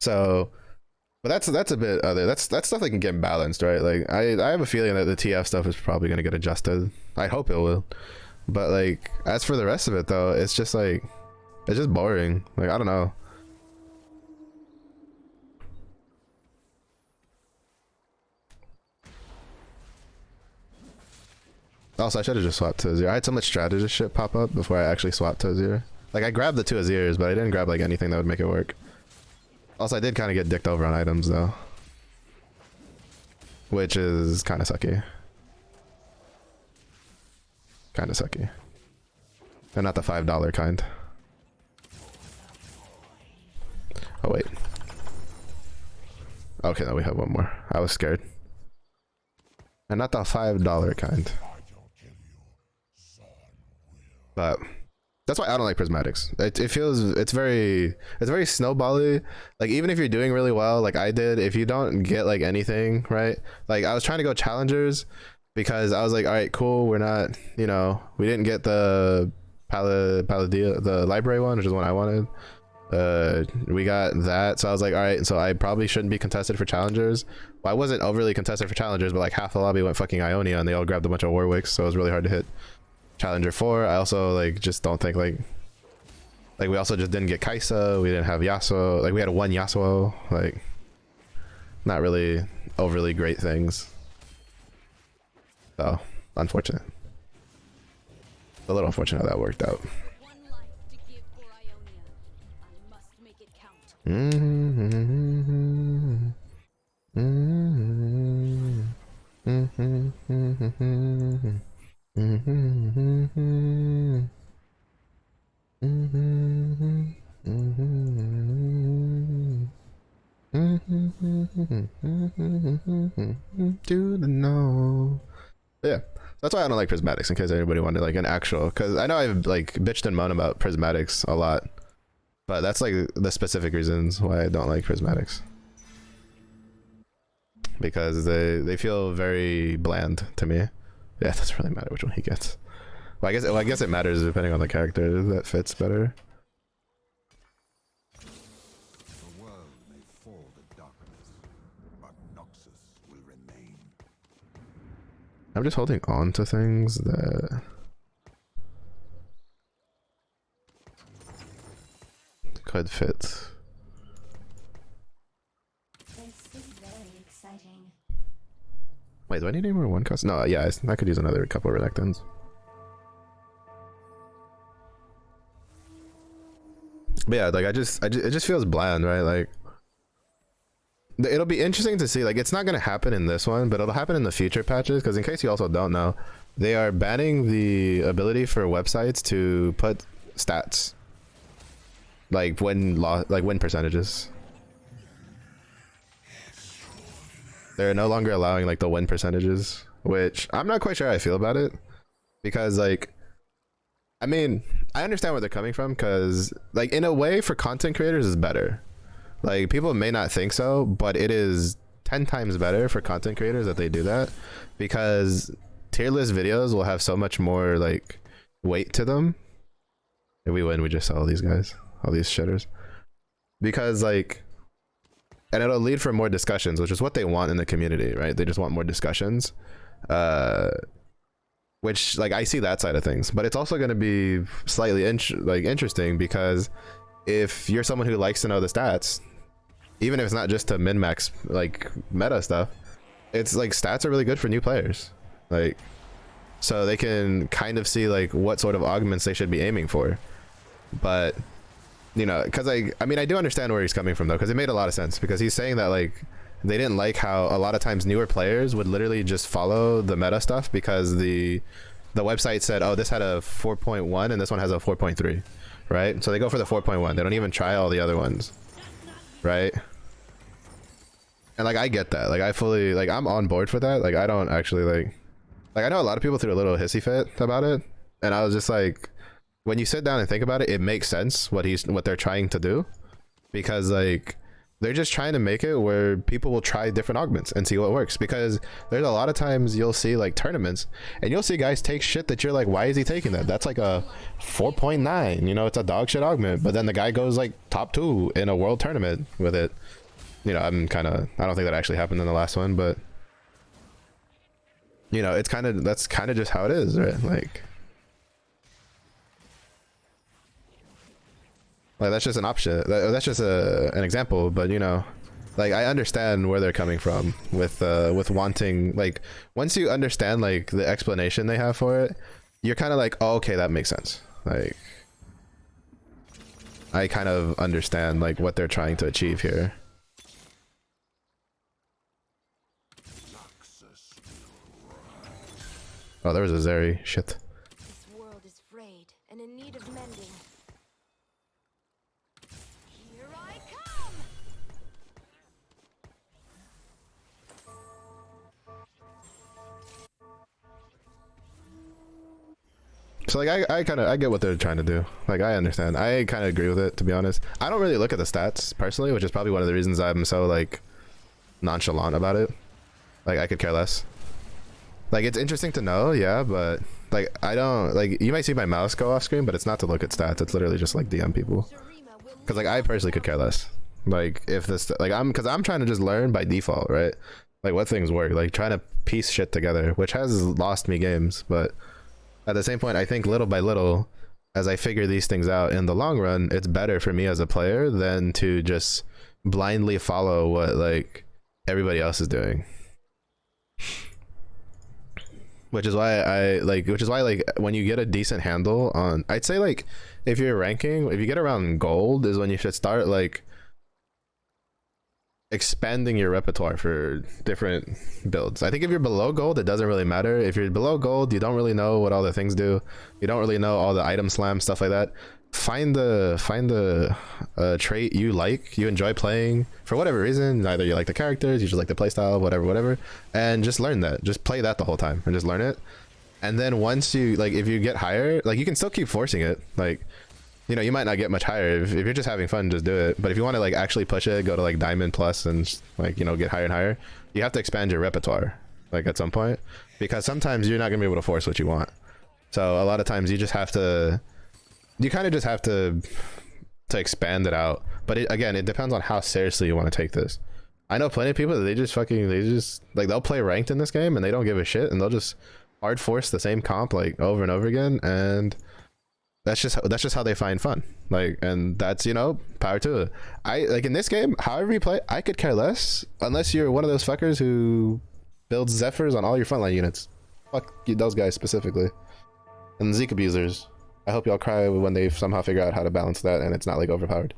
so, but that's a bit other, that's stuff that can get balanced, right? Like I have a feeling that the TF stuff is probably going to get adjusted. I hope it will. But like, as for the rest of it though, it's just like, it's just boring. Like, I don't know. Also, I should have just swapped to Azir. I had so much strategist shit pop up before I actually swapped to Azir. Like, I grabbed the 2 Azirs, but I didn't grab like anything that would make it work. Also, I did kind of get dicked over on items though, which is kind of sucky. Kind of sucky. And not the $5 kind. Oh wait. Okay, now we have one more. I was scared. And not the $5 kind. But that's why I don't like prismatics. It feels, it's very snowbally. Like, even if you're doing really well, like I did, if you don't get like anything, right? Like, I was trying to go challengers because I was like, all right, cool, we're not, you know, we didn't get the Palladia, the library one, which is the one I wanted. We got that, so I was like, all right, so I probably shouldn't be contested for challengers. Well, I wasn't overly contested for challengers, but like half the lobby went fucking Ionia and they all grabbed a bunch of Warwicks, so it was really hard to hit Challenger 4. I also like just don't think like we also just didn't get Kaisa, we didn't have Yasuo, like we had one Yasuo, like not really overly great things. So unfortunate. A little unfortunate how that worked out. One life to give for Ionia. I must make it count. Do the know. Yeah, that's why I don't like prismatics, in case anybody wanted like an actual, because I know I've like bitched and moaned about prismatics a lot, but that's like the specific reasons why I don't like prismatics, because they feel very bland to me. Yeah, it doesn't really matter which one he gets. Well, I guess it matters depending on the character that fits better. The world may fall to darkness, but Noxus will remain. I'm just holding on to things that could fit. This is very exciting. Wait, do I need any more one cost? No, yeah, I could use another couple of reluctants. But yeah, like it just feels bland, right? Like it'll be interesting to see. Like, it's not gonna happen in this one, but it'll happen in the future patches. Because in case you also don't know, they are banning the ability for websites to put stats, like win percentages. They're no longer allowing like the win percentages, which I'm not quite sure how I feel about it, because like, I mean, I understand where they're coming from, because like in a way for content creators is better. Like people may not think so, but it is 10 times better for content creators that they do that, because tier list videos will have so much more like weight to them. If we win, we just sell all these guys, all these shitters, because like, and it'll lead for more discussions, which is what they want in the community, right? They just want more discussions, which like I see that side of things, but it's also going to be slightly interesting, because if you're someone who likes to know the stats, even if it's not just to min-max like meta stuff, it's like stats are really good for new players, like, so they can kind of see like what sort of augments they should be aiming for. But you know, because I mean I do understand where he's coming from though, because it made a lot of sense, because he's saying that like they didn't like how a lot of times newer players would literally just follow the meta stuff, because the website said, oh, this had a 4.1 and this one has a 4.3, right? So they go for the 4.1. They don't even try all the other ones, right? And like I get that, like I fully, like I'm on board for that. Like I don't actually like I know a lot of people threw a little hissy fit about it, and I was just like, when you sit down and think about it, it makes sense what they're trying to do, because like they're just trying to make it where people will try different augments and see what works, because there's a lot of times you'll see like tournaments and you'll see guys take shit that you're like, why is he taking that? That's like a 4.9, you know, it's a dog shit augment, but then the guy goes like top 2 in a world tournament with it. You know, I don't think that actually happened in the last one, but you know, that's kind of just how it is, right? Like that's just an option. That's just an example, but you know, like I understand where they're coming from with wanting, like once you understand like the explanation they have for it, you're kind of like, oh, okay, that makes sense. Like I kind of understand like what they're trying to achieve here. Oh, there was a Zeri. Shit. This world is frayed and in need of mending. Here I come! So like I get what they're trying to do. Like I understand. I kind of agree with it, to be honest. I don't really look at the stats personally, which is probably one of the reasons I'm so like nonchalant about it. Like I could care less. Like it's interesting to know, yeah, but like I don't, like you might see my mouse go off screen, but it's not to look at stats. It's literally just like DM people. Because like I personally could care less. Like if this, like because I'm trying to just learn by default, right? Like what things work, like trying to piece shit together, which has lost me games, but at the same point, I think little by little, as I figure these things out in the long run, it's better for me as a player than to just blindly follow what like everybody else is doing. Which is why like when you get a decent handle on, I'd say like if you're ranking, if you get around gold is when you should start like expanding your repertoire for different builds. I think if you're below gold, it doesn't really matter. If you're below gold, you don't really know what all the things do. You don't really know all the item slam stuff like that. Find the trait you like, you enjoy playing for whatever reason. Either you like the characters, you just like the playstyle, whatever, and just learn that. Just play that the whole time and just learn it. And then once you like, if you get higher, like you can still keep forcing it. Like, you know, you might not get much higher. If you're just having fun, just do it. But if you want to like actually push it, go to like diamond plus and like, you know, get higher and higher, you have to expand your repertoire like at some point, because sometimes you're not gonna be able to force what you want. So a lot of times you just have to, you kind of just have to expand it out. But again, it depends on how seriously you want to take this. I know plenty of people that they just like, they'll play ranked in this game and they don't give a shit, and they'll just hard force the same comp like over and over again, and that's just how they find fun. Like, and that's, you know, power to it. I like in this game, however you play, I could care less unless you're one of those fuckers who builds Zephyrs on all your frontline units. Fuck you, those guys specifically, and Zeke abusers. I hope y'all cry when they somehow figure out how to balance that and it's not like overpowered.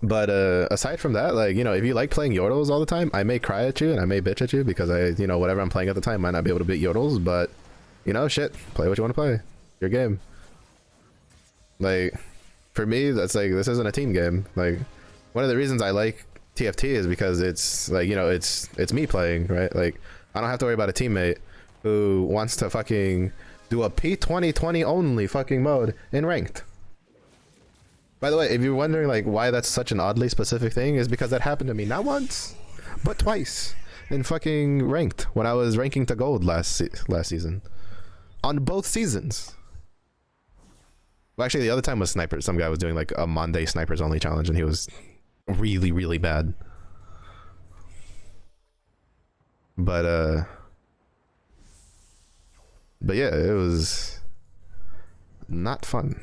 But aside from that, like, you know, if you like playing Yordles all the time, I may cry at you and I may bitch at you because I, you know, whatever I'm playing at the time might not be able to beat Yordles, but, you know, shit, play what you want to play. Your game. Like, for me, that's like, this isn't a team game. Like, one of the reasons I like TFT is because it's like, you know, it's me playing, right? Like, I don't have to worry about a teammate who wants to fucking do a P2020 only fucking mode in ranked. By the way, if you're wondering like why that's such an oddly specific thing, is because that happened to me not once, but twice in fucking ranked when I was ranking to gold last season, on both seasons. Well, actually, the other time was snipers. Some guy was doing like a Monday snipers only challenge, and he was really, really bad. But yeah, it was not fun.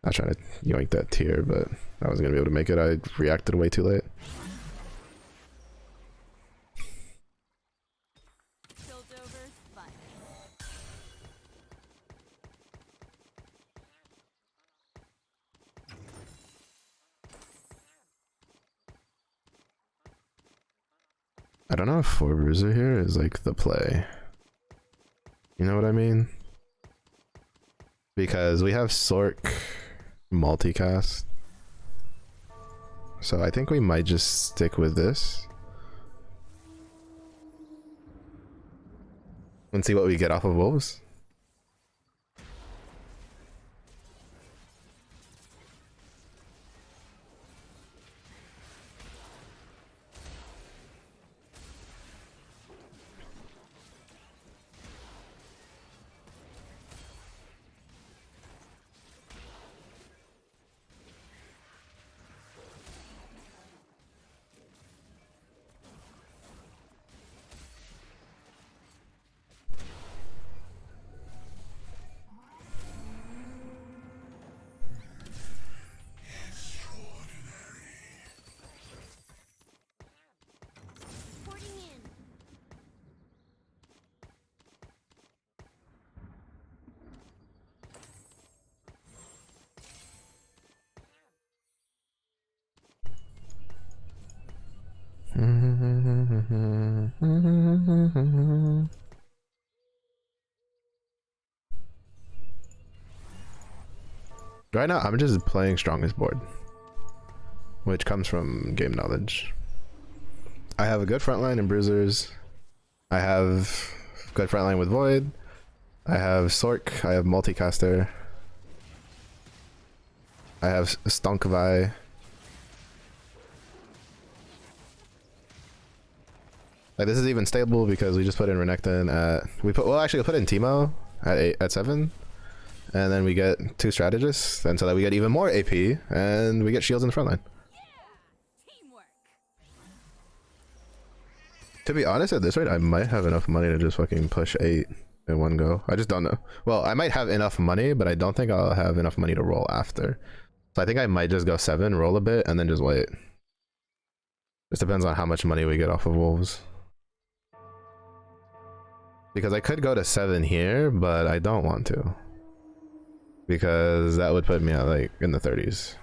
I was trying to yoink that tier, but I wasn't gonna be able to make it. I reacted way too late. I don't know if 4 Bruiser here is like the play. You know what I mean? Because we have Sork multicast. So I think we might just stick with this. And see what we get off of Wolves. Right now, I'm just playing strongest board, which comes from game knowledge. I have a good front line in Bruisers. I have good front line with Void. I have Sork. I have Multicaster. I have Stonkvi. Like, this is even stable because we just put in Renekton at, we put in Teemo at 7. And then we get 2 strategists, and so that we get even more AP, and we get shields in the front line. To be honest, at this rate, I might have enough money to just fucking push 8 in one go. I just don't know. Well, I might have enough money, but I don't think I'll have enough money to roll after. So I think I might just go 7, roll a bit, and then just wait. Just depends on how much money we get off of Wolves. Because I could go to 7 here, but I don't want to. Because that would put me at like in the 30s.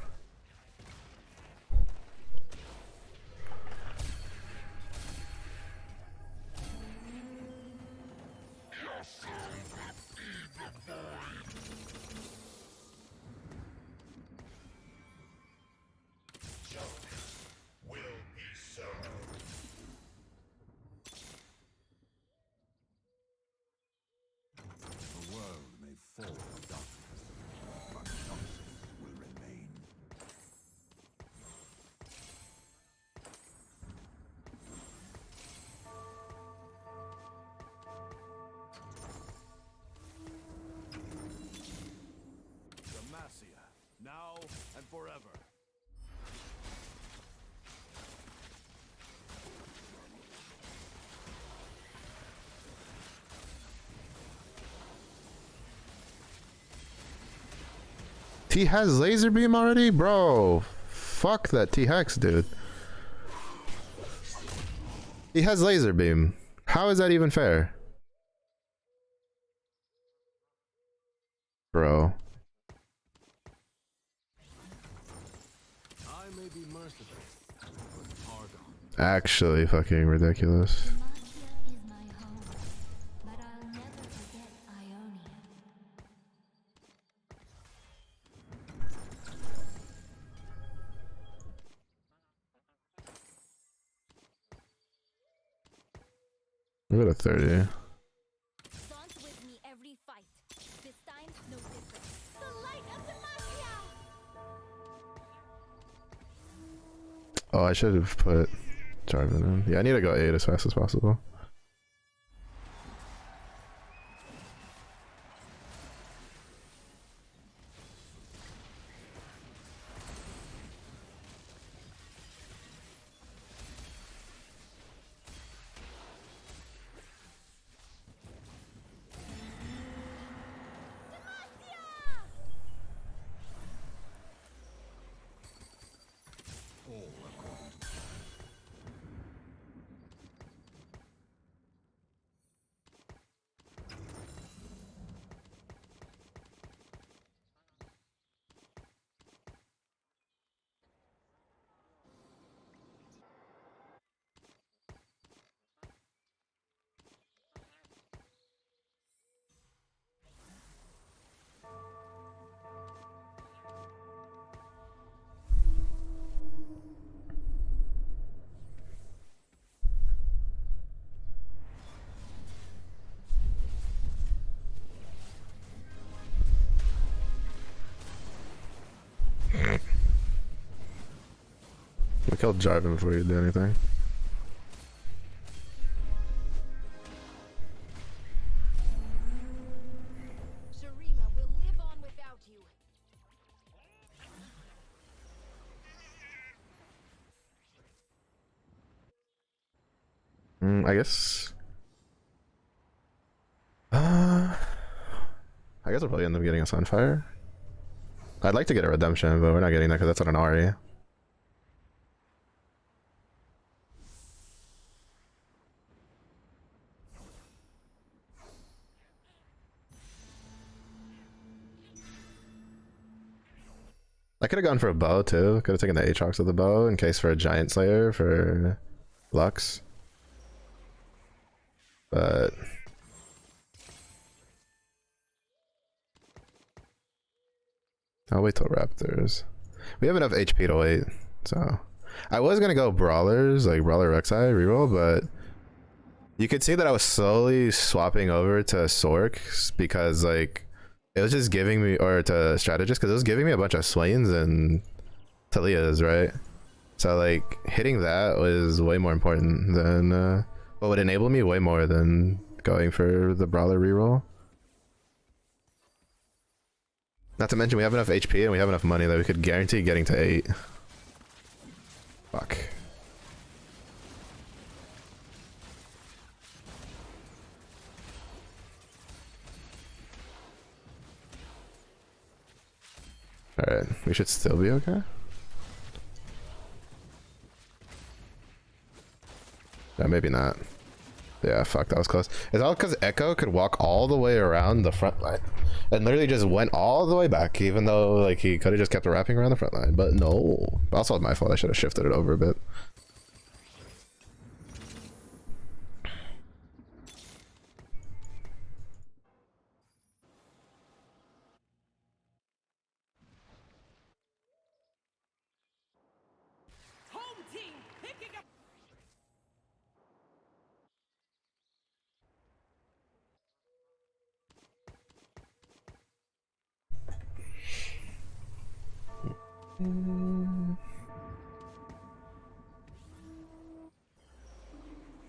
The world may fall in darkness, but Noxus will remain. Demacia, now and forever. T has laser beam already? Bro, fuck that T-Hex, dude. He has laser beam. How is that even fair? Bro. I may be merciful, but Targon. Actually fucking ridiculous. Demacia is my home, but I'll never forget Ionia. We're at a 30. Dance with me every fight. This time, no different. The light of Demacia! Oh, I should have put Jarvan in. Yeah, I need to go 8 as fast as possible. All according to We killed Jarvan before you do anything. Sharima will live on without you. I guess. I guess we'll probably end up getting a Sunfire. I'd like to get a Redemption, but we're not getting that because that's on an Ari. I could have gone for a bow too. Could have taken the Aatrox with the bow in case for a Giant Slayer for Lux. But I'll wait till Raptors. We have enough HP to wait, so I was gonna go Brawlers, like Brawler Rek'Sai reroll, but you could see that I was slowly swapping over to Sork because like it was just giving me, or to Strategist, because it was giving me a bunch of Swains and Talias, right? So like hitting that was way more important than what would enable me way more than going for the Brawler reroll. Not to mention we have enough HP and we have enough money that we could guarantee getting to 8. Fuck. Alright, we should still be okay. Yeah, maybe not. Yeah, fuck, that was close. It's all because Echo could walk all the way around the front line and literally just went all the way back, even though like he could have just kept wrapping around the front line. But no, also my fault. I should have shifted it over a bit.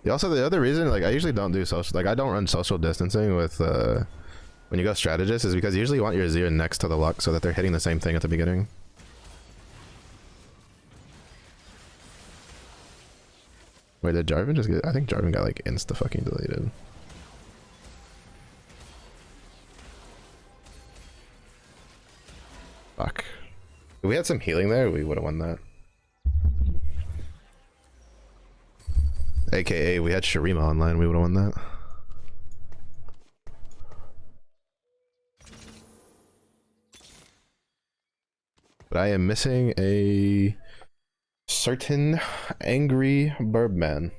Yeah, also the other reason, like I usually don't do social, like I don't run social distancing with when you go strategist, is because you usually want your Azir next to the Lux so that they're hitting the same thing at the beginning. Wait, did Jarvan just get, I think Jarvan got like insta fucking deleted. Fuck. If we had some healing there, we would have won that. AKA, we had Sharima online, we would have won that. But I am missing a certain angry Burbman.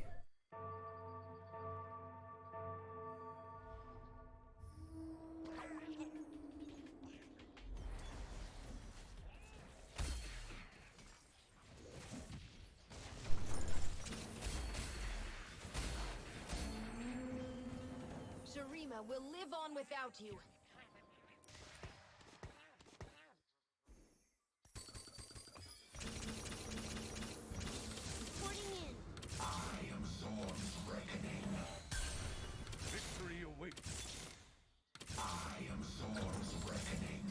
Sharima will live on without you. Reporting in. Victory awaits. I am Zorn's reckoning.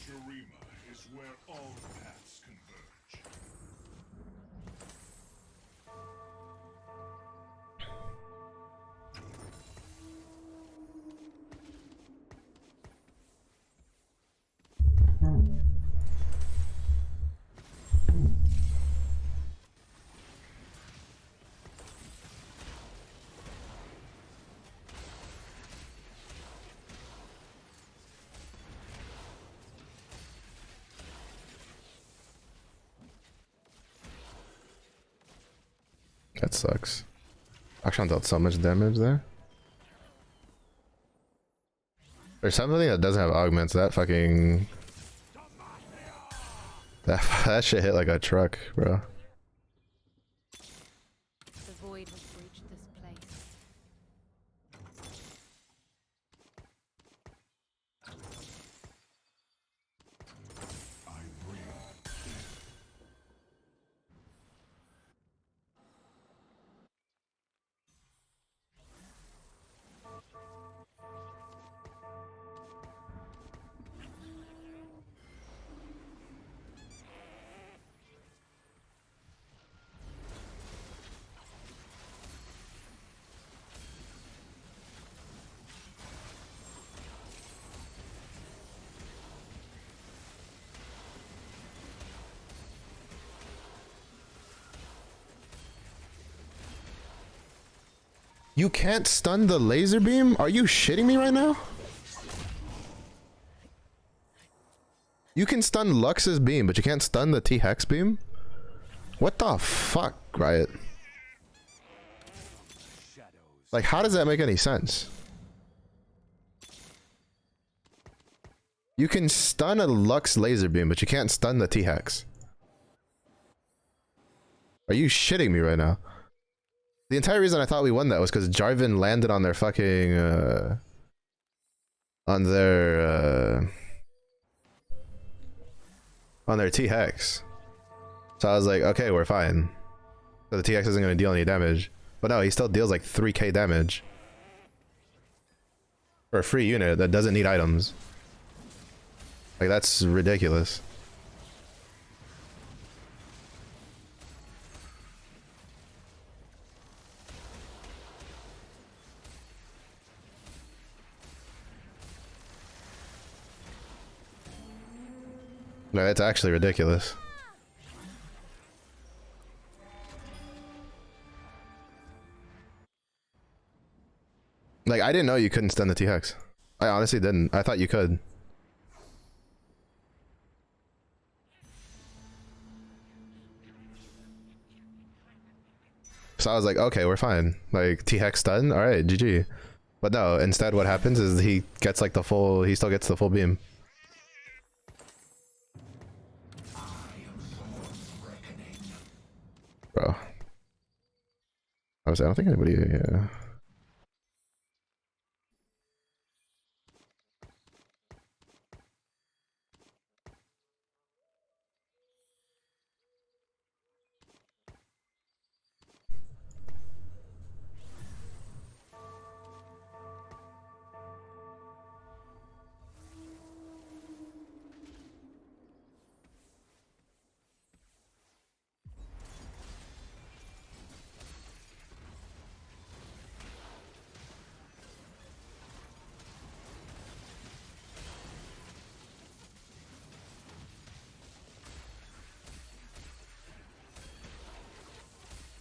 Sharima is where all paths converge. That sucks. Akshan dealt so much damage there. There's something that doesn't have augments. That fucking that shit hit like a truck, bro. The void has breached this place. I bring. You can't stun the laser beam? Are you shitting me right now? You can stun Lux's beam, but you can't stun the T-Hex beam? What the fuck, Riot? Like, how does that make any sense? You can stun a Lux laser beam, but you can't stun the T-Hex. Are you shitting me right now? The entire reason I thought we won that was because Jarvan landed on their fucking, on their T-Hex. So I was like, okay, we're fine. So the T-Hex isn't going to deal any damage. But no, he still deals like 3k damage. For a free unit that doesn't need items. Like, that's ridiculous. No, it's actually ridiculous. Like, I didn't know you couldn't stun the T-Hex. I honestly didn't. I thought you could. So I was like, okay, we're fine. Like, T-Hex stun? Alright, GG. But no, instead what happens is he gets like the full, he still gets the full beam. Bro. I don't think anybody, yeah.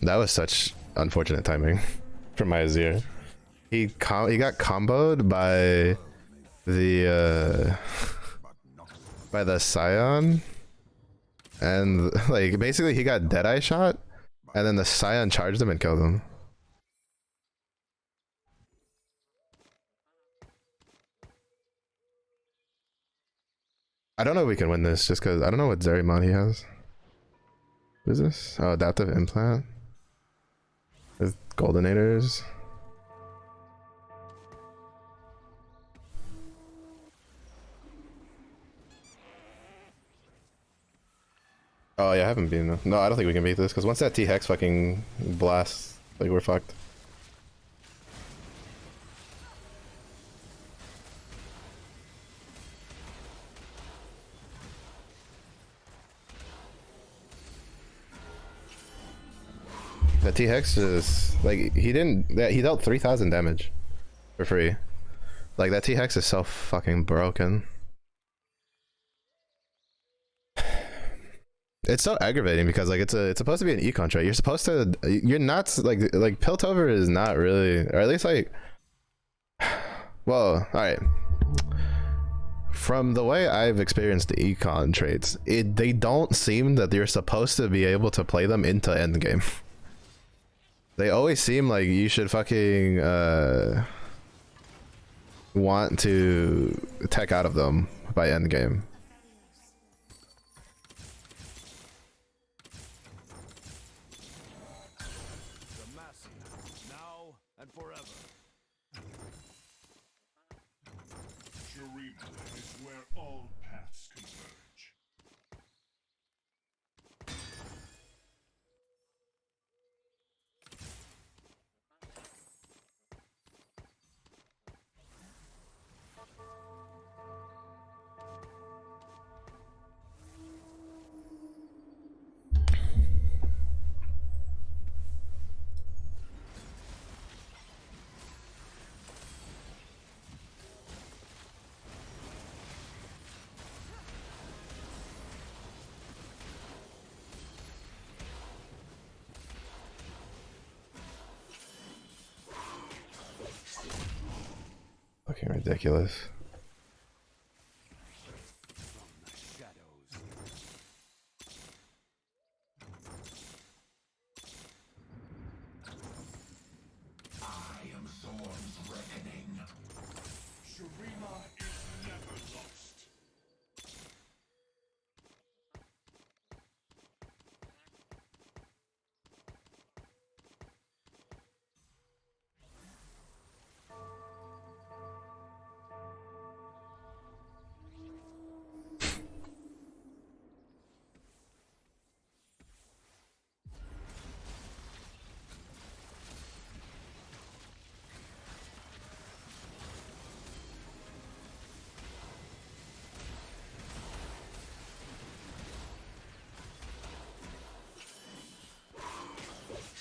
That was such unfortunate timing from my Azir. he got comboed by the by the Scion, and like basically he got Deadeye shot, and then the Scion charged him and killed him. I don't know if we can win this just because I don't know what Zerimon he has. What is this? Oh, adaptive implant. With goldenators. Oh yeah, I haven't been. No, I don't think we can beat this because once that T-Hex fucking blasts, like we're fucked. The T-Hex is like he dealt 3,000 damage for free. Like that T-Hex is so fucking broken. It's so aggravating because like it's supposed to be an econ trait. You're not like Piltover is not really, or at least like, well, all right. From the way I've experienced the econ traits, they don't seem that you're supposed to be able to play them into endgame. They always seem like you should fucking want to tech out of them by endgame. Now and forever. Shurima is where all paths converge. Fucking ridiculous. I am Thorn's reckoning. Shurima is never lost.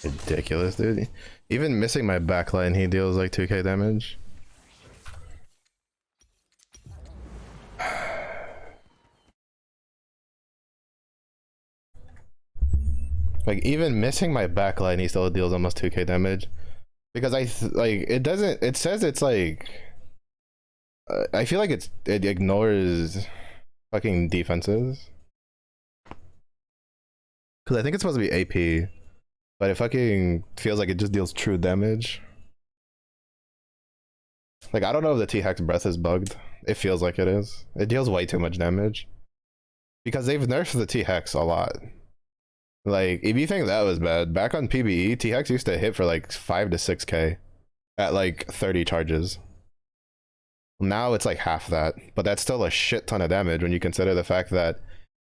Ridiculous, dude. Even missing my backline, he deals like 2k damage. Like even missing my backline, he still deals almost 2k damage. Because it says it's like I feel like it ignores fucking defenses. Because I think it's supposed to be AP, but it fucking feels like it just deals true damage. Like I don't know if the T-Hex breath is bugged. It feels like it is. It deals way too much damage. Because they've nerfed the T-Hex a lot. Like, if you think that was bad, back on PBE, T-Hex used to hit for like 5 to 6k at like 30 charges. Now it's like half that, but that's still a shit ton of damage when you consider the fact that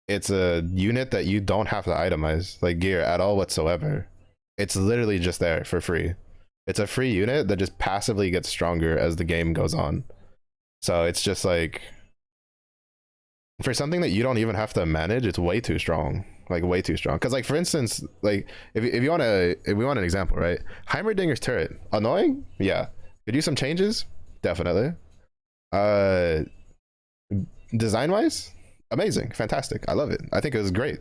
it's a unit that you don't have to itemize, like gear at all whatsoever. It's literally just there for free. It's a free unit that just passively gets stronger as the game goes on. So it's just like, for something that you don't even have to manage, it's way too strong. Like way too strong. Because like for instance, like if we want an example, right? Heimerdinger's turret, annoying? Yeah. Could use some changes? Definitely. Design wise, amazing, fantastic. I love it. I think it was great.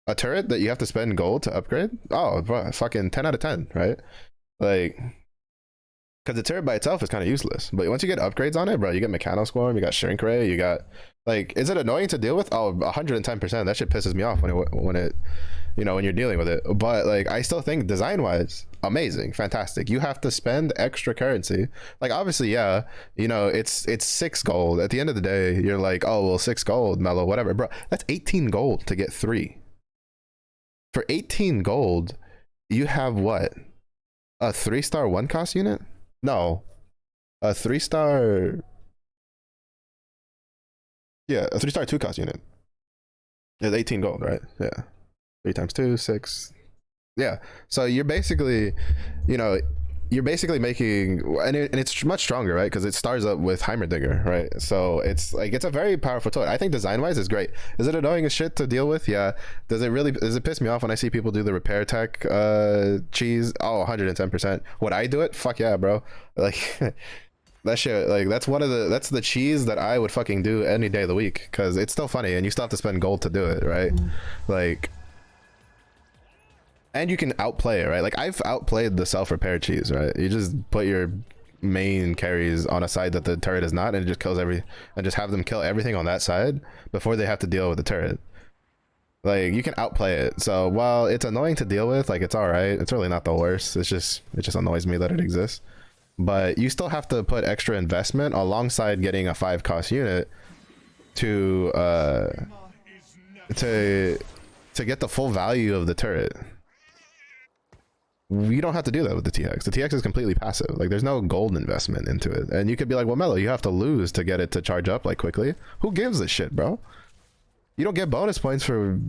A turret that you have to spend gold to upgrade? Oh, bro, fucking 10 out of 10, right? Like because the turret by itself is kind of useless. But once you get upgrades on it, bro, you get Mechano Swarm, you got Shrink Ray, you got like, is it annoying to deal with? Oh, 110%. That shit pisses me off when it you know, when you're dealing with it. But like, I still think design wise, amazing, fantastic. You have to spend extra currency. Like obviously, yeah, you know, it's 6 gold. At the end of the day, you're like, oh well, 6 gold, mellow, whatever, bro. That's 18 gold to get 3. For 18 gold, you have what? A 3-star 1 cost unit? No, a 3-star. Yeah, a 3-star 2 cost unit. It's 18 gold, right? Yeah. 3 times 2, 6. Yeah. So you're basically, you know, you're basically making, and it's much stronger, right? Because it stars up with Heimerdinger, right? So it's like, it's a very powerful toy. I think design wise is great. Is it annoying as shit to deal with? Yeah. Does it piss me off when I see people do the repair tech cheese? Oh, 110%. Would I do it? Fuck yeah, bro. Like that shit, like that's the cheese that I would fucking do any day of the week, because it's still funny and you still have to spend gold to do it, right? Like, and you can outplay it, right? Like I've outplayed the self-repair cheese, right? You just put your main carries on a side that the turret is not, and it just kills and just have them kill everything on that side before they have to deal with the turret. Like you can outplay it. So while it's annoying to deal with, like it's all right. It's really not the worst. It just annoys me that it exists. But you still have to put extra investment alongside getting a 5 cost unit to get the full value of the turret. You don't have to do that with the TX. The TX is completely passive. Like there's no gold investment into it. And you could be like, well, Mello, you have to lose to get it to charge up like quickly. Who gives a shit, bro? You don't get bonus points for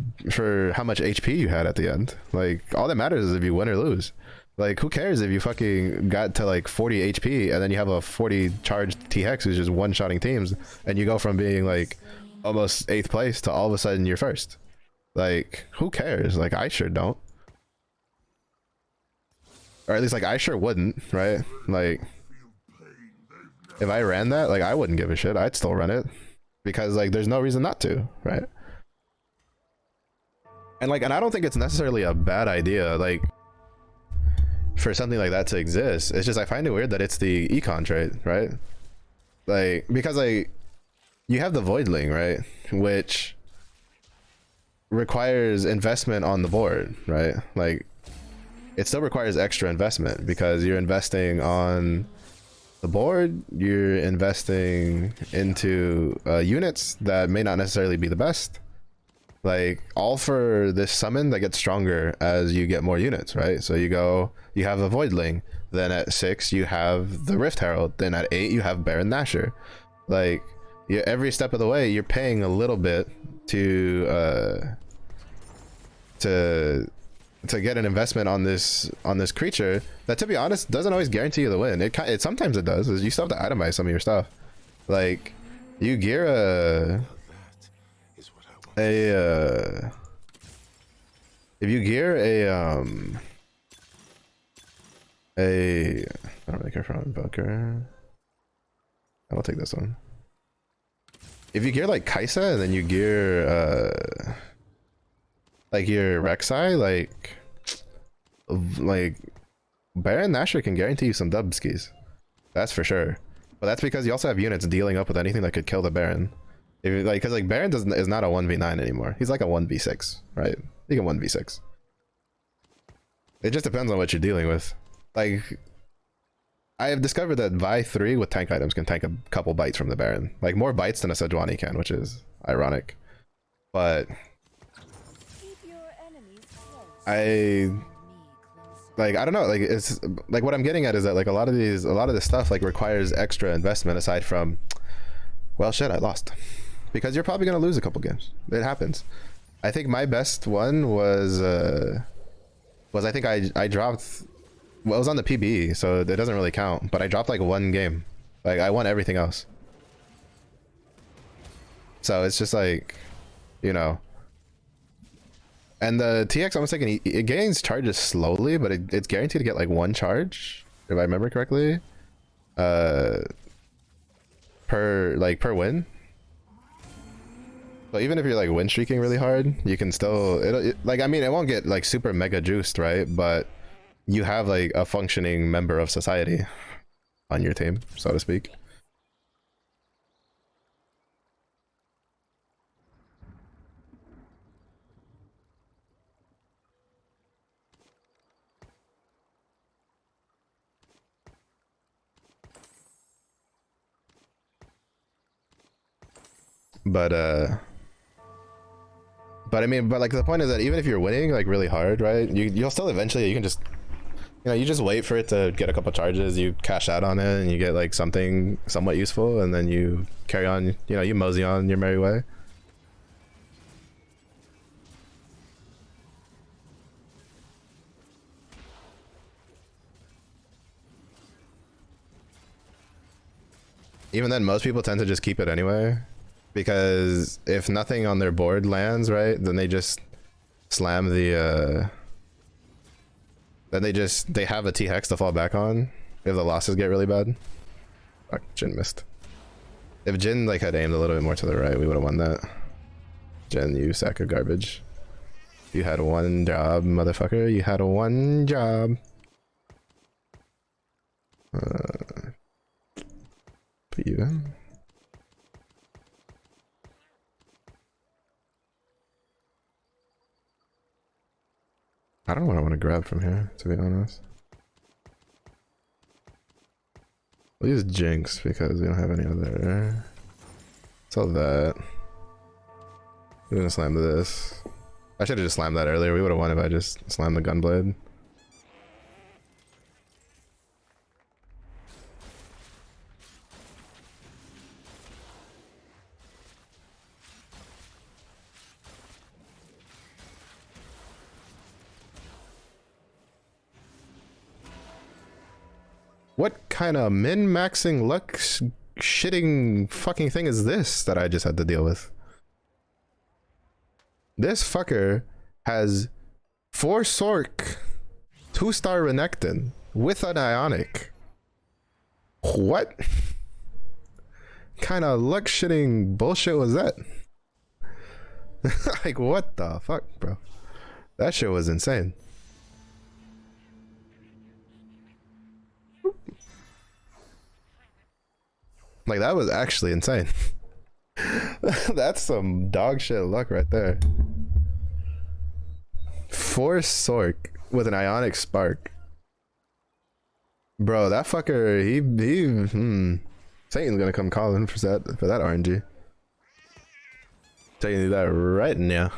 how much HP you had at the end. Like all that matters is if you win or lose. Like who cares if you fucking got to like 40 HP and then you have a 40 charged TX who's just one-shotting teams, and you go from being like almost 8th place to all of a sudden you're 1st. Like who cares? Like I sure don't. Or at least like I sure wouldn't, right? Like if I ran that, like I wouldn't give a shit. I'd still run it because like there's no reason not to, right? And like, and I don't think it's necessarily a bad idea like for something like that to exist. It's just I find it weird that it's the econ trait, right? Like because like you have the Voidling, right, which requires investment on the board, right? Like it still requires extra investment because you're investing on the board, you're investing into units that may not necessarily be the best, like all for this summon that gets stronger as you get more units, right? So you have a Voidling, then at 6 you have the Rift Herald, then at 8 you have Baron Nashor. Like every step of the way you're paying a little bit to get an investment on this creature that, to be honest, doesn't always guarantee you the win. It sometimes it does. You still have to itemize some of your stuff. Like you gear if you gear I don't really care for Invoker. I'll take this one. If you gear like Kaisa and then you gear like your Rek'Sai, like Baron Nashor can guarantee you some dub skis. That's for sure. But that's because you also have units dealing up with anything that could kill the Baron. If like, because like Baron is not a 1v9 anymore. He's like a 1v6, right? He can 1v6. It just depends on what you're dealing with. Like I have discovered that Vi 3 with tank items can tank a couple bites from the Baron. Like more bites than a Sejuani can, which is ironic. But I don't know, like it's like what I'm getting at is that like a lot of this stuff like requires extra investment aside from, well shit, I lost, because you're probably gonna lose a couple games. It happens. I think my best one was I think I dropped, well it was on the PBE so it doesn't really count, but I dropped like 1 game. Like I won everything else. So it's just like, you know. And the TX, I'm thinking it gains charges slowly, but it's guaranteed to get like 1 charge, if I remember correctly, per win. So even if you're like win streaking really hard, you can still like, I mean, it won't get like super mega juiced, right? But you have like a functioning member of society. on your team, so to speak. But I mean, but like the point is that even if you're winning like really hard, right? You'll still eventually, you can just, you know, you just wait for it to get a couple charges, you cash out on it, and you get like something somewhat useful, and then you carry on, you know, you mosey on your merry way. Even then, most people tend to just keep it anyway, because if nothing on their board lands, right, then they just slam the then they have a T-Hex to fall back on if the losses get really bad. Fuck, Jin missed. If Jin like had aimed a little bit more to the right, we would have won that. Jin, you sack of garbage. You had one job, motherfucker. You had one job. Put you in. I don't know what I want to grab from here, to be honest. We'll use Jinx because we don't have any other. So that. We're gonna slam this. I should have just slammed that earlier. We would have won if I just slammed the gunblade. What kind of min-maxing luck shitting fucking thing is this that I just had to deal with? This fucker has 4 Sork, 2-star Renekton with an Ionic. What kind of luck shitting bullshit was that? Like, what the fuck, bro? That shit was insane. Like, that was actually insane. That's some dog shit luck right there. 4 Sork with an Ionic Spark. Bro, that fucker, Satan's gonna come calling for that RNG. Telling you that right now.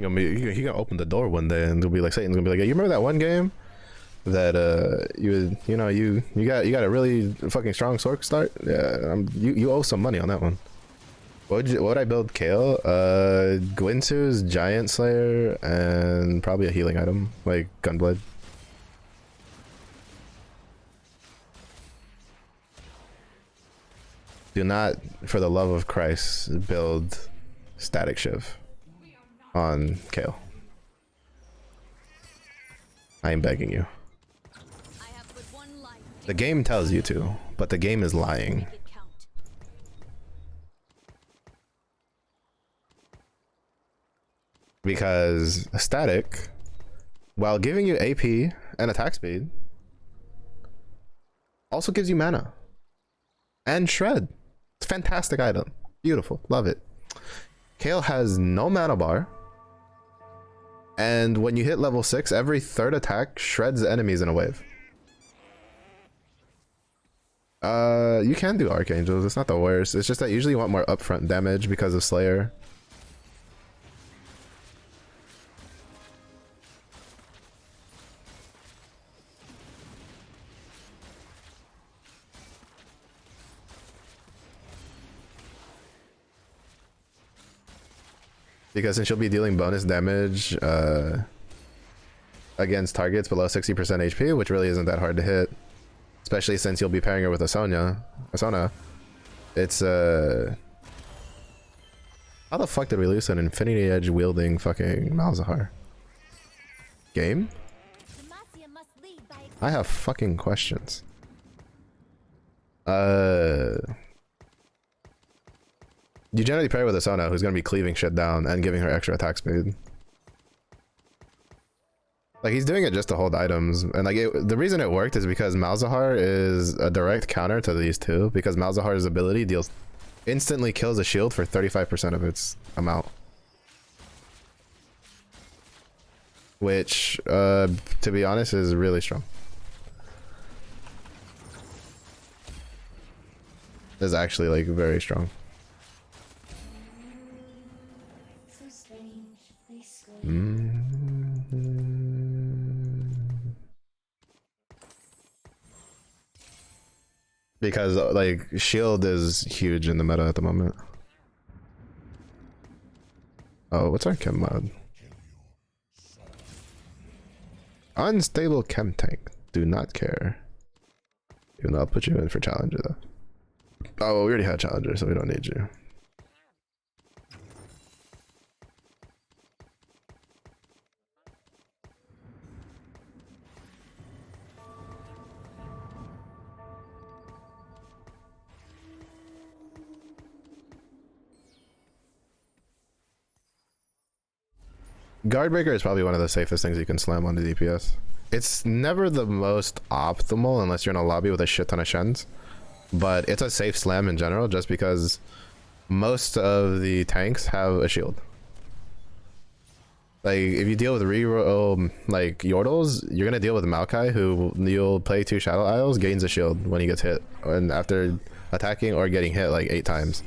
He gonna open the door one day and they'll be like, Satan's gonna be like, hey, you remember that one game that you got a really fucking strong Sork start? Yeah, you owe some money on that one. What'd I build? Kale, Gwinsu's Giant Slayer, and probably a healing item like Gunblade. Do not, for the love of Christ, build Static Shiv on Kale. I am begging you. I have but one life. The game tells you to, but the game is lying. Make it count. Because Static, while giving you AP and attack speed, also gives you mana and shred. It's a fantastic item. Beautiful. Love it. Kale has no mana bar. And when you hit level 6, every 3rd attack shreds enemies in a wave. You can do Archangels. It's not the worst. It's just that usually you want more upfront damage because of Slayer. Because since you'll be dealing bonus damage against targets below 60% HP, which really isn't that hard to hit, especially since you'll be pairing her with Asona. It's how the fuck did we lose an Infinity Edge wielding fucking Malzahar? Game? Demacia must lead by I have fucking questions. You generally pair with Asona, who's gonna be cleaving shit down and giving her extra attack speed. Like, he's doing it just to hold items, and like the reason it worked is because Malzahar is a direct counter to these two, because Malzahar's ability instantly kills a shield for 35% of its amount. Which, to be honest, is really strong. Is actually like very strong. Because like shield is huge in the meta at the moment. Oh, what's our chem mod? Unstable chem tank. Do not care. Even though I'll put you in for challenger though. Oh, well, we already had challenger, so we don't need you. Guardbreaker is probably one of the safest things you can slam on the DPS. It's never the most optimal unless you're in a lobby with a shit ton of Shens, but it's a safe slam in general just because most of the tanks have a shield. Like, if you deal with reroll like Yordles, you're gonna deal with Maokai, who you'll play 2 Shadow Isles, gains a shield when he gets hit, and after attacking or getting hit like 8 times.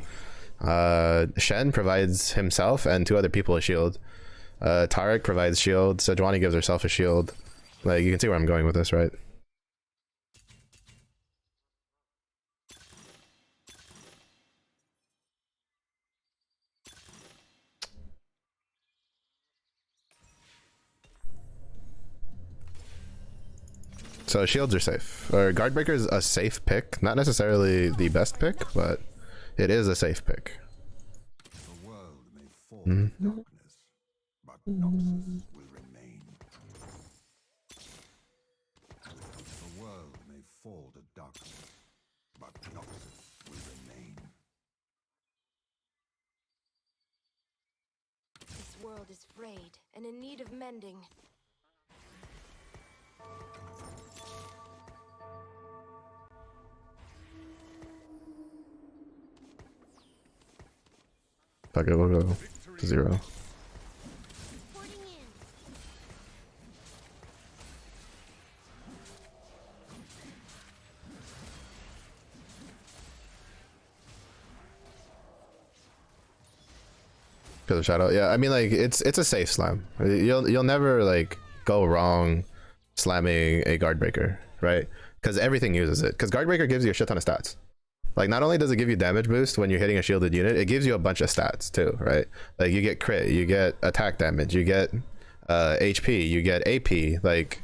Shen provides himself and 2 other people a shield. Taric provides shield. Sejuani gives herself a shield. Like, you can see where I'm going with this, right? So shields are safe. Or Guardbreaker is a safe pick. Not necessarily the best pick, but it is a safe pick. The world may fall in darkness, but Noxus will remain. The world may fall to darkness, but Noxus will remain. This world is frayed and in need of mending. Fuck it, we'll go to 0. Reporting in. Because of Shadow. Yeah, I mean, like, it's a safe slam. You'll never like go wrong slamming a Guardbreaker, right? Because everything uses it. Because Guardbreaker gives you a shit ton of stats. Like, not only does it give you damage boost when you're hitting a shielded unit, it gives you a bunch of stats too, right? Like, you get crit, you get attack damage, you get HP, you get AP, like,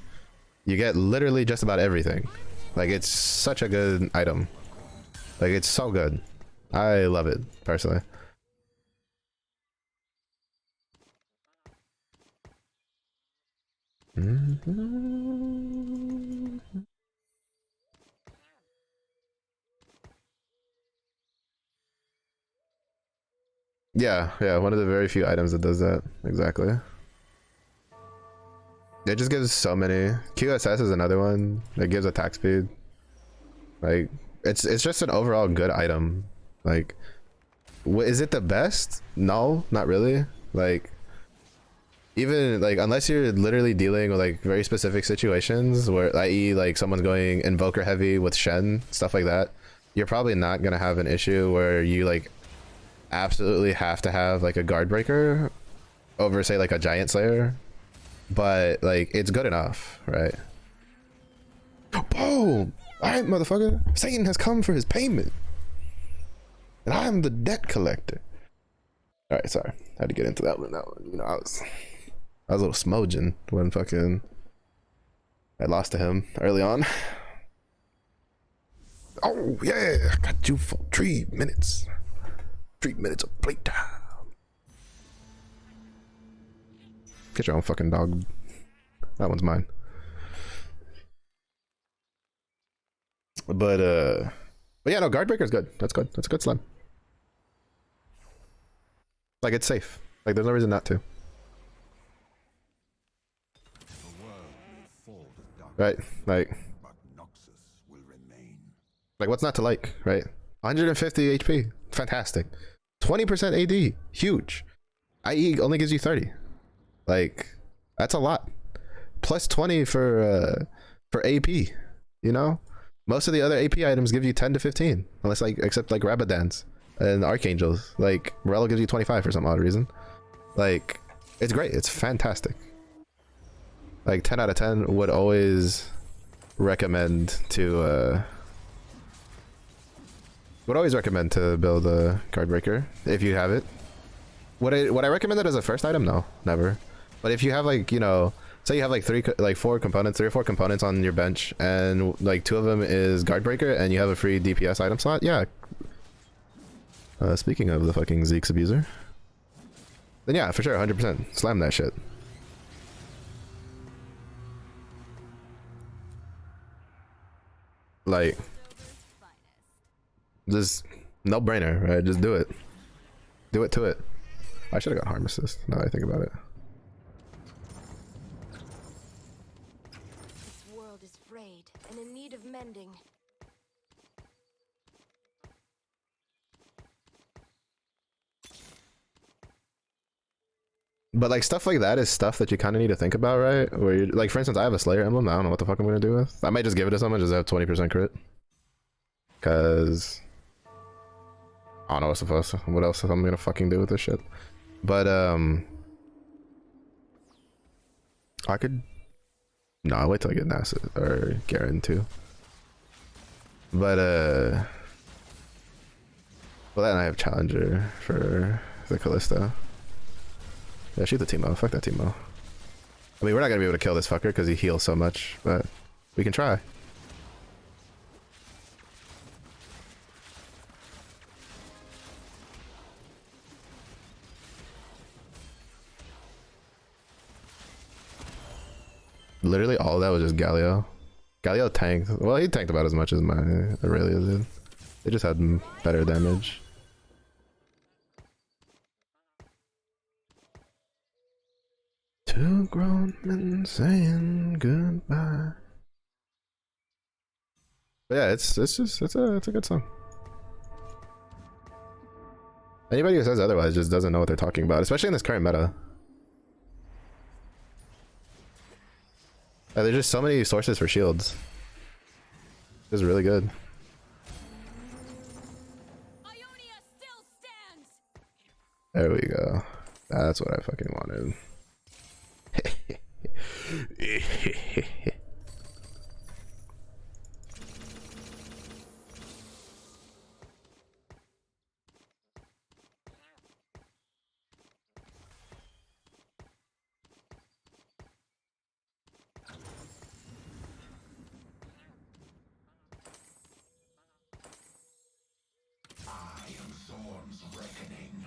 you get literally just about everything. Like, it's such a good item. Like, it's so good. I love it, personally. Yeah, one of the very few items that does that. Exactly. It just gives so many. QSS is another one that gives attack speed. Like, it's just an overall good item. Like, is it the best? No, not really. Like, even like, unless you're literally dealing with like very specific situations where, i.e., like someone's going invoker heavy with Shen, stuff like that, you're probably not gonna have an issue where you like absolutely have to have like a Guardbreaker over, say, like a Giant Slayer. But like, it's good enough, right? Boom! Alright, motherfucker. Satan has come for his payment. And I am the debt collector. Alright, sorry. I had to get into that one. You know, I was a little smoging when fucking I lost to him early on. Oh yeah, I got you for 3 minutes. 3 minutes of playtime. Get your own fucking dog. That one's mine. But yeah, no, guard breaker is good. That's good. That's a good slime. Like it's safe. Like there's no reason not to. The world may fall to darkness, Right? but Noxus will remain. Like what's not to like, right? 150 HP. Fantastic. 20% AD. Huge. IE only gives you 30. Like that's a lot. Plus 20 for AP, you know? Most of the other AP items give you 10 to 15, unless like except like Rabadans and Archangels. Like Morello gives you 25 for some odd reason. Like it's great. It's fantastic. Like 10 out of 10 would always recommend to build a guard breaker if you have it. Would I recommend it as a first item? No, never. But if you have like, you know, say you have like 3 or 4 components on your bench, and like 2 of them is guard breaker, and you have a free DPS item slot, yeah. Speaking of the fucking Zeke's abuser, then yeah, for sure, 100% slam that shit. Like, just no brainer, right? Just do it. Do it to it. I should have got harm assist now that I think about it. This world is frayed and in need of mending. But like stuff like that is stuff that you kind of need to think about, right? Where you're like, for instance, I have a Slayer emblem. I don't know what the fuck I'm gonna do with. I might just give it to someone, just have 20% crit. Cause I don't know what else I'm gonna fucking do with this shit. But I could. No, I'll wait till I get NASA or Garen too. But well, then I have Challenger for the Callisto. Yeah, shoot the Teemo. Fuck that Teemo. I mean, we're not gonna be able to kill this fucker because he heals so much, but we can try. Literally all of that was just Galio. Galio tanked. Well, he tanked about as much as my Aurelia did. They just had better damage. Two grown men saying goodbye. But yeah, it's a good song. Anybody who says otherwise just doesn't know what they're talking about, especially in this current meta. There's just so many sources for shields. It's really good. Ionia still stands. There we go. That's what I fucking wanted. I am Zorn's reckoning.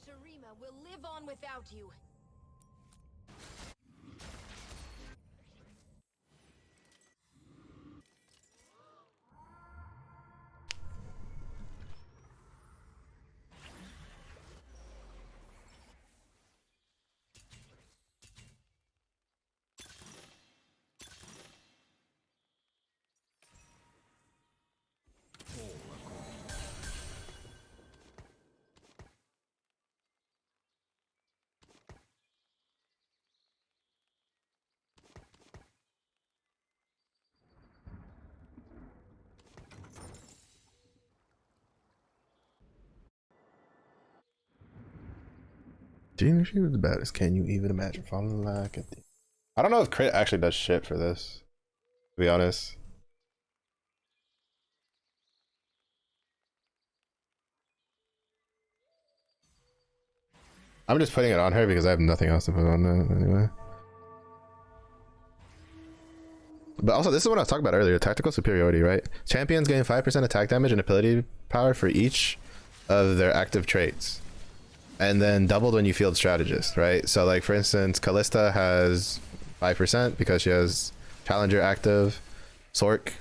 Sharima will live on without you. Gene, she was the baddest. Can you even imagine falling like a thief? I don't know if crit actually does shit for this, to be honest. I'm just putting it on her because I have nothing else to put on that anyway. But also, this is what I was talking about earlier, tactical superiority, right? Champions gain 5% attack damage and ability power for each of their active traits. And then doubled when you field strategist, right? So like, for instance, Callista has 5% because she has Challenger active. Sork.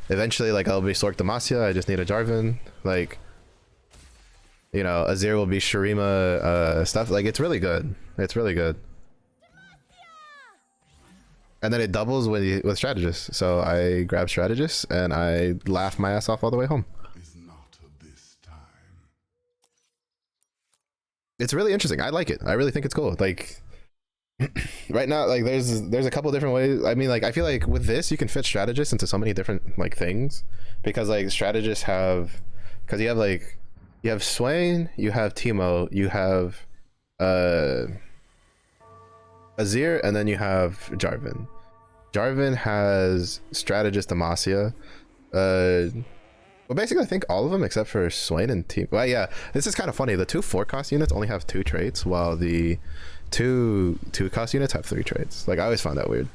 Eventually, like, I'll be Sork Demacia, I just need a Jarvan. Like, you know, Azir will be Shurima stuff. Like, it's really good. It's really good. And then it doubles with strategist. So I grab strategist and I laugh my ass off all the way home. Is not of this time. It's really interesting. I like it. I really think it's cool. Like right now, like there's a couple different ways. I mean, like I feel like with this you can fit strategists into so many different like things, because like strategists have, because you have Swain, you have Teemo, you have Azir, and then you have Jarvan. Jarvan has strategist Demacia. Well, basically, I think all of them except for Swain and Teemo. Well, yeah, this is kind of funny. The 2 4-cost units only have 2 traits, while the 2 2-cost units have 3 traits. Like, I always found that weird.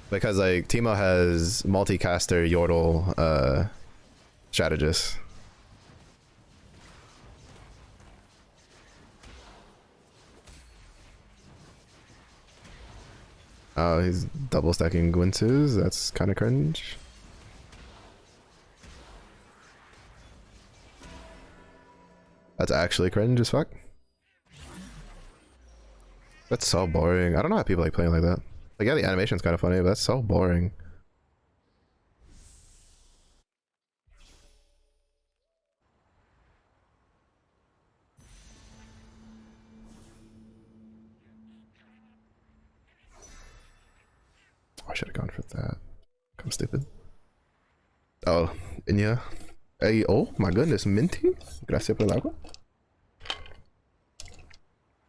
Because, like, Teemo has multicaster, Yordle, strategist. Oh, he's double stacking Gwynsus. That's kind of cringe. That's actually cringe as fuck. That's so boring. I don't know how people like playing like that. Like, yeah, the animation's kind of funny, but that's so boring. I should have gone for that. I'm stupid. Oh, Inya. Hey, oh my goodness, Minty. Gracias por el agua.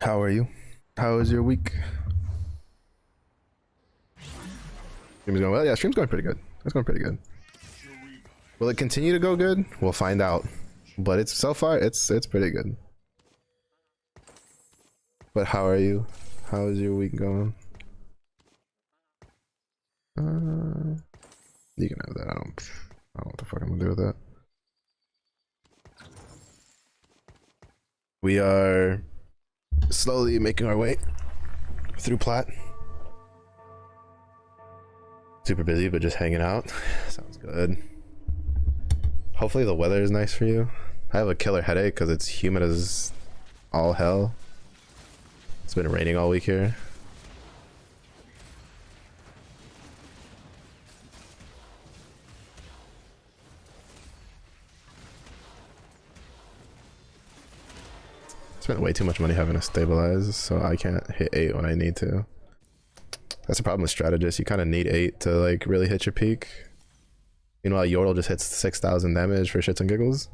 How are you? How is your week? Stream's going well. Yeah, stream's going pretty good. It's going pretty good. Will it continue to go good? We'll find out. But it's so far, it's pretty good. But how are you? How is your week going? You can have that. I don't know what the fuck I'm gonna do with that. We are slowly making our way through Plat. Super busy, but just hanging out. Sounds good. Hopefully the weather is nice for you. I have a killer headache because it's humid as all hell. It's been raining all week here. Spent way too much money having to stabilize, so I can't hit 8 when I need to. That's the problem with strategists. You kind of need 8 to like really hit your peak. Meanwhile, Yordle just hits 6,000 damage for shits and giggles.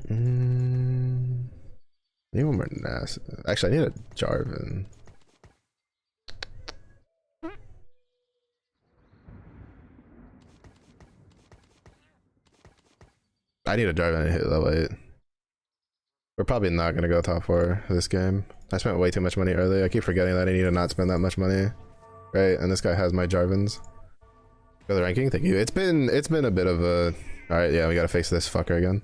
Need one more Nas. Actually, I need a Jarvan. I need a Jarvan to hit level 8. We're probably not going to go top 4 this game. I spent way too much money early. I keep forgetting that I need to not spend that much money. Right? And this guy has my Jarvans. Go the ranking? Thank you. It's been a bit of a... Alright, yeah, we gotta face this fucker again.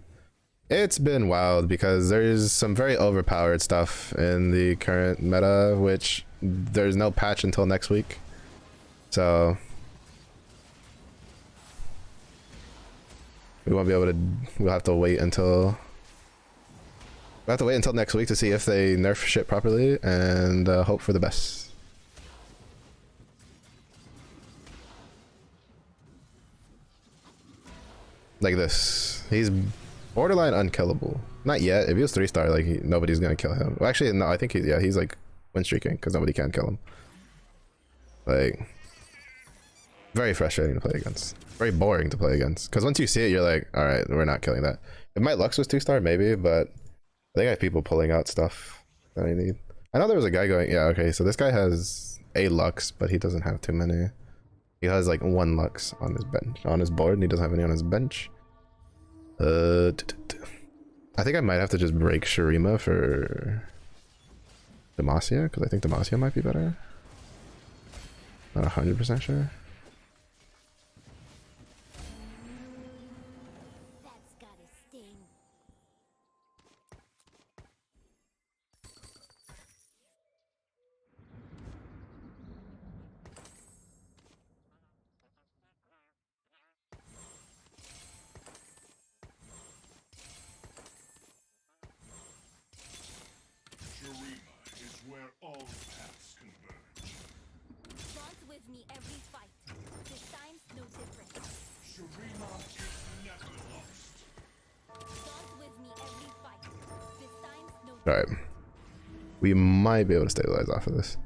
It's been wild because there's some very overpowered stuff in the current meta, which there's no patch until next week. So... we won't be able to... we'll have to wait until... we'll have to wait until next week to see if they nerf shit properly and hope for the best. Like this. He's borderline unkillable. Not yet. If he was 3-star, like nobody's gonna kill him. Well, actually, no. I think he's like win streaking because nobody can kill him. Like, Very frustrating to play against. Very boring to play against. Because once you see it, you're like, all right, we're not killing that. If my Lux was 2-star, maybe, but I think I have people pulling out stuff that I need. I know there was a guy going, yeah, okay, so this guy has a Lux, but he doesn't have too many. He has like 1 Lux on his bench, on his board, and he doesn't have any on his bench. I think I might have to just break Shurima for Demacia, because I think Demacia might be better. Not 100% sure. That's gotta sting. Shurima is where all paths converge. Dance with me every fight. This time's no different. Shurima is never lost. Dance with me every fight. This time's no All right. We might be able to stabilize off of this.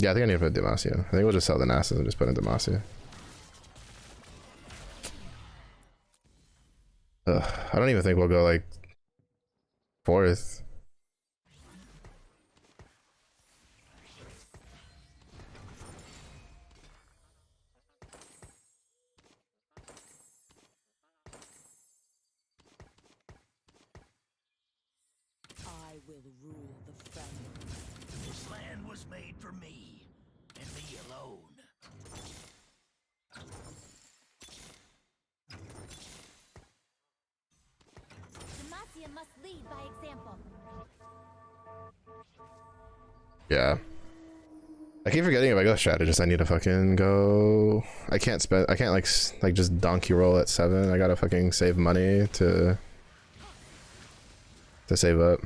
Yeah, I think I need to put Demacia. I think we'll just sell the Nasus and just put in Demacia. I don't even think we'll go like 4th. I will rule the family. This land was made for me, and me alone. Demacia must lead by example. Yeah. I keep forgetting if I go strategist, I need to fucking go. I can't spend. I can't like just donkey roll at 7. I gotta fucking save money to save up.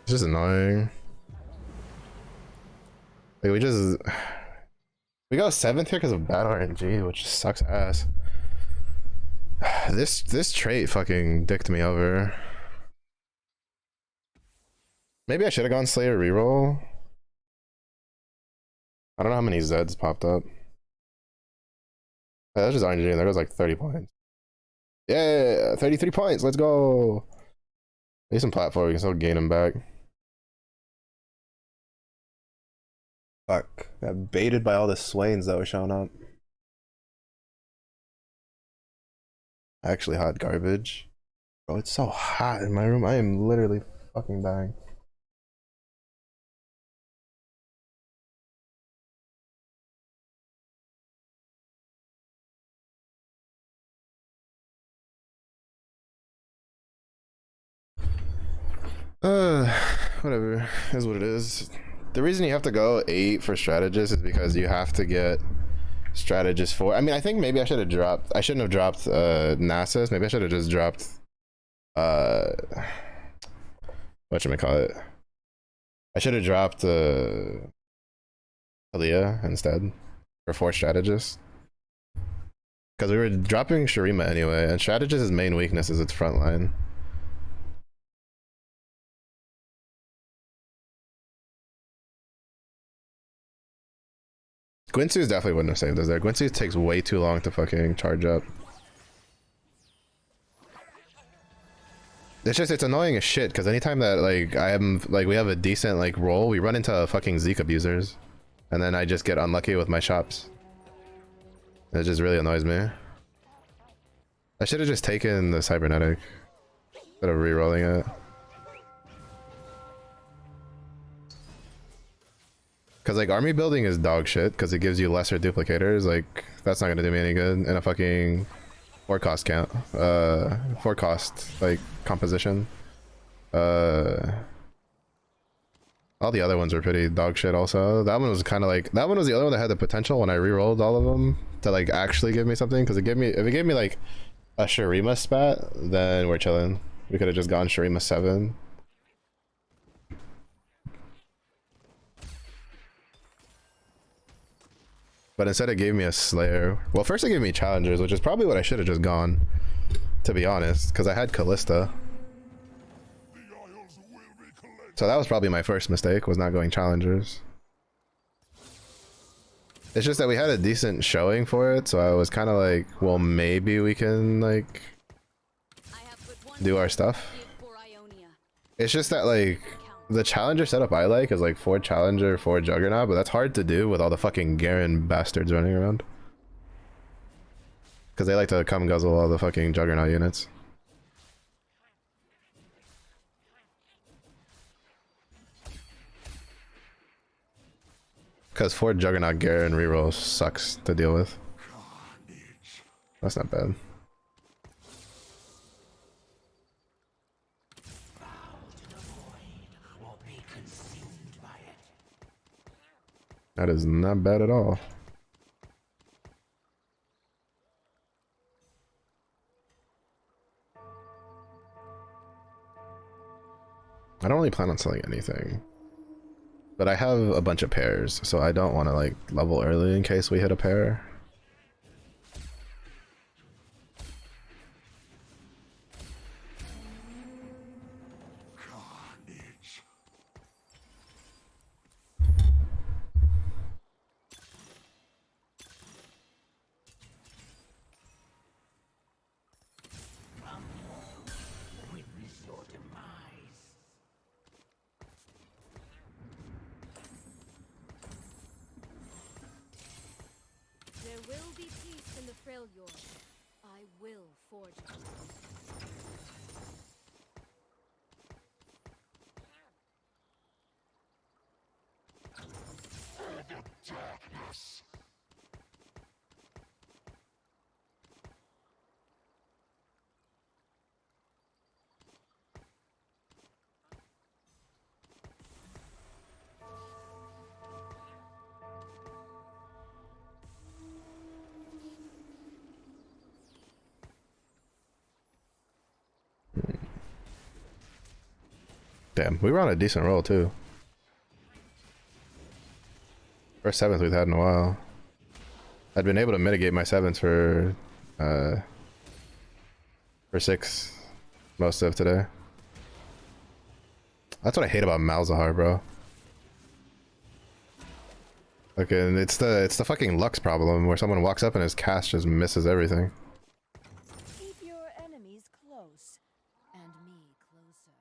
It's just annoying. Like we go 7th here because of bad RNG, which sucks ass. This trait fucking dicked me over. Maybe I should have gone Slayer reroll. I don't know how many Zeds popped up. Yeah, that's just RNG, and there goes like 30 points. Yeah, 33 points, let's go. Need some platform, we can still gain them back. Fuck, got baited by all the Swains that were showing up. Actually hot garbage. Bro, it's so hot in my room. I am literally fucking dying. Whatever. Is what it is. The reason you have to go 8 for strategist is because you have to get strategist 4. I mean, I think maybe I should have dropped. I shouldn't have dropped Nasus. Maybe I should have just dropped whatchamacallit. I should have dropped Aaliyah instead for 4 strategists. Because we were dropping Shurima anyway, and strategist's main weakness is its front line. Guinsoo's definitely wouldn't have saved us there. Guinsoo takes way too long to fucking charge up. It's just, it's annoying as shit, because anytime that, like, we have a decent, like, roll, we run into fucking Zeke abusers. And then I just get unlucky with my shops. It just really annoys me. I should have just taken the cybernetic instead of re-rolling it. Because, like, army building is dog shit, because it gives you lesser duplicators. Like, that's not going to do me any good in a fucking 4-cost count. 4-cost, like, composition. All the other ones were pretty dog shit also. That one was kind of like, that one was the other one that had the potential when I re-rolled all of them to, like, actually give me something. Because it gave me, if it gave me, like, a Shurima spat, then we're chilling. We could have just gone Shurima 7. But instead it gave me a Slayer. Well, first it gave me Challengers, which is probably what I should have just gone, to be honest, because I had Callista. So that was probably my first mistake, was not going Challengers. It's just that we had a decent showing for it, so I was kind of like, well, maybe we can, like, do our stuff. It's just that, like, the Challenger setup I like is like 4 Challenger, 4 Juggernaut, but that's hard to do with all the fucking Garen bastards running around. Because they like to come guzzle all the fucking Juggernaut units. Because 4 Juggernaut Garen reroll sucks to deal with. That's not bad. That is not bad at all. I don't really plan on selling anything. But I have a bunch of pairs, so I don't want to like level early in case we hit a pair. There will be peace in the Freljord. I will forge it. Damn, we were on a decent roll too. First 7th we've had in a while. I'd been able to mitigate my 7s for 6 most of today. That's what I hate about Malzahar, bro. Okay, and it's the fucking Lux problem where someone walks up and his cast just misses everything. Keep your enemies close, and me closer.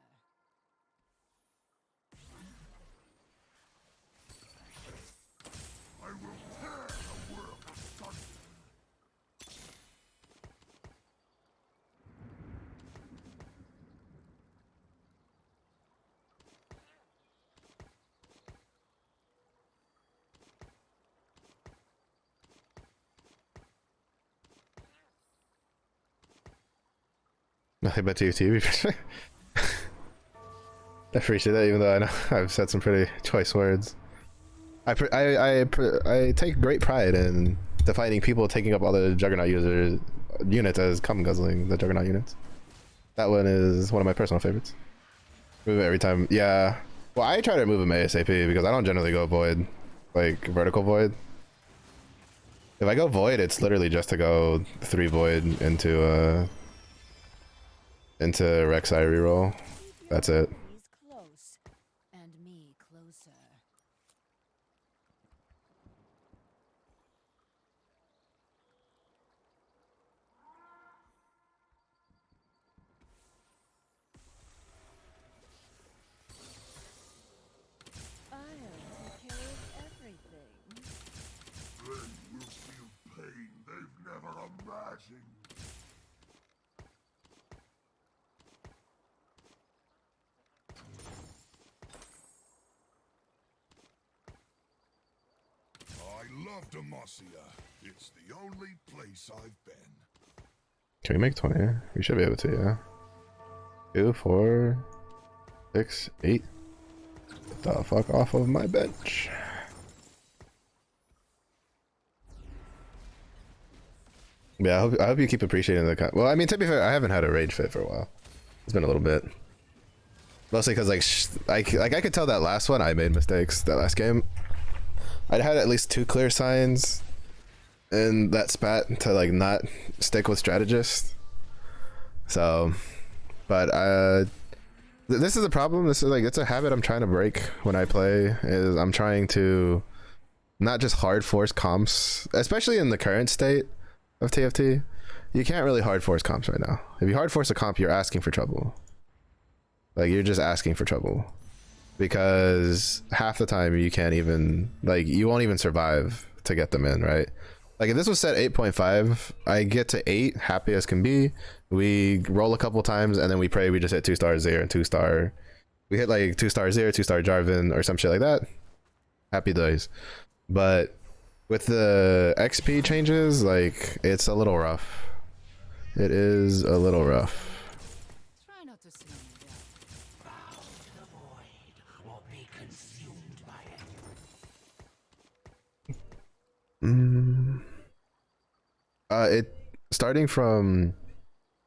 I will tear the world asunder. Nothing but TFT. I appreciate that, even though I know I've said some pretty choice words. I take great pride in defining people taking up all the Juggernaut units as cum guzzling the Juggernaut units. That one is one of my personal favorites. Move it every time. Yeah. Well, I try to move them ASAP because I don't generally go void, like vertical void. If I go void, it's literally just to go 3 void into Rek'Sai reroll. That's it. Enemies close, and me closer. I'll take care of everything. They will feel pain they've never imagined. I love Demacia. It's the only place I've been. Can we make 20? We should be able to, yeah. 2, 4, 6, 8. Get the fuck off of my bench. Yeah, I hope you keep appreciating the well, I mean, to be fair, I haven't had a rage fit for a while. It's been a little bit. Mostly because I could tell that last one I made mistakes. That last game, I'd had at least 2 clear signs in that spat to like not stick with strategist. So, but this is a problem. This is like, it's a habit I'm trying to break when I play. Is I'm trying to not just hard force comps, especially in the current state of TFT. You can't really hard force comps right now. If you hard force a comp, you're asking for trouble. Like, you're just asking for trouble, because half the time you can't even, like, you won't even survive to get them in, right? Like, if this was set 8.5, I get to 8, happy as can be. We roll a couple times and then we pray we just hit 2-star Zaire and 2-star. We hit like 2-star Zaire, 2-star Jarvan or some shit like that. Happy days. But with the XP changes, like, it's a little rough. It is a little rough. Try not to slow me down. It starting from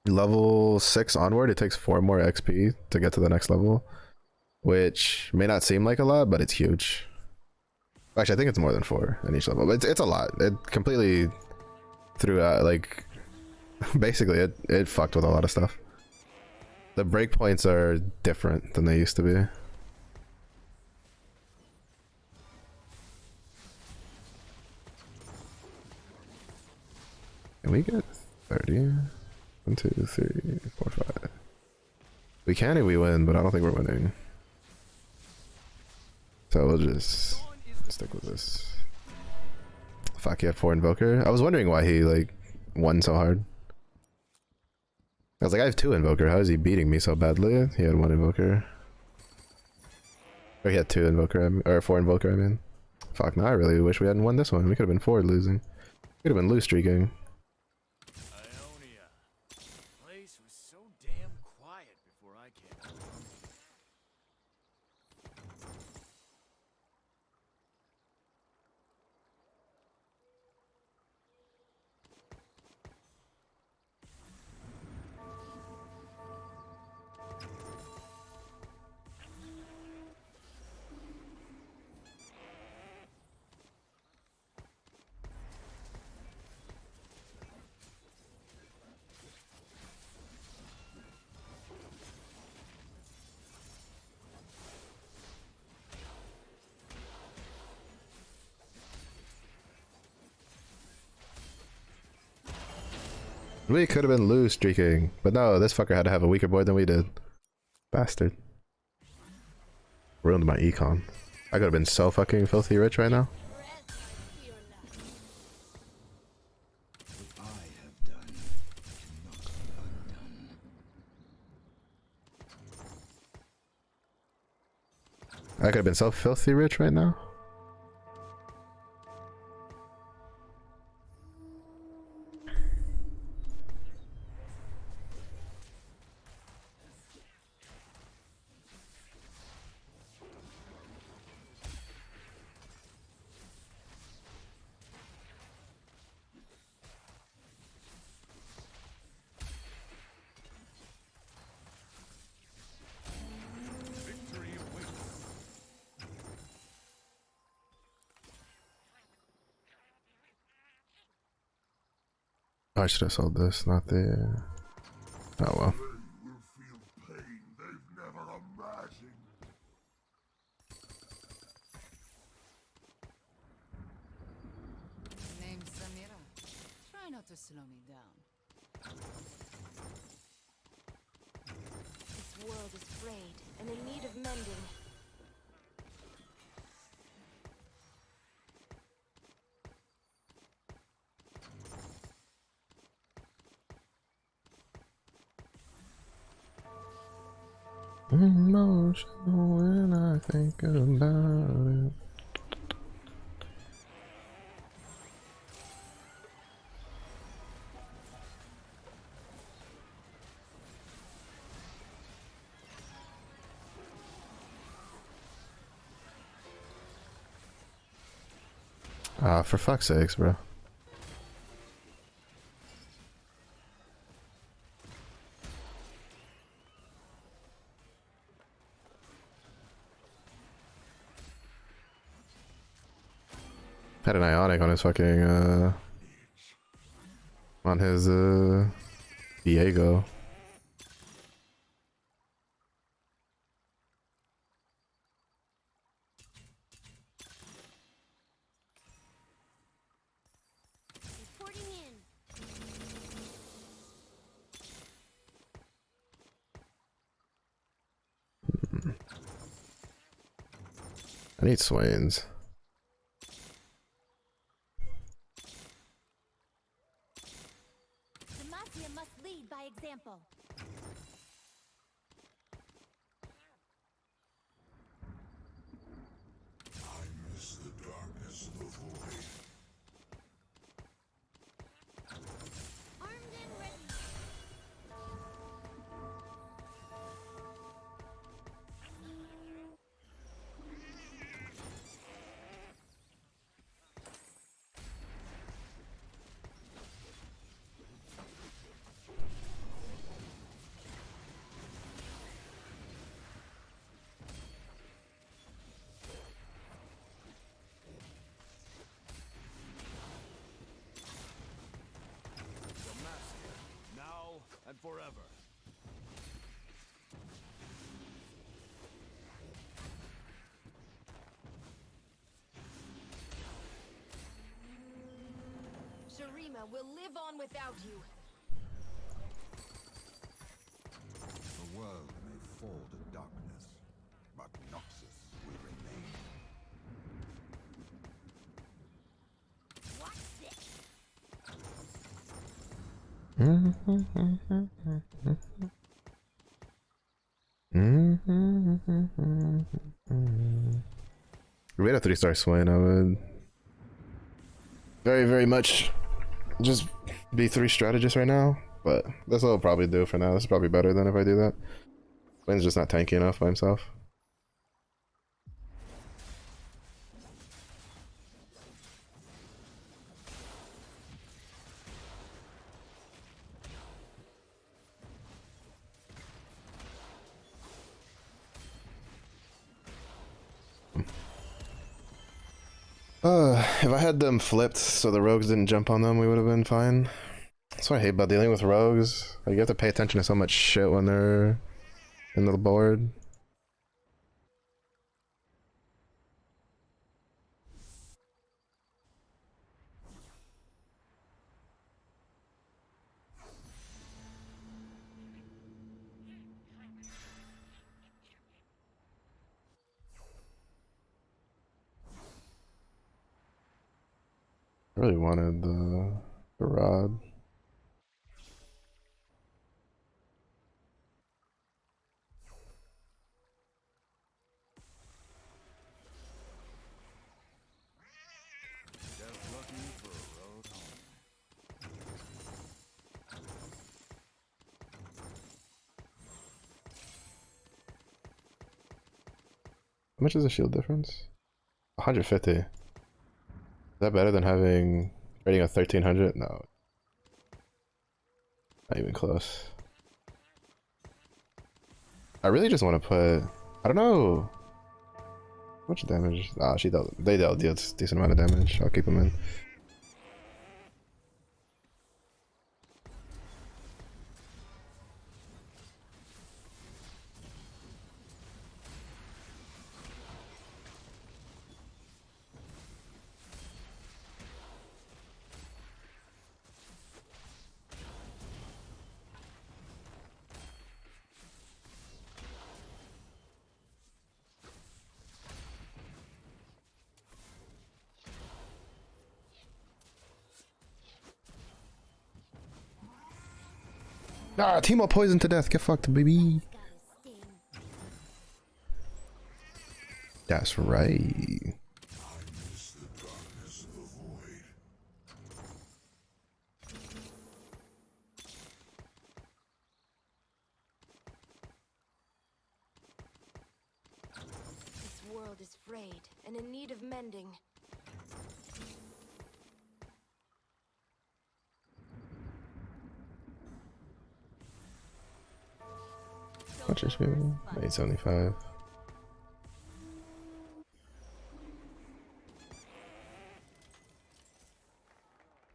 level 6 onward, it takes 4 more XP to get to the next level, which may not seem like a lot, but it's huge. Actually, I think it's more than 4 in each level, but it's a lot. It completely threw out, like, basically it fucked with a lot of stuff. The breakpoints are different than they used to be. Can we get 30? 1, 2, 3, 4, 5. We can if we win, but I don't think we're winning. So we'll just stick with this. Fuck, he had 4 Invoker. I was wondering why he, like, won so hard. I was like, I have 2 Invoker. How is he beating me so badly? He had 1 Invoker. Or he had 2 Invoker, or 4 Invoker, I mean. Fuck, now I really wish we hadn't won this one. We could have been forward losing. Could have been lose streaking. Ionia. The place was so damn quiet before I came along. We could have been lose streaking, but no, this fucker had to have a weaker board than we did. Bastard. Ruined my econ. I could have been so fucking filthy rich right now. What I have done cannot be undone. I could have been so filthy rich right now. I should have sold this, not the... Oh well. They will feel pain they've never imagined. Name's Samira. Try not to slow me down. This world is frayed and in need of mending. Emotional when I think about it. Ah, for fuck's sakes, bro. Had an Ionic on his fucking on his Diego. Reporting in. I need Swains. Demacia must lead by example. I miss the darkness of the void. Armed and ready. Demacia, now and forever. Sharima will live on without you. The world may fall to darkness, but Noxus will remain. Watch this. If we had a 3-star Swain, I would very, very much just be 3 strategists right now. But this will probably do for now. This is probably better than if I do that. Swain's just not tanky enough by himself. If I had them flipped so the rogues didn't jump on them, we would have been fine. That's what I hate about dealing with rogues. Like, you have to pay attention to so much shit when they're in the board. I really wanted the rod. Just looking for a road home. How much is the shield difference? 150. Is that better than having rating of 1300? No. Not even close. I really just want to put... I don't know. How much damage? Ah, they dealt a decent amount of damage. I'll keep them in. Ah, Timo poisoned to death. Get fucked, baby. Got his sting. That's right. I miss the darkness of the void. This world is frayed and in need of mending. How much HP? 875.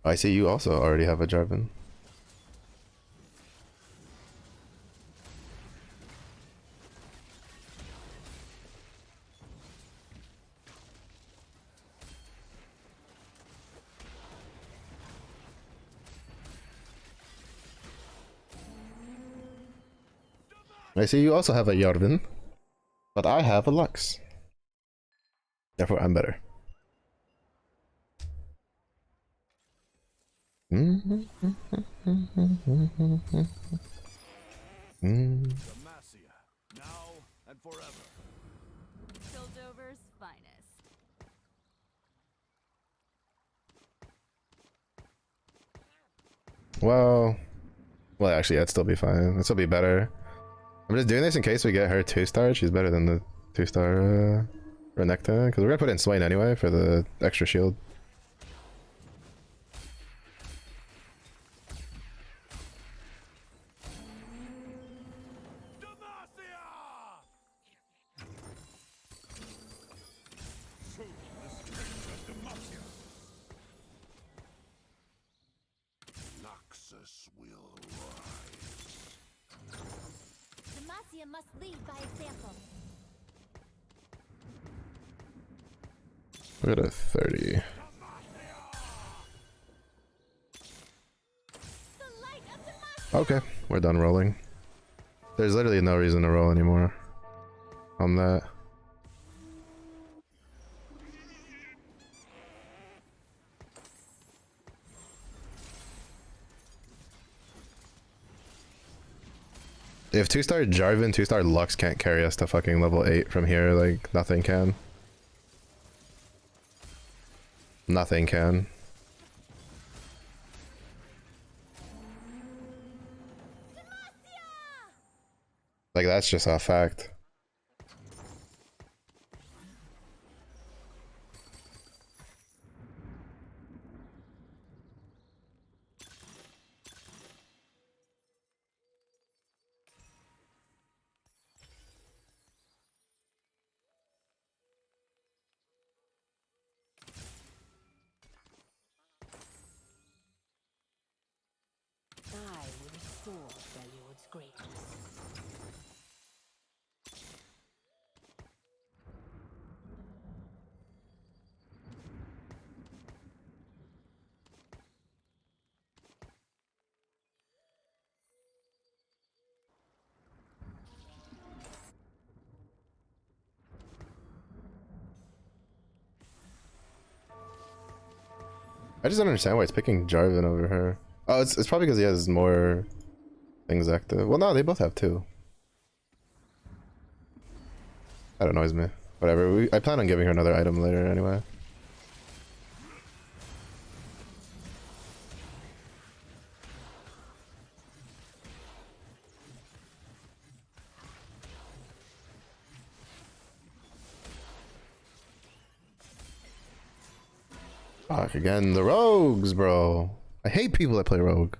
I see you also already have a Jarvan. I see you also have a Jarvan, but I have a Lux. Therefore, I'm better. Demacia, now and forever. Piltover's finest. Well, actually, that'd still be fine. It'd still be better. I'm just doing this in case we get her 2-star. She's better than the 2-star Renekton, because we're gonna put in Swain anyway for the extra shield. Noxus will rise. Demacia must lead by example. We're at a 30. The light of Demacia! Okay, we're done rolling. There's literally no reason to roll anymore on that. If 2-star Jarvan, 2-star Lux can't carry us to fucking level 8 from here, like, nothing can. Nothing can. Like, that's just a fact. I will restore Freljord's greatness. I just don't understand why it's picking Jarvan over her. Oh, it's probably because he has more things active. Well, no, they both have 2. That annoys me. Whatever. I plan on giving her another item later anyway. Fuck, again, the rogues, bro. I hate people that play rogue.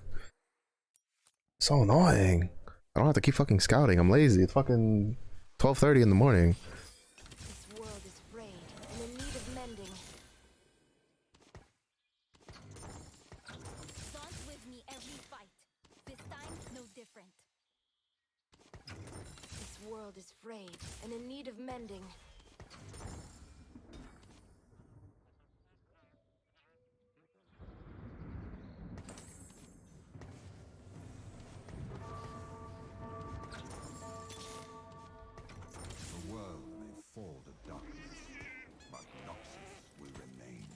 So annoying. I don't have to keep fucking scouting. I'm lazy. It's fucking 12:30 in the morning. This world is frayed and in need of mending. Dance with me every fight. This time, no different. This world is frayed and in need of mending. The world may fall to darkness, but Noxus will remain.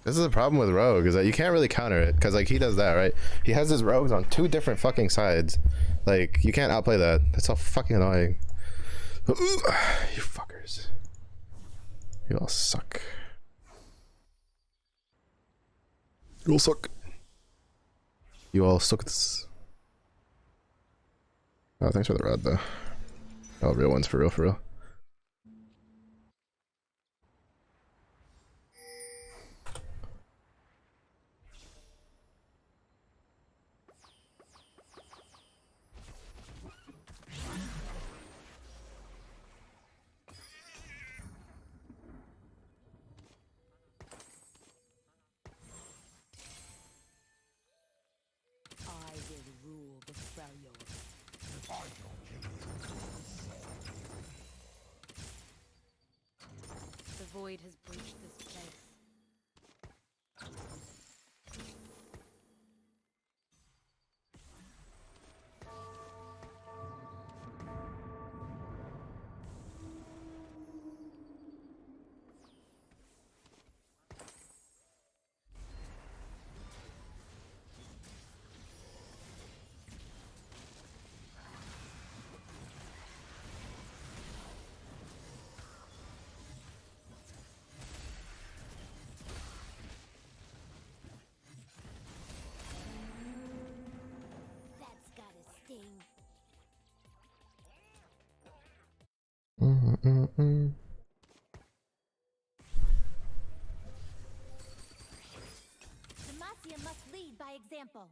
This is the problem with rogue, is that you can't really counter it, because like he does that, right? He has his rogues on 2 different fucking sides. Like, you can't outplay that. That's so fucking annoying. You fuckers. You all suck. You all suck. You all suck. Oh, thanks for the rod though. Oh, real ones for real, for real. I will rule the Freljord. The void has breached this place. That's gotta sting. Demacia must lead by example.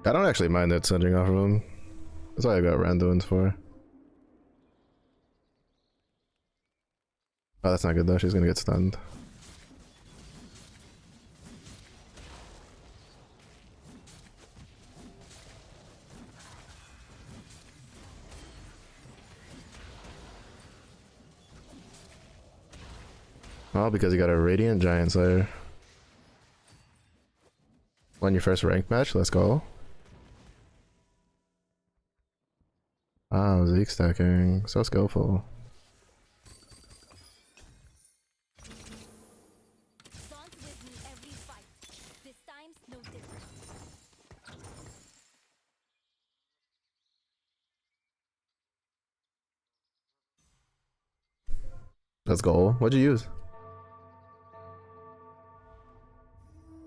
I don't actually mind that sending off of him. That's why I got randoms for. Oh, that's not good though. She's gonna get stunned. Well, because you got a Radiant Giant Slayer. Won your first ranked match, let's go. Wow, Zeke stacking. So skillful. Dance with me every fight. This time's no different. Let's go. What'd you use?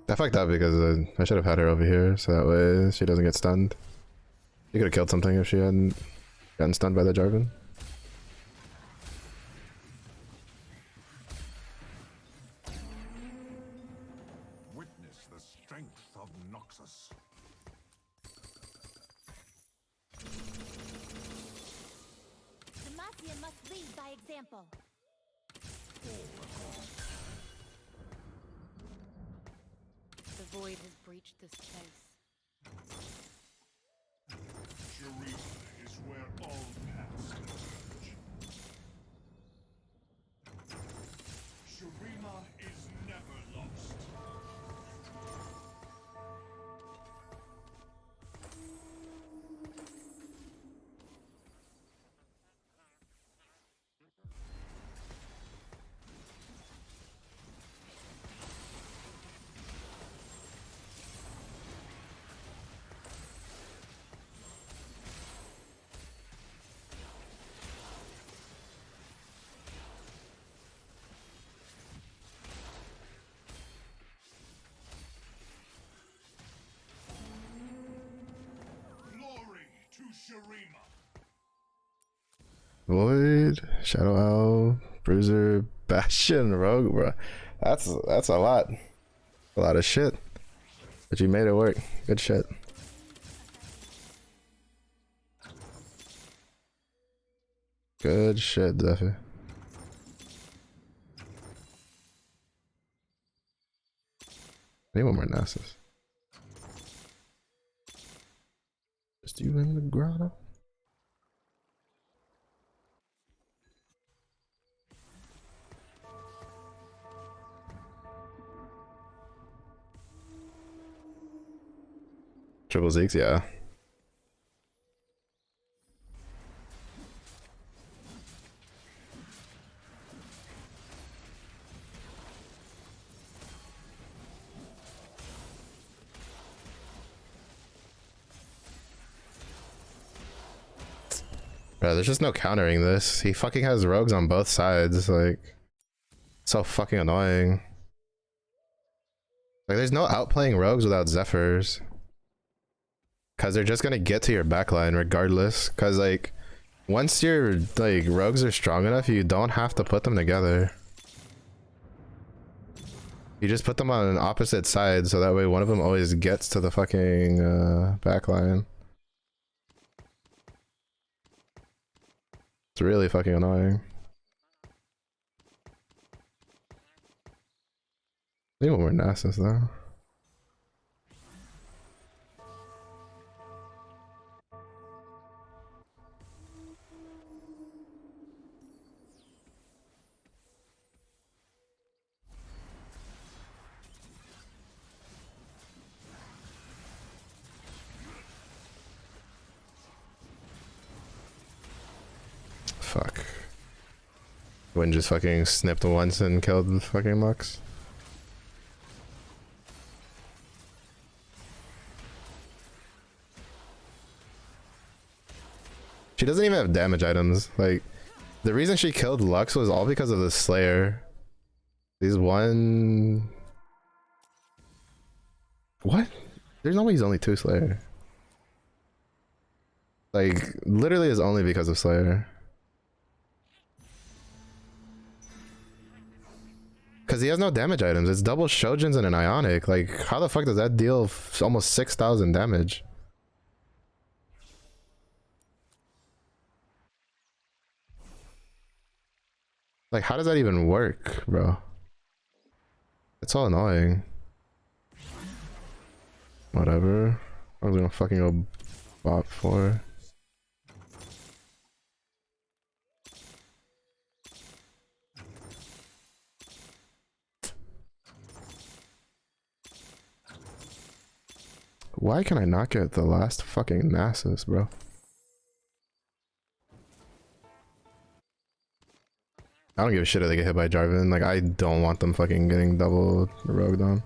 I fucked up because I should have had her over here so that way she doesn't get stunned. She could have killed something if she hadn't gotten stunned by the Jarvan. Witness the strength of Noxus. Demacia must lead by example. The void has breached this place. Shurima is where all paths converge. Shurima is never lost. Glory to Shurima. Void, Shadow Owl, Bruiser, Bastion, Rogue, bro. That's a lot. A lot of shit. But you made it work. Good shit. Good shit, Zephyr. I need one more Nasus. Just you in the grotto. Triple Zeeks, yeah. Bro, there's just no countering this. He fucking has rogues on both sides. Like, so fucking annoying. Like, there's no outplaying rogues without Zephyrs. Because they're just gonna get to your backline regardless. Because, like, once your, like, rogues are strong enough, you don't have to put them together. You just put them on opposite sides, so that way one of them always gets to the fucking, backline. It's really fucking annoying. I need one more Nasus, though. Fuck. Wind just fucking snipped once and killed the fucking Lux. She doesn't even have damage items. Like, the reason she killed Lux was all because of the Slayer. These one... What? There's no way he's only 2 Slayer. Like, literally is only because of Slayer. Because he has no damage items. It's double Shojins and an Ionic. Like, how the fuck does that deal almost 6,000 damage? Like, how does that even work, bro? It's all annoying. Whatever. I was gonna fucking go bot 4. Why can I not get the last fucking Nasus, bro? I don't give a shit if they get hit by Jarvan. Like, I don't want them fucking getting double rogued on.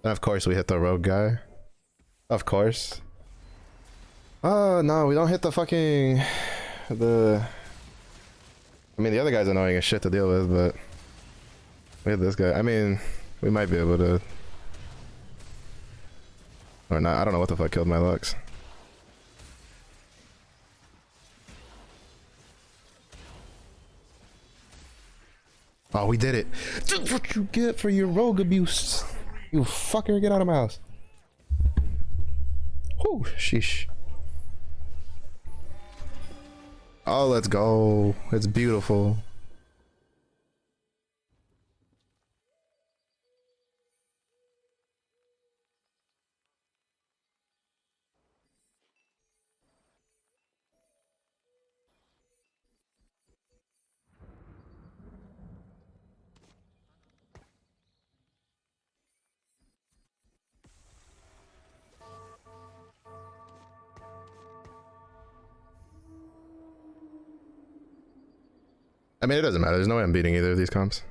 And of course we hit the rogue guy. Of course. Oh, no, we don't hit the fucking... I mean, the other guy's annoying as shit to deal with, but... We hit this guy. I mean, we might be able to... Or not. I don't know what the fuck killed my Lux. Oh, we did it. Just what you get for your rogue abuse. You fucker, get out of my house. Whew, sheesh. Oh, let's go. It's beautiful. I mean, it doesn't matter. There's no way I'm beating either of these comps.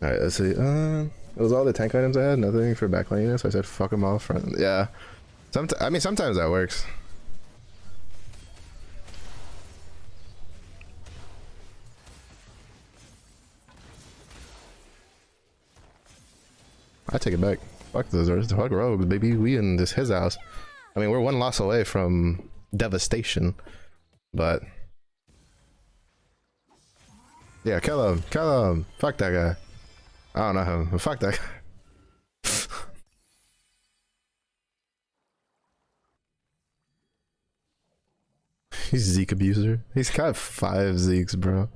Alright, let's see. It was all the tank items I had, nothing for backlining, so I said fuck them all front. Yeah. I mean, sometimes that works. I take it back. Fuck those, fuck rogues, baby. We in his house. I mean, we're one loss away from devastation. But yeah, kill him, kill him. Fuck that guy. I don't know him, but fuck that guy. He's Zeke abuser. He's got 5 Zekes, bro.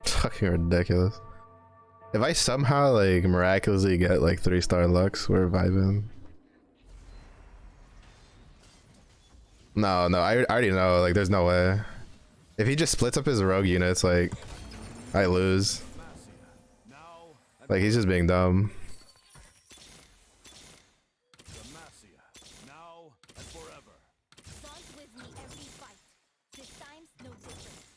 Fucking ridiculous. If I somehow like miraculously get like 3-star Lux, we're vibing. No, I already know, like there's no way. If he just splits up his rogue units, like I lose. Like he's just being dumb. Dance with me every fight. This time's no different.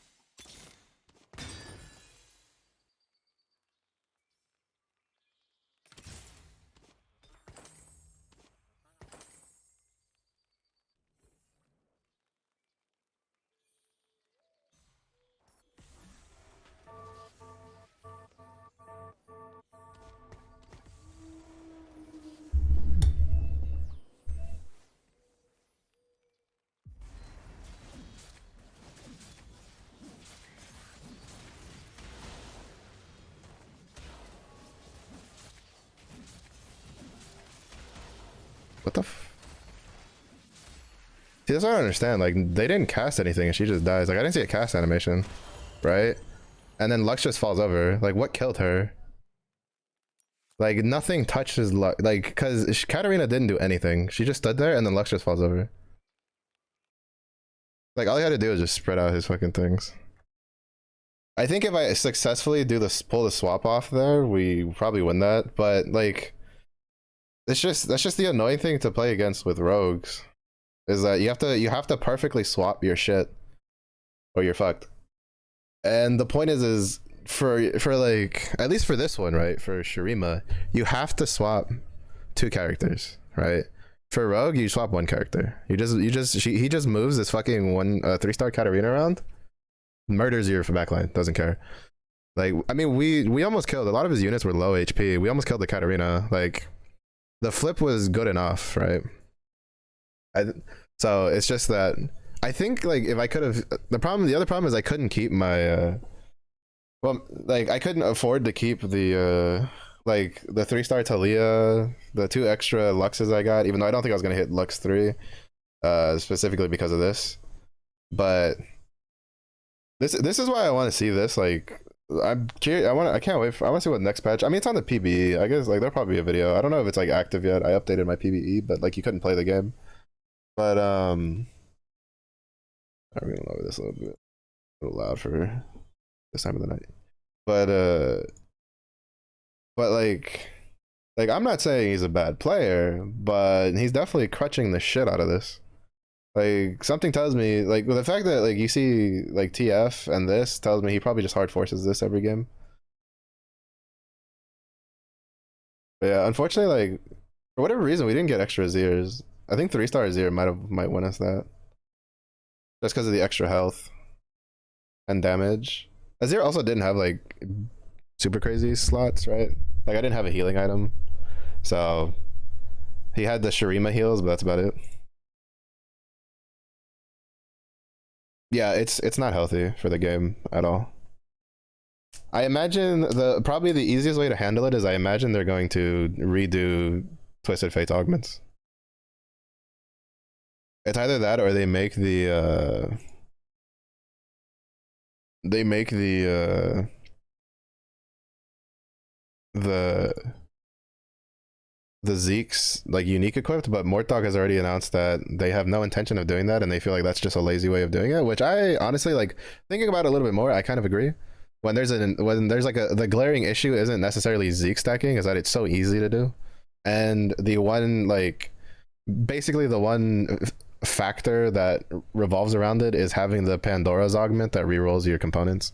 What the See, that's what I don't understand. Like, they didn't cast anything and she just dies. Like, I didn't see a cast animation, right? And then Lux just falls over. Like, what killed her? Like, nothing touches Lux. Like, because Katarina didn't do anything. She just stood there and then Lux just falls over. Like, all he had to do was just spread out his fucking things. I think if I successfully pull the swap off there, we probably win that. But, like, that's just the annoying thing to play against with rogues. Is that you have to perfectly swap your shit or you're fucked. And the point is for like, at least for this one, right, for Shurima, you have to swap 2 characters, right? For Rogue, you swap 1 character. He just moves this fucking 3-star Katarina around, murders your backline, doesn't care. Like, I mean, we almost killed, a lot of his units were low HP. We almost killed the Katarina. Like, the flip was good enough, right? So it's just that I think, like, if I could have, the other problem is I couldn't keep my well, like, I couldn't afford to keep the like the 3-star Talia, the 2 extra Luxes I got, even though I don't think I was gonna hit Lux 3 specifically because of this. But this is why I want to see this. Like, I'm curious, I can't wait I want to see what next patch. I mean, it's on the PBE, I guess. Like, there'll probably be a video. I don't know if it's like active yet. I updated my PBE, but like, you couldn't play the game. But I'm gonna lower this a little bit, a little loud for this time of the night. But like I'm not saying he's a bad player, but he's definitely crutching the shit out of this. Like, something tells me, like, with the fact that, like, you see like TF and this tells me he probably just hard forces this every game. But yeah, unfortunately, like, for whatever reason, we didn't get extra Azirs. I think 3-star Azir might win us that. Just because of the extra health and damage. Azir also didn't have, like, super crazy slots, right? Like, I didn't have a healing item. So he had the Shurima heals, but that's about it. Yeah, it's not healthy for the game at all. I imagine probably the easiest way to handle it is I imagine they're going to redo Twisted Fate's augments. It's either that or they make the Zeke's like unique equipped, but Mortdog has already announced that they have no intention of doing that, and they feel like that's just a lazy way of doing it, which I honestly, like, thinking about it a little bit more, I kind of agree. When there's like the glaring issue isn't necessarily Zeke stacking, is that it's so easy to do, and the one, like, basically the one factor that revolves around it is having the Pandora's augment that rerolls your components,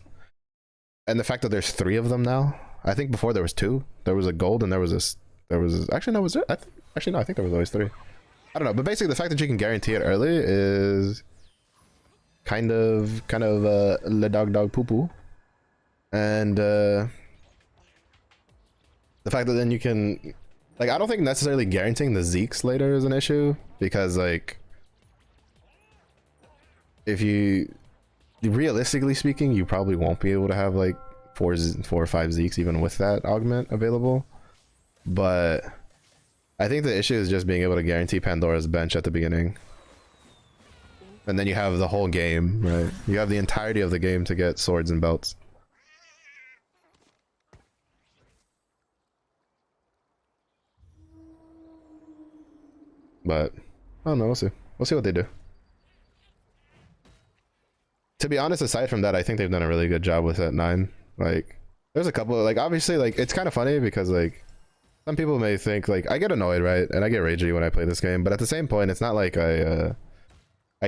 and the fact that there's 3 of them now. I think before there was 2. There was a gold and there was actually no, was it? Actually no, I think there was always 3. I don't know, but basically the fact that you can guarantee it early is kind of le dog poo poo, and the fact that then you can, like, I don't think necessarily guaranteeing the Zeeks later is an issue, because, like, if you, realistically speaking, you probably won't be able to have like 4 or 5 Zeeks even with that augment available. But I think the issue is just being able to guarantee Pandora's bench at the beginning, and then you have the whole game, right? You have the entirety of the game to get swords and belts. But I don't know, we'll see what they do. To be honest, aside from that, I think they've done a really good job with that 9. Like, there's a couple of, like, obviously, like, it's kind of funny because, like, some people may think, like, I get annoyed, right? And I get ragey when I play this game, but at the same point, it's not like I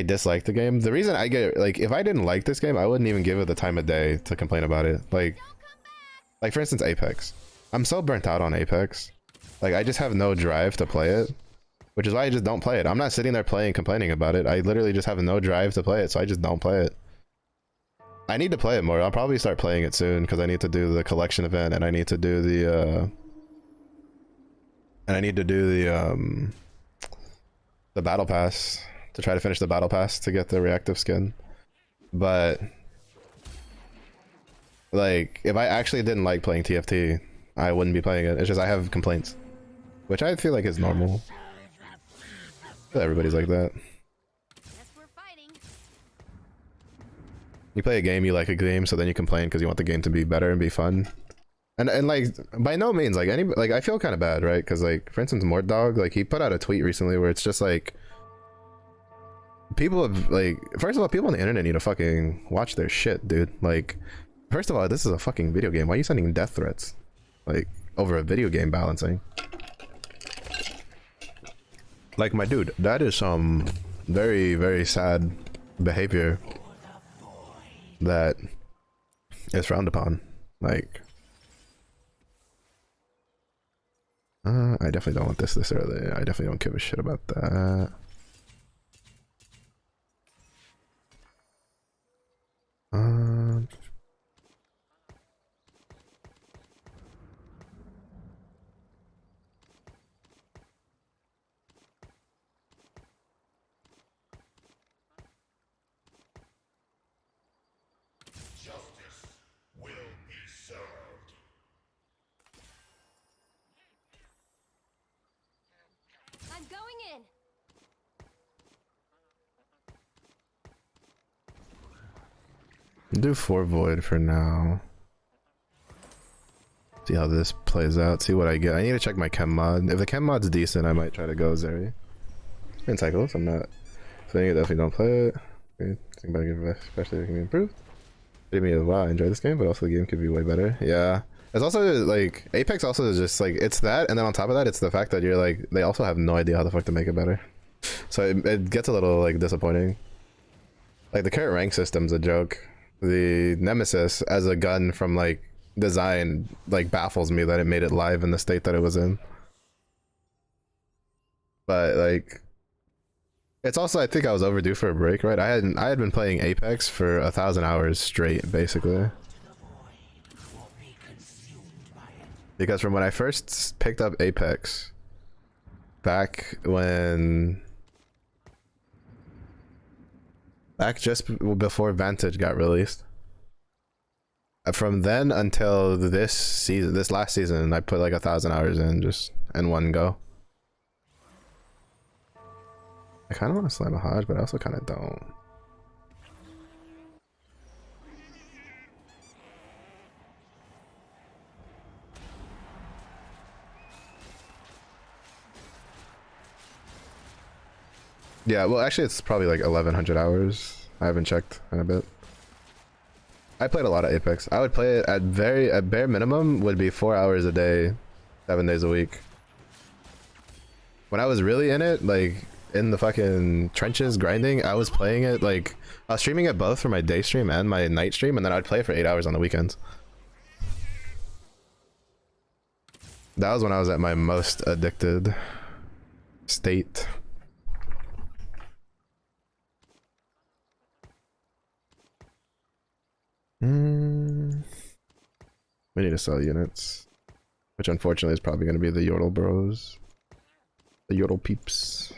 dislike the game. The reason I get, like, if I didn't like this game, I wouldn't even give it the time of day to complain about it. Like for instance, Apex. I'm so burnt out on Apex. Like, I just have no drive to play it, which is why I just don't play it. I'm not sitting there playing, complaining about it. I literally just have no drive to play it, so I just don't play it. I need to play it more. I'll probably start playing it soon because I need to do the collection event, and I need to do the the battle pass to try to finish the battle pass to get the reactive skin. But, like, if I actually didn't like playing TFT, I wouldn't be playing it. It's just I have complaints, which I feel like is normal. Everybody's like that. Guess we're fighting. You play a game, you like a game, so then you complain because you want the game to be better and be fun. And like, by no means, like, I feel kind of bad, right? Because, like, for instance, Mort Dog, like, he put out a tweet recently where it's just like, people have, like, first of all, people on the internet need to fucking watch their shit, dude. Like, first of all, this is a fucking video game. Why are you sending death threats? Like, over a video game balancing? Like, my dude, that is some very, very sad behavior that is frowned upon. Like, I definitely don't want this early. I definitely don't give a shit about that. I'm going in. Do 4 Void for now. See how this plays out. See what I get. I need to check my chem mod. If the chem mod's decent, I might try to go Zeri. In cycles, I'm not saying it. Definitely don't play it. Okay, think about it, especially if it can be improved. It made me wow, I enjoy this game, but also the game could be way better. Yeah. It's also like Apex also is just like it's that, and then on top of that, it's the fact that you're like they also have no idea how the fuck to make it better. So it gets a little like disappointing. Like the current rank system's a joke. The Nemesis as a gun from like design like baffles me that it made it live in the state that it was in. But like it's also I think I was overdue for a break, right? I had been playing Apex for 1,000 hours straight basically. Because from when I first picked up Apex back just before Vantage got released, from then until this last season, I put like 1,000 hours in just in one go. I kind of want to slam a Hodge, but I also kind of don't. Yeah, well, actually, it's probably like 1,100 hours. I haven't checked in a bit. I played a lot of Apex. I would play it at bare minimum would be 4 hours a day, 7 days a week. When I was really in it, like in the fucking trenches grinding, I was playing it like I was streaming it both for my day stream and my night stream, and then I'd play it for 8 hours on the weekends. That was when I was at my most addicted state. We need to sell units, which unfortunately is probably going to be the Yordle bros, the Yordle peeps.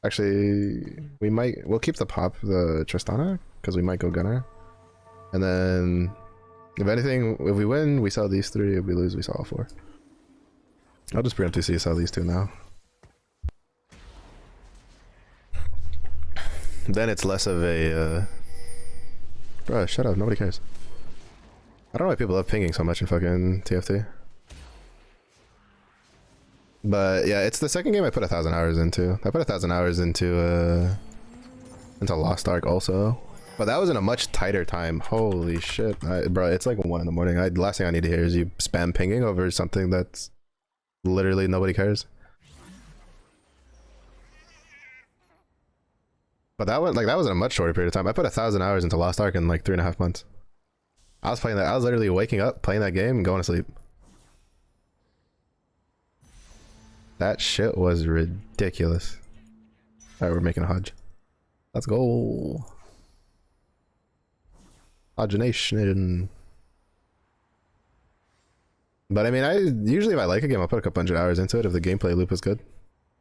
Actually, we'll keep the the Tristana because we might go Gunner, and then if anything, if we win, we sell these 3. If we lose, we sell all 4. I'll just preemptively see sell these 2 now. Then it's less of a bruh, shut up, nobody cares. I don't know why people love pinging so much in fucking TFT. But yeah, it's the second game I put 1,000 hours into. I put 1,000 hours into Lost Ark also. But that was in a much tighter time. Holy shit. Bro, it's like 1 in the morning. Last thing I need to hear is you spam pinging over something that's literally nobody cares. But that was in a much shorter period of time. I put 1,000 hours into Lost Ark in like 3.5 months. I was playing that. I was literally waking up, playing that game, and going to sleep. That shit was ridiculous. Alright, we're making a Hodge. Let's go. Hodgenation. But I mean, usually if I like a game, I'll put a couple hundred hours into it if the gameplay loop is good.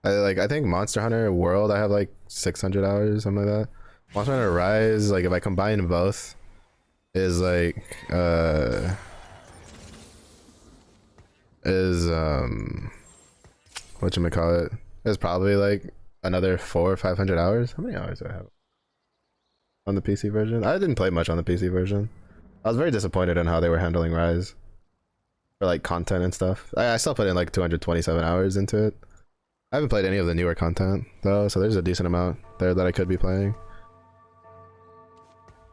I think Monster Hunter World, I have like 600 hours, something like that. Monster Hunter Rise, like if I combine both, is like whatchamacallit, is probably like another 400 or 500 hours. How many hours do I have on the PC version? I didn't play much on the PC version. I was very disappointed in how they were handling Rise for like content and stuff. I still put in like 227 hours into it. I haven't played any of the newer content though, so there's a decent amount there that I could be playing.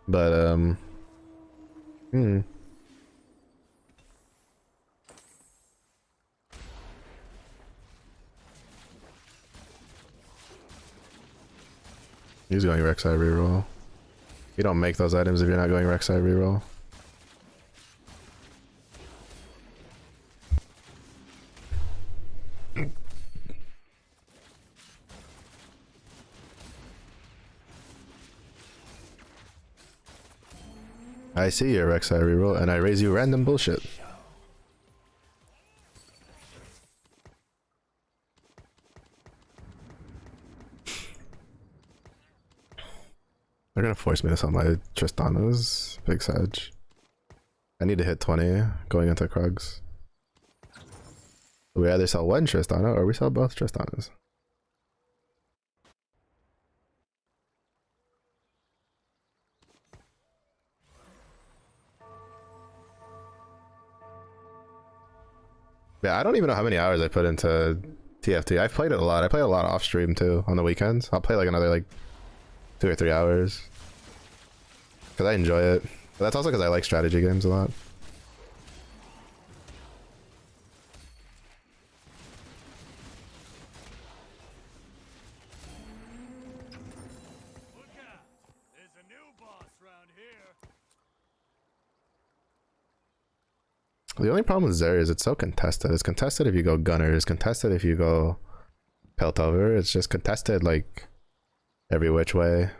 But he's going Rek'Sai reroll. You don't make those items if you're not going Rek'Sai reroll. I see your Rek'Sai reroll and I raise you random bullshit. They're gonna force me to sell my Tristanas. Big Sag. I need to hit 20 going into Krugs. We either sell one Tristana or we sell both Tristanas. Yeah, I don't even know how many hours I put into TFT. I've played it a lot. I play a lot off stream too on the weekends. I'll play like another like 2 or 3 hours because I enjoy it. But that's also because I like strategy games a lot. Look out! There's a new boss round here. The only problem with Zeri is it's so contested. It's contested if you go Gunner. It's contested if you go Peltover. It's just contested like every which way.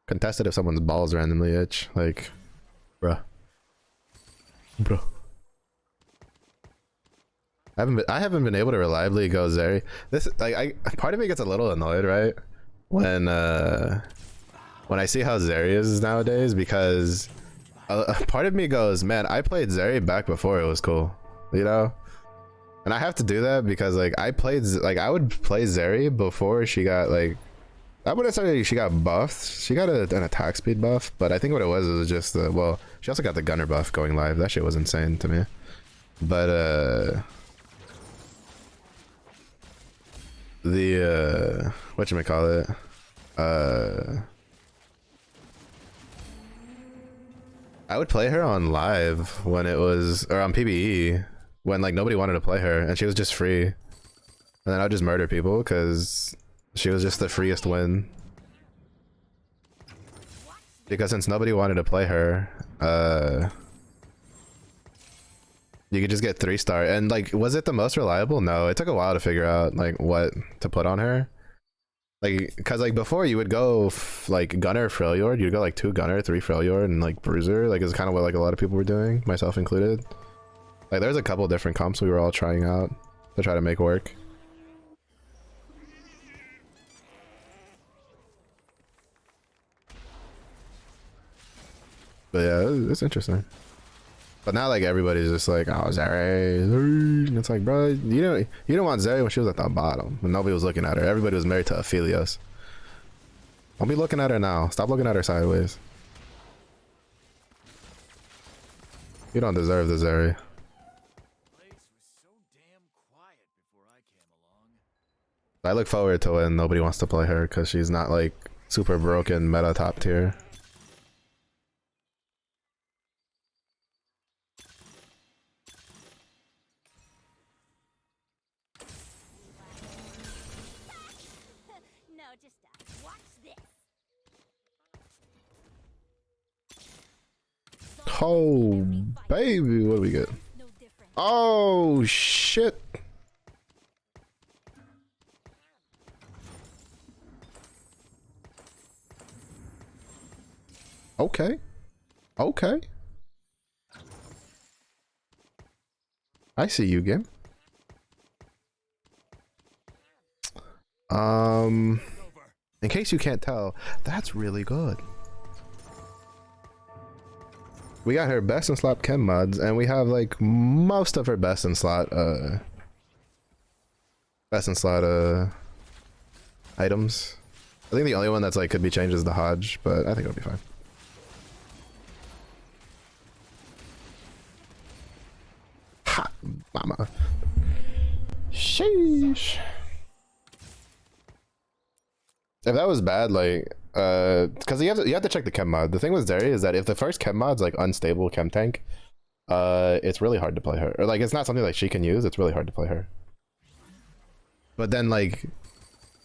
Contested if someone's balls randomly itch. Like, bruh. I haven't been able to reliably go Zeri. This like part of me gets a little annoyed, right? When I see how Zeri is nowadays, because a part of me goes, man, I played Zeri back before it was cool, you know? And I have to do that because like I would play Zeri before she got like, I wouldn't say she got buffed. She got an attack speed buff, but I think what it was just the, well, she also got the gunner buff going live. That shit was insane to me. But the whatchamacallit, I would play her on live when it was, or on PBE when like nobody wanted to play her and she was just free, and then I would just murder people because she was just the freest win. Because since nobody wanted to play her, you could just get 3-star. And like, was it the most reliable? No, it took a while to figure out like what to put on her. Like, cause like before you would go like Gunner, Freljord, you'd go like 2 Gunner, 3 Freljord, and like Bruiser. Like it's kind of what like a lot of people were doing, myself included. Like there's a couple different comps we were all trying out to try to make work. But yeah, it's interesting. But now like everybody's just like, oh, Zeri. And it's like, bro, you don't want Zeri when she was at the bottom when nobody was looking at her. Everybody was married to Aphelios. Don't be looking at her now. Stop looking at her sideways. You don't deserve the Zeri. I look forward to when nobody wants to play her because she's not like super broken meta top tier. No, just watch this. Oh, baby, what do we get? No different. Oh, shit. Okay. Okay. I see you, game. In case you can't tell, that's really good. We got her best in slot chem mods, and we have like most of her best in slot items. I think the only one that's like could be changed is the Hodge, but I think it'll be fine. Ha, mama. Sheesh. If that was bad, like, because you have to check the chem mod. The thing with Zeri is that if the first chem mod's like unstable chem tank, it's really hard to play her. Or like, it's not something like she can use. It's really hard to play her. But then like,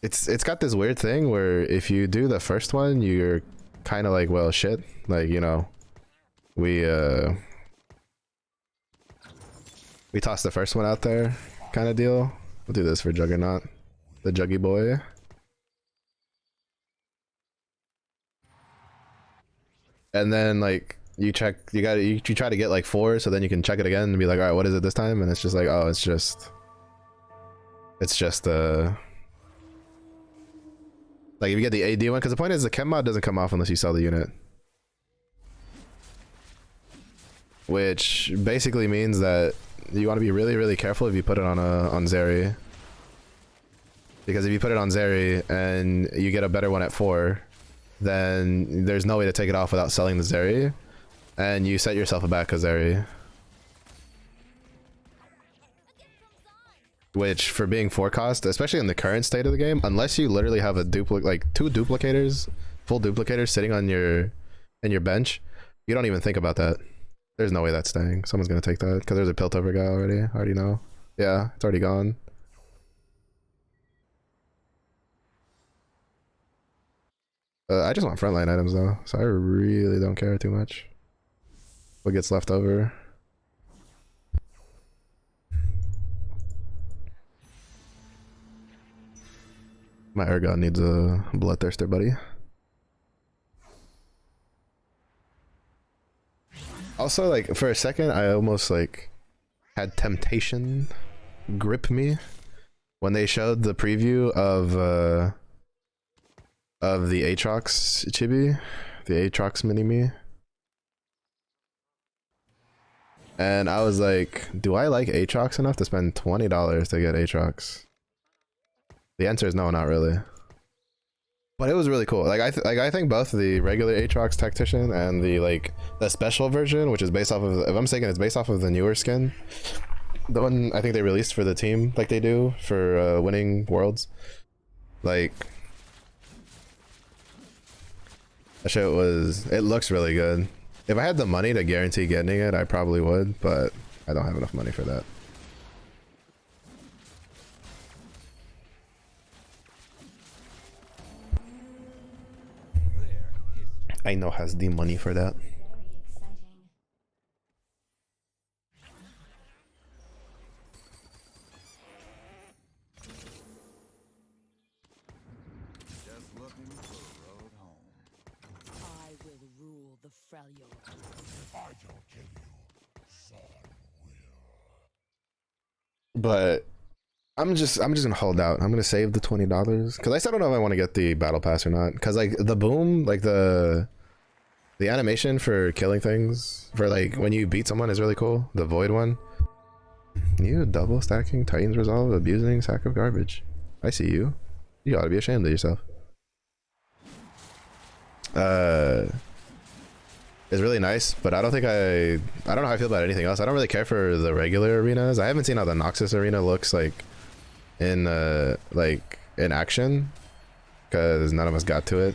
it's got this weird thing where if you do the first one, you're kind of like, well, shit. Like, you know, we tossed the first one out there, kind of deal. We'll do this for Juggernaut, the Juggy boy. And then like you try to get like 4, so then you can check it again and be like, all right, what is it this time? And it's just like, oh, it's just like if you get the AD one, because the point is the chem mod doesn't come off unless you sell the unit, which basically means that you want to be really careful if you put it on Zeri, because if you put it on Zeri and you get a better one at 4, then there's no way to take it off without selling the Zeri, and you set yourself a back a Zeri, which for being 4 cost, especially in the current state of the game, unless you literally have a like 2 duplicators, full duplicators sitting on your bench, you don't even think about that. There's no way that's staying. Someone's gonna take that because there's a Piltover guy already. I already know. Yeah, it's already gone. I just want frontline items though, so I really don't care too much what gets left over. My Ergon needs a bloodthirster, buddy. Also, like, for a second, I almost, like, had temptation grip me when they showed the preview of the Aatrox chibi, the Aatrox mini-me. And I was like, do I like Aatrox enough to spend $20 to get Aatrox? The answer is no, not really. But it was really cool. Like I think both the regular Aatrox Tactician and the special version, which is based off of, if I'm mistaken, it's based off of the newer skin. The one I think they released for the team, like they do for winning worlds. Like that shit it looks really good. If I had the money to guarantee getting it, I probably would, but I don't have enough money for that. I know has the money for that. Just looking for a road home. I will rule the Freljord. If I don't kill you, Son will. But I'm just gonna hold out. I'm gonna save the $20 because I still don't know if I want to get the battle pass or not. Because like the boom, like the animation for killing things for like when you beat someone is really cool. The void one. You double stacking Titan's Resolve, abusing sack of garbage. I see you. You ought to be ashamed of yourself. It's really nice, but I don't know how I feel about anything else. I don't really care for the regular arenas. I haven't seen how the Noxus arena looks like in action because none of us got to it.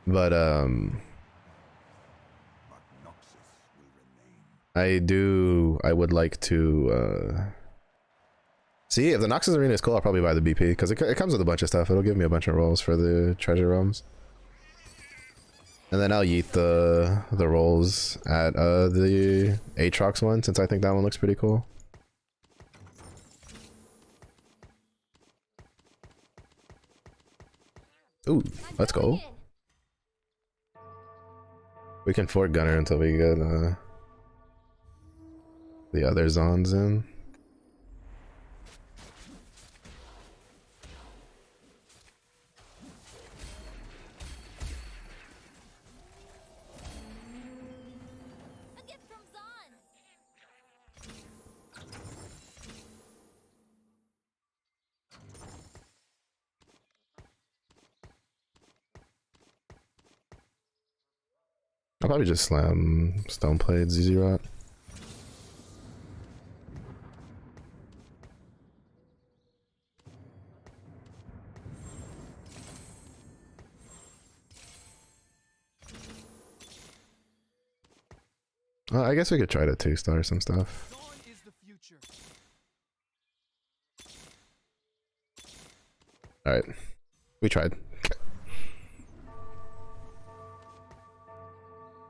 But I would like to see if the Noxus arena is cool. I'll probably buy the BP because it comes with a bunch of stuff. It'll give me a bunch of rolls for the treasure realms, and then I'll yeet the rolls at the Aatrox one since I think that one looks pretty cool. Ooh, let's go. We can Fort Gunner until we get the other Zons in. A gift from Zon. I'll probably just slam Stone Blade, ZZ Rot. I guess we could try to 2-star some stuff. Dawn is the future. Alright. We tried.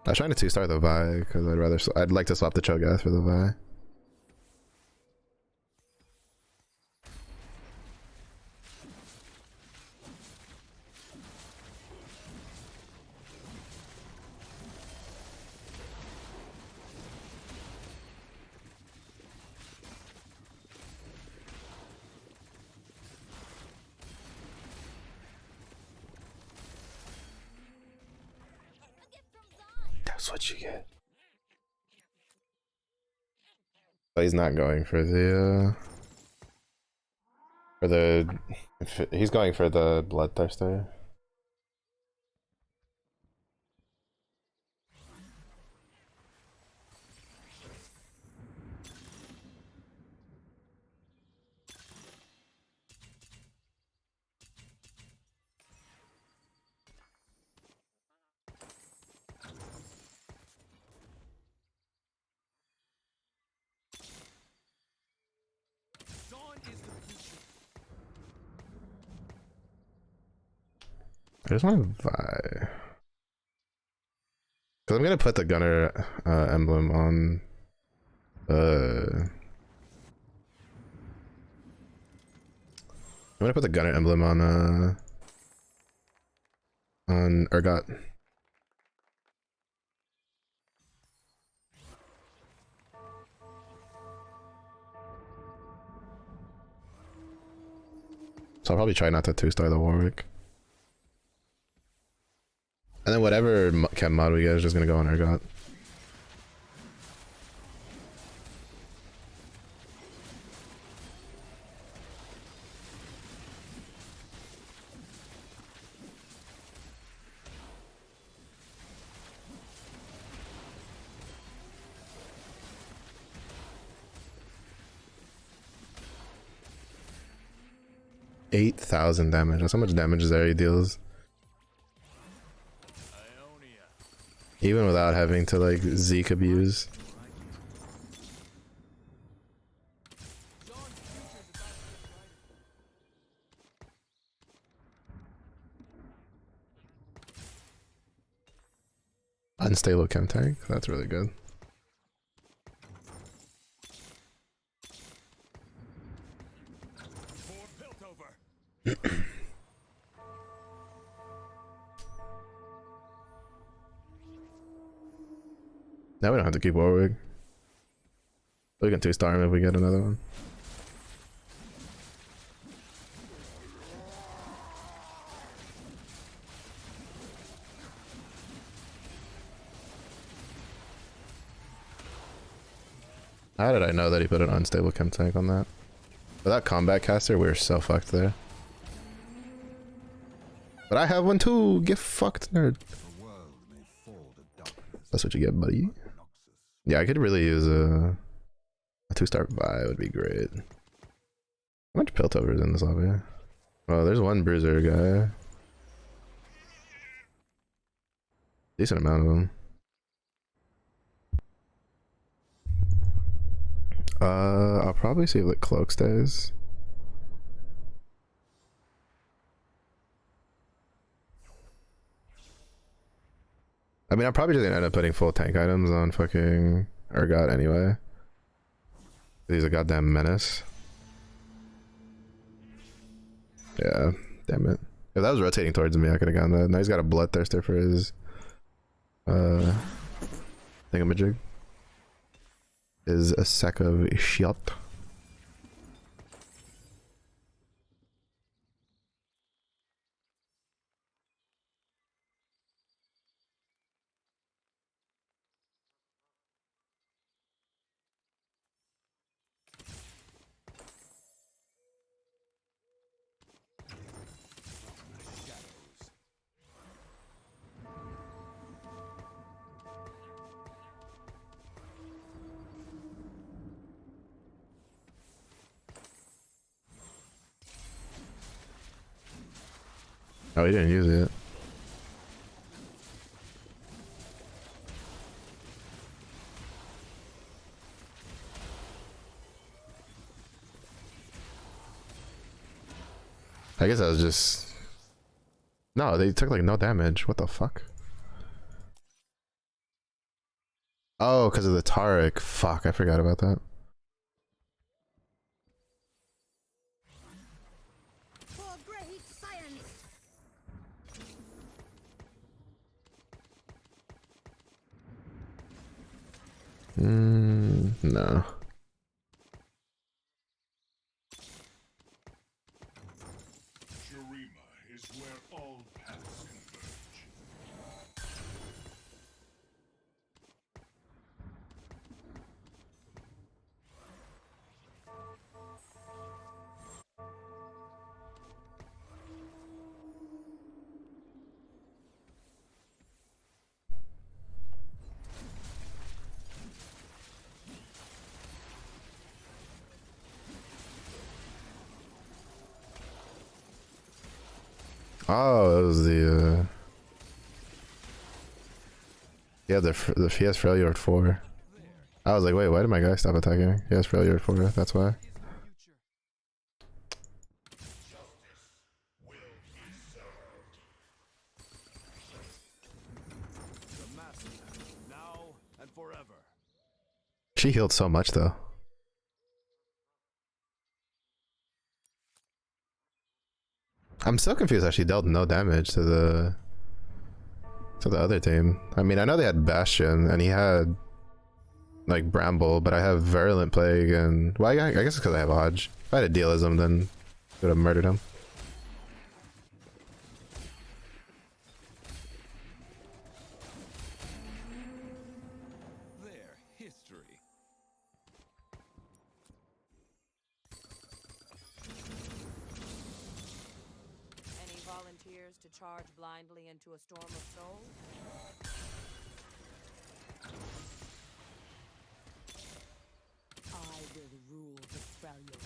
I was trying to 2-star the Vi because I'd like to swap the Cho'Gath for the Vi. That's what you get. But he's not going for the he's going for the Bloodthirster. Dawn is the future. I just want to Vi. Cause I'm gonna put the Gunner emblem on I'm gonna put the Gunner emblem on Urgot. So I'll probably try not to 2-star the Warwick. And then whatever chem mod we get is just gonna go on Urgot. $8,000 damage. That's how much damage Zeri deals. Even without having to like Zeke abuse. Unstable chem tank. That's really good. Now we don't have to keep Warwick. We can 2-star him if we get another one. How did I know that he put an unstable chem tank on that? Without combat caster, we're so fucked there. But I have one too! Get fucked, nerd. That's what you get, buddy. Yeah, I could really use a 2-star Vi would be great. How much Piltover is in this lobby? Oh, there's one Bruiser guy. Decent amount of them. I'll probably see if the cloak stays. I mean, I'm probably just gonna end up putting full tank items on fucking Urgot anyway. He's a goddamn menace. Yeah, damn it. If that was rotating towards me, I could have gotten that. Now he's got a Bloodthirster for his thingamajig. Is a sack of shot. Oh, he didn't use it. I guess that was just... No, they took like no damage. What the fuck? Oh, because of the Taric. Fuck, I forgot about that. For great science. No. Shurima is where all paths converge. Oh, it was the yeah, he has failure at 4. I was like, wait, why did my guy stop attacking? He has failure at 4, that's why. The master, now and forever. She healed so much though. I'm so confused how she dealt no damage to the other team. I mean, I know they had Bastion and he had like Bramble, but I have Virulent Plague and well, I guess it's because I have Hodge. If I had a Dealism, then I would have murdered him. Their history. Any volunteers to charge blindly into a storm of souls? I will rule the Freljord.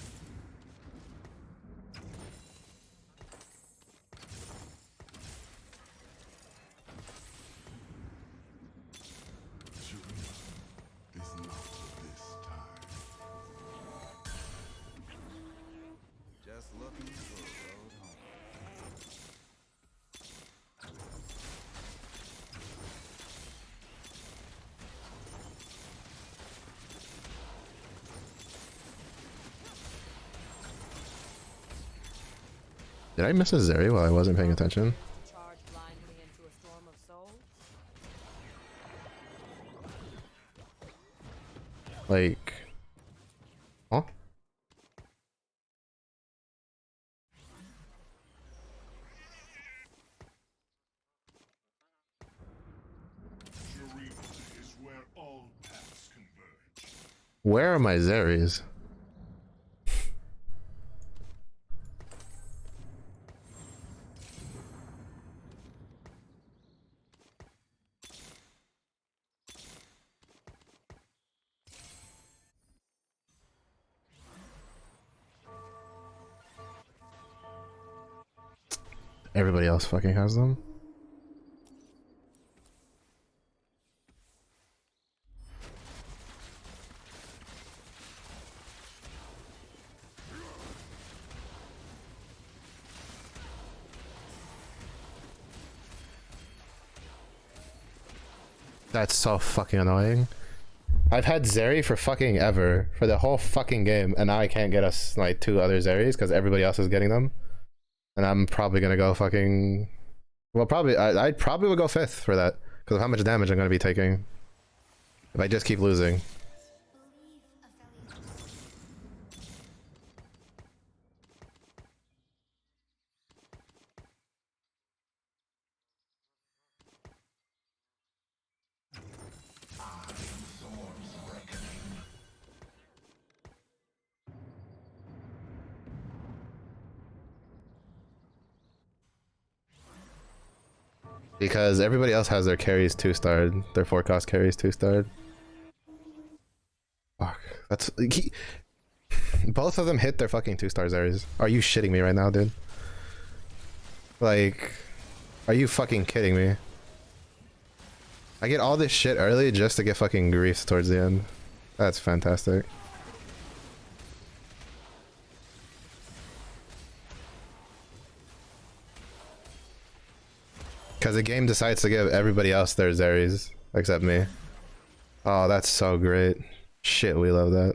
Shurima is not this time. Just looking for a road home. Did I miss a Zeri while I wasn't paying attention? Charge blindly into a storm of souls? Like, huh? Shurima is where all paths converge. Where are my Zeris? Everybody else fucking has them. That's so fucking annoying. I've had Zeri for fucking ever, for the whole fucking game, and now I can't get us like 2 other Zeris because everybody else is getting them. And I'm probably gonna go fucking... Well, probably, I probably will go 5th for that, because of how much damage I'm gonna be taking if I just keep losing. Because everybody else has their carries 2-starred, their forecast carries 2-starred. Fuck, that's... Both of them hit their fucking 2-star Zeris. Are you shitting me right now, dude? Like, are you fucking kidding me? I get all this shit early just to get fucking griefed towards the end. That's fantastic. Because the game decides to give everybody else their Zeries, except me. Oh, that's so great. Shit, we love that.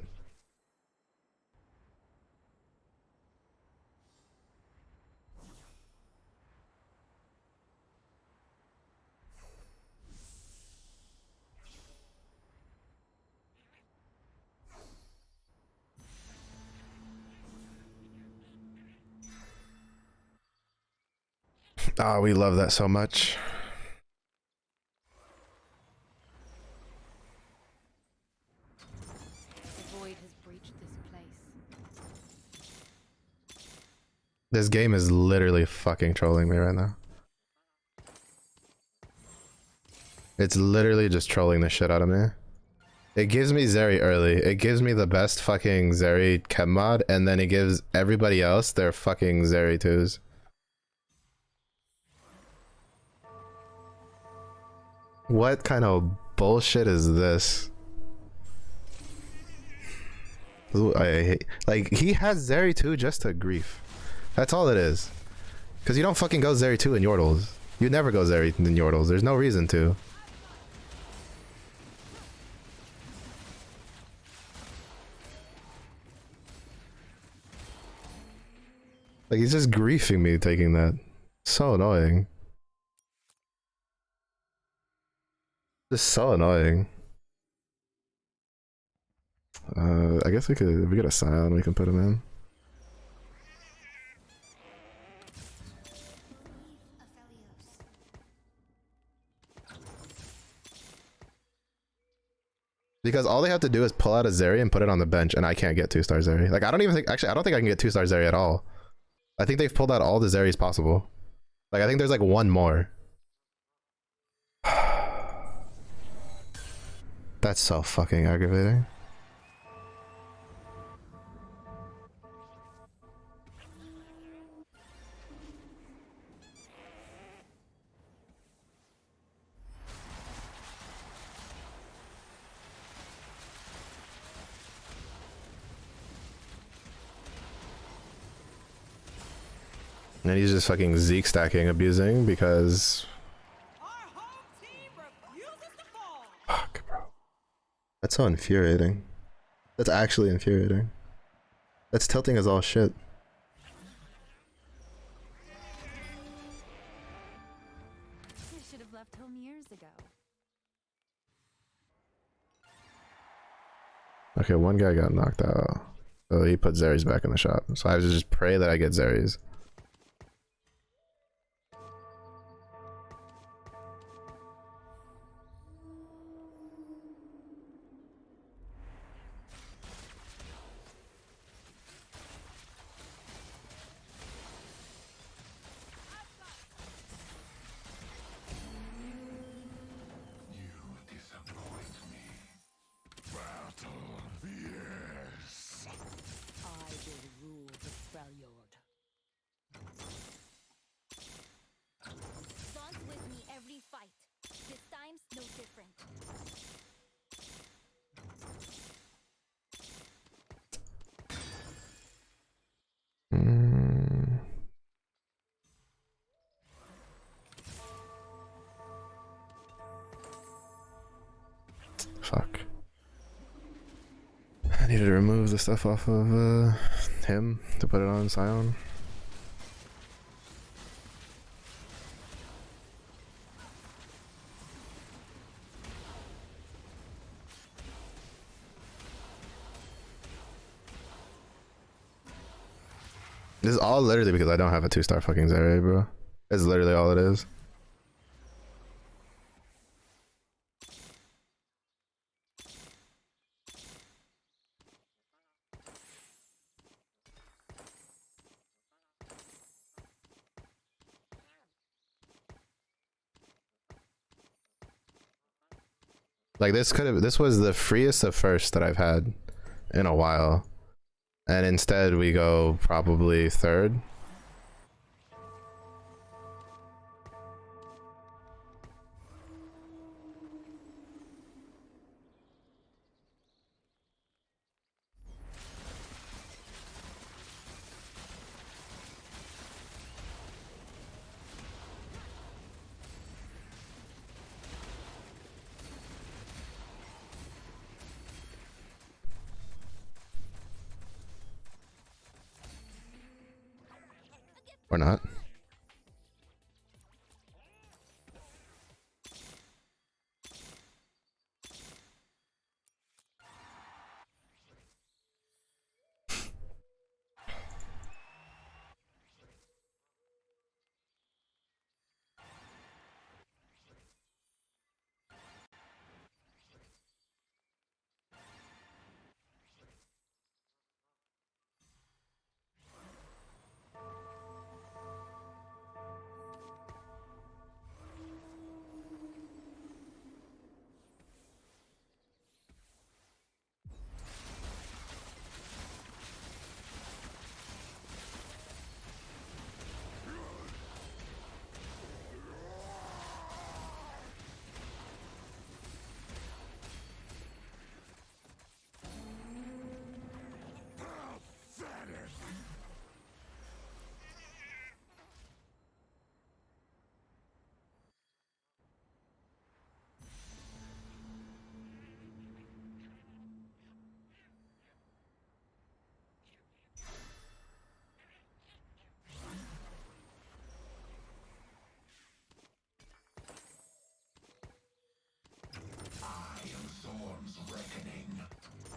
Oh, we love that so much. The void has breached this place. This game is literally fucking trolling me right now. It's literally just trolling the shit out of me. It gives me Zeri early. It gives me the best fucking Zeri chem mod, and then it gives everybody else their fucking Zeri 2s. What kind of bullshit is this? Ooh, I hate, like, he has Zeri 2 just to grief. That's all it is. Because you don't fucking go Zeri 2 in Yordles. You never go Zeri in Yordles. There's no reason to. Like, he's just griefing me taking that. So annoying. Just so annoying. I guess we could, if we get a Scion, we can put him in. Because all they have to do is pull out a Zeri and put it on the bench, and I can't get 2-star Zeri. Like, I don't even think, actually, I don't think I can get 2-star Zeri at all. I think they've pulled out all the Zeris possible. Like, I think there's like one more. That's so fucking aggravating. And he's just fucking Zeke stacking, abusing because. Fuck, bro. That's so infuriating. That's actually infuriating. That's tilting us all shit. You should have left home years ago. Okay, one guy got knocked out. So he put Zeris back in the shop. So I have to just pray that I get Zeris. Dance with me every fight. This time's no different. Fuck. I needed to remove the stuff off of him to put it on Scion. This is all literally because I don't have a 2-star fucking Zeri, bro. It's literally all it is. Like, this was the freest of first that I've had in a while. And instead we go probably third. Or not.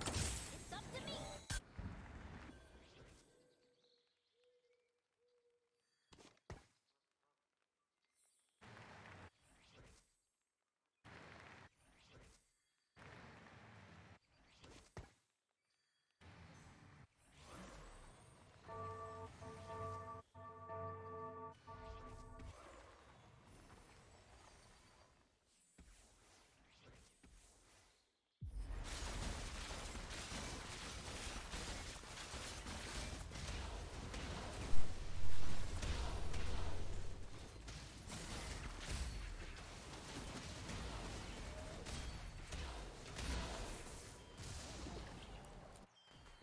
It's up to me.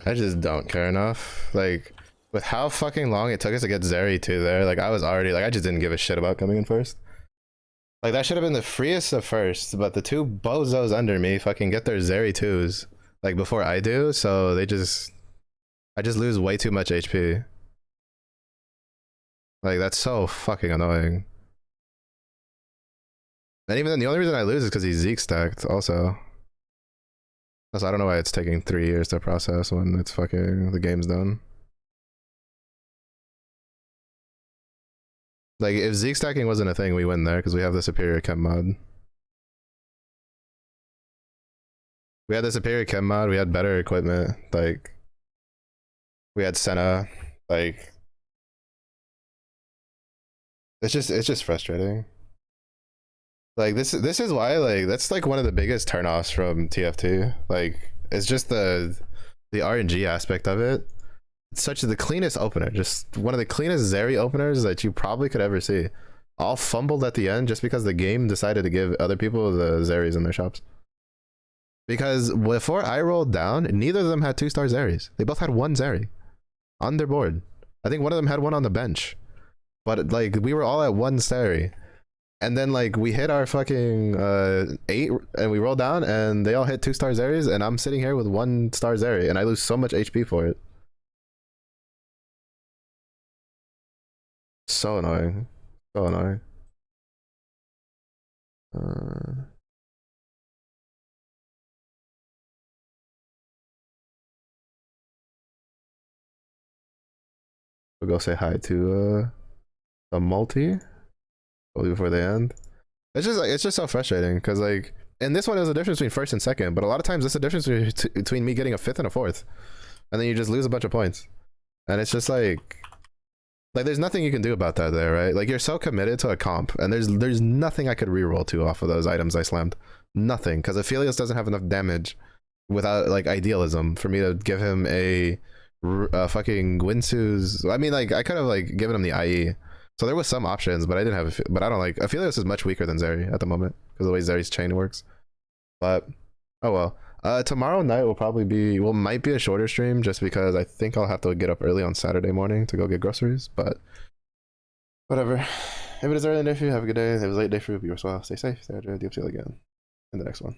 I just don't care enough. Like, with how fucking long it took us to get Zeri 2 there, like I was already like I just didn't give a shit about coming in first. Like that should have been the freest of first, but the two bozos under me fucking get their Zeri 2s like before I do, so I just lose way too much HP. Like that's so fucking annoying. And even then, the only reason I lose is because he's Zeke stacked also. So I don't know why it's taking 3 years to process when it's fucking the game's done. Like if Zeke stacking wasn't a thing, we win there because we have the superior chem mod. We had the superior chem mod, we had better equipment, like we had Senna, like it's just frustrating. Like this is why like that's like one of the biggest turnoffs from TFT. Like it's just the RNG aspect of it. It's such the cleanest opener, just one of the cleanest Zeri openers that you probably could ever see. All fumbled at the end just because the game decided to give other people the Zeris in their shops. Because before I rolled down, neither of them had 2-star Zeris. They both had 1 Zeri on their board. I think one of them had one on the bench. But like we were all at 1 Zeri. And then like we hit our fucking 8 and we roll down and they all hit 2-star Zeris and I'm sitting here with 1-star Zeri and I lose so much HP for it. So annoying. So annoying. We'll go say hi to the multi before they end. It's just so frustrating because like in this one there's a difference between first and second, but a lot of times there's a difference between me getting a 5th and a 4th, and then you just lose a bunch of points, and it's just like there's nothing you can do about that there, right? Like you're so committed to a comp, and there's nothing I could reroll to off of those items I slammed, nothing, because Aphelios doesn't have enough damage without like idealism for me to give him a fucking Gwinsu's. I mean, like I could have like given him the IE. So there was some options, but I didn't have. But I don't like. Aphelios is much weaker than Zeri at the moment because of the way Zeri's chain works. But oh well. Tomorrow night will probably be might be a shorter stream just because I think I'll have to get up early on Saturday morning to go get groceries. But whatever. If it is early day for you, have a good day. If it was late day for you, be as well. Stay safe. Stay hydrated. Deal again in the next one.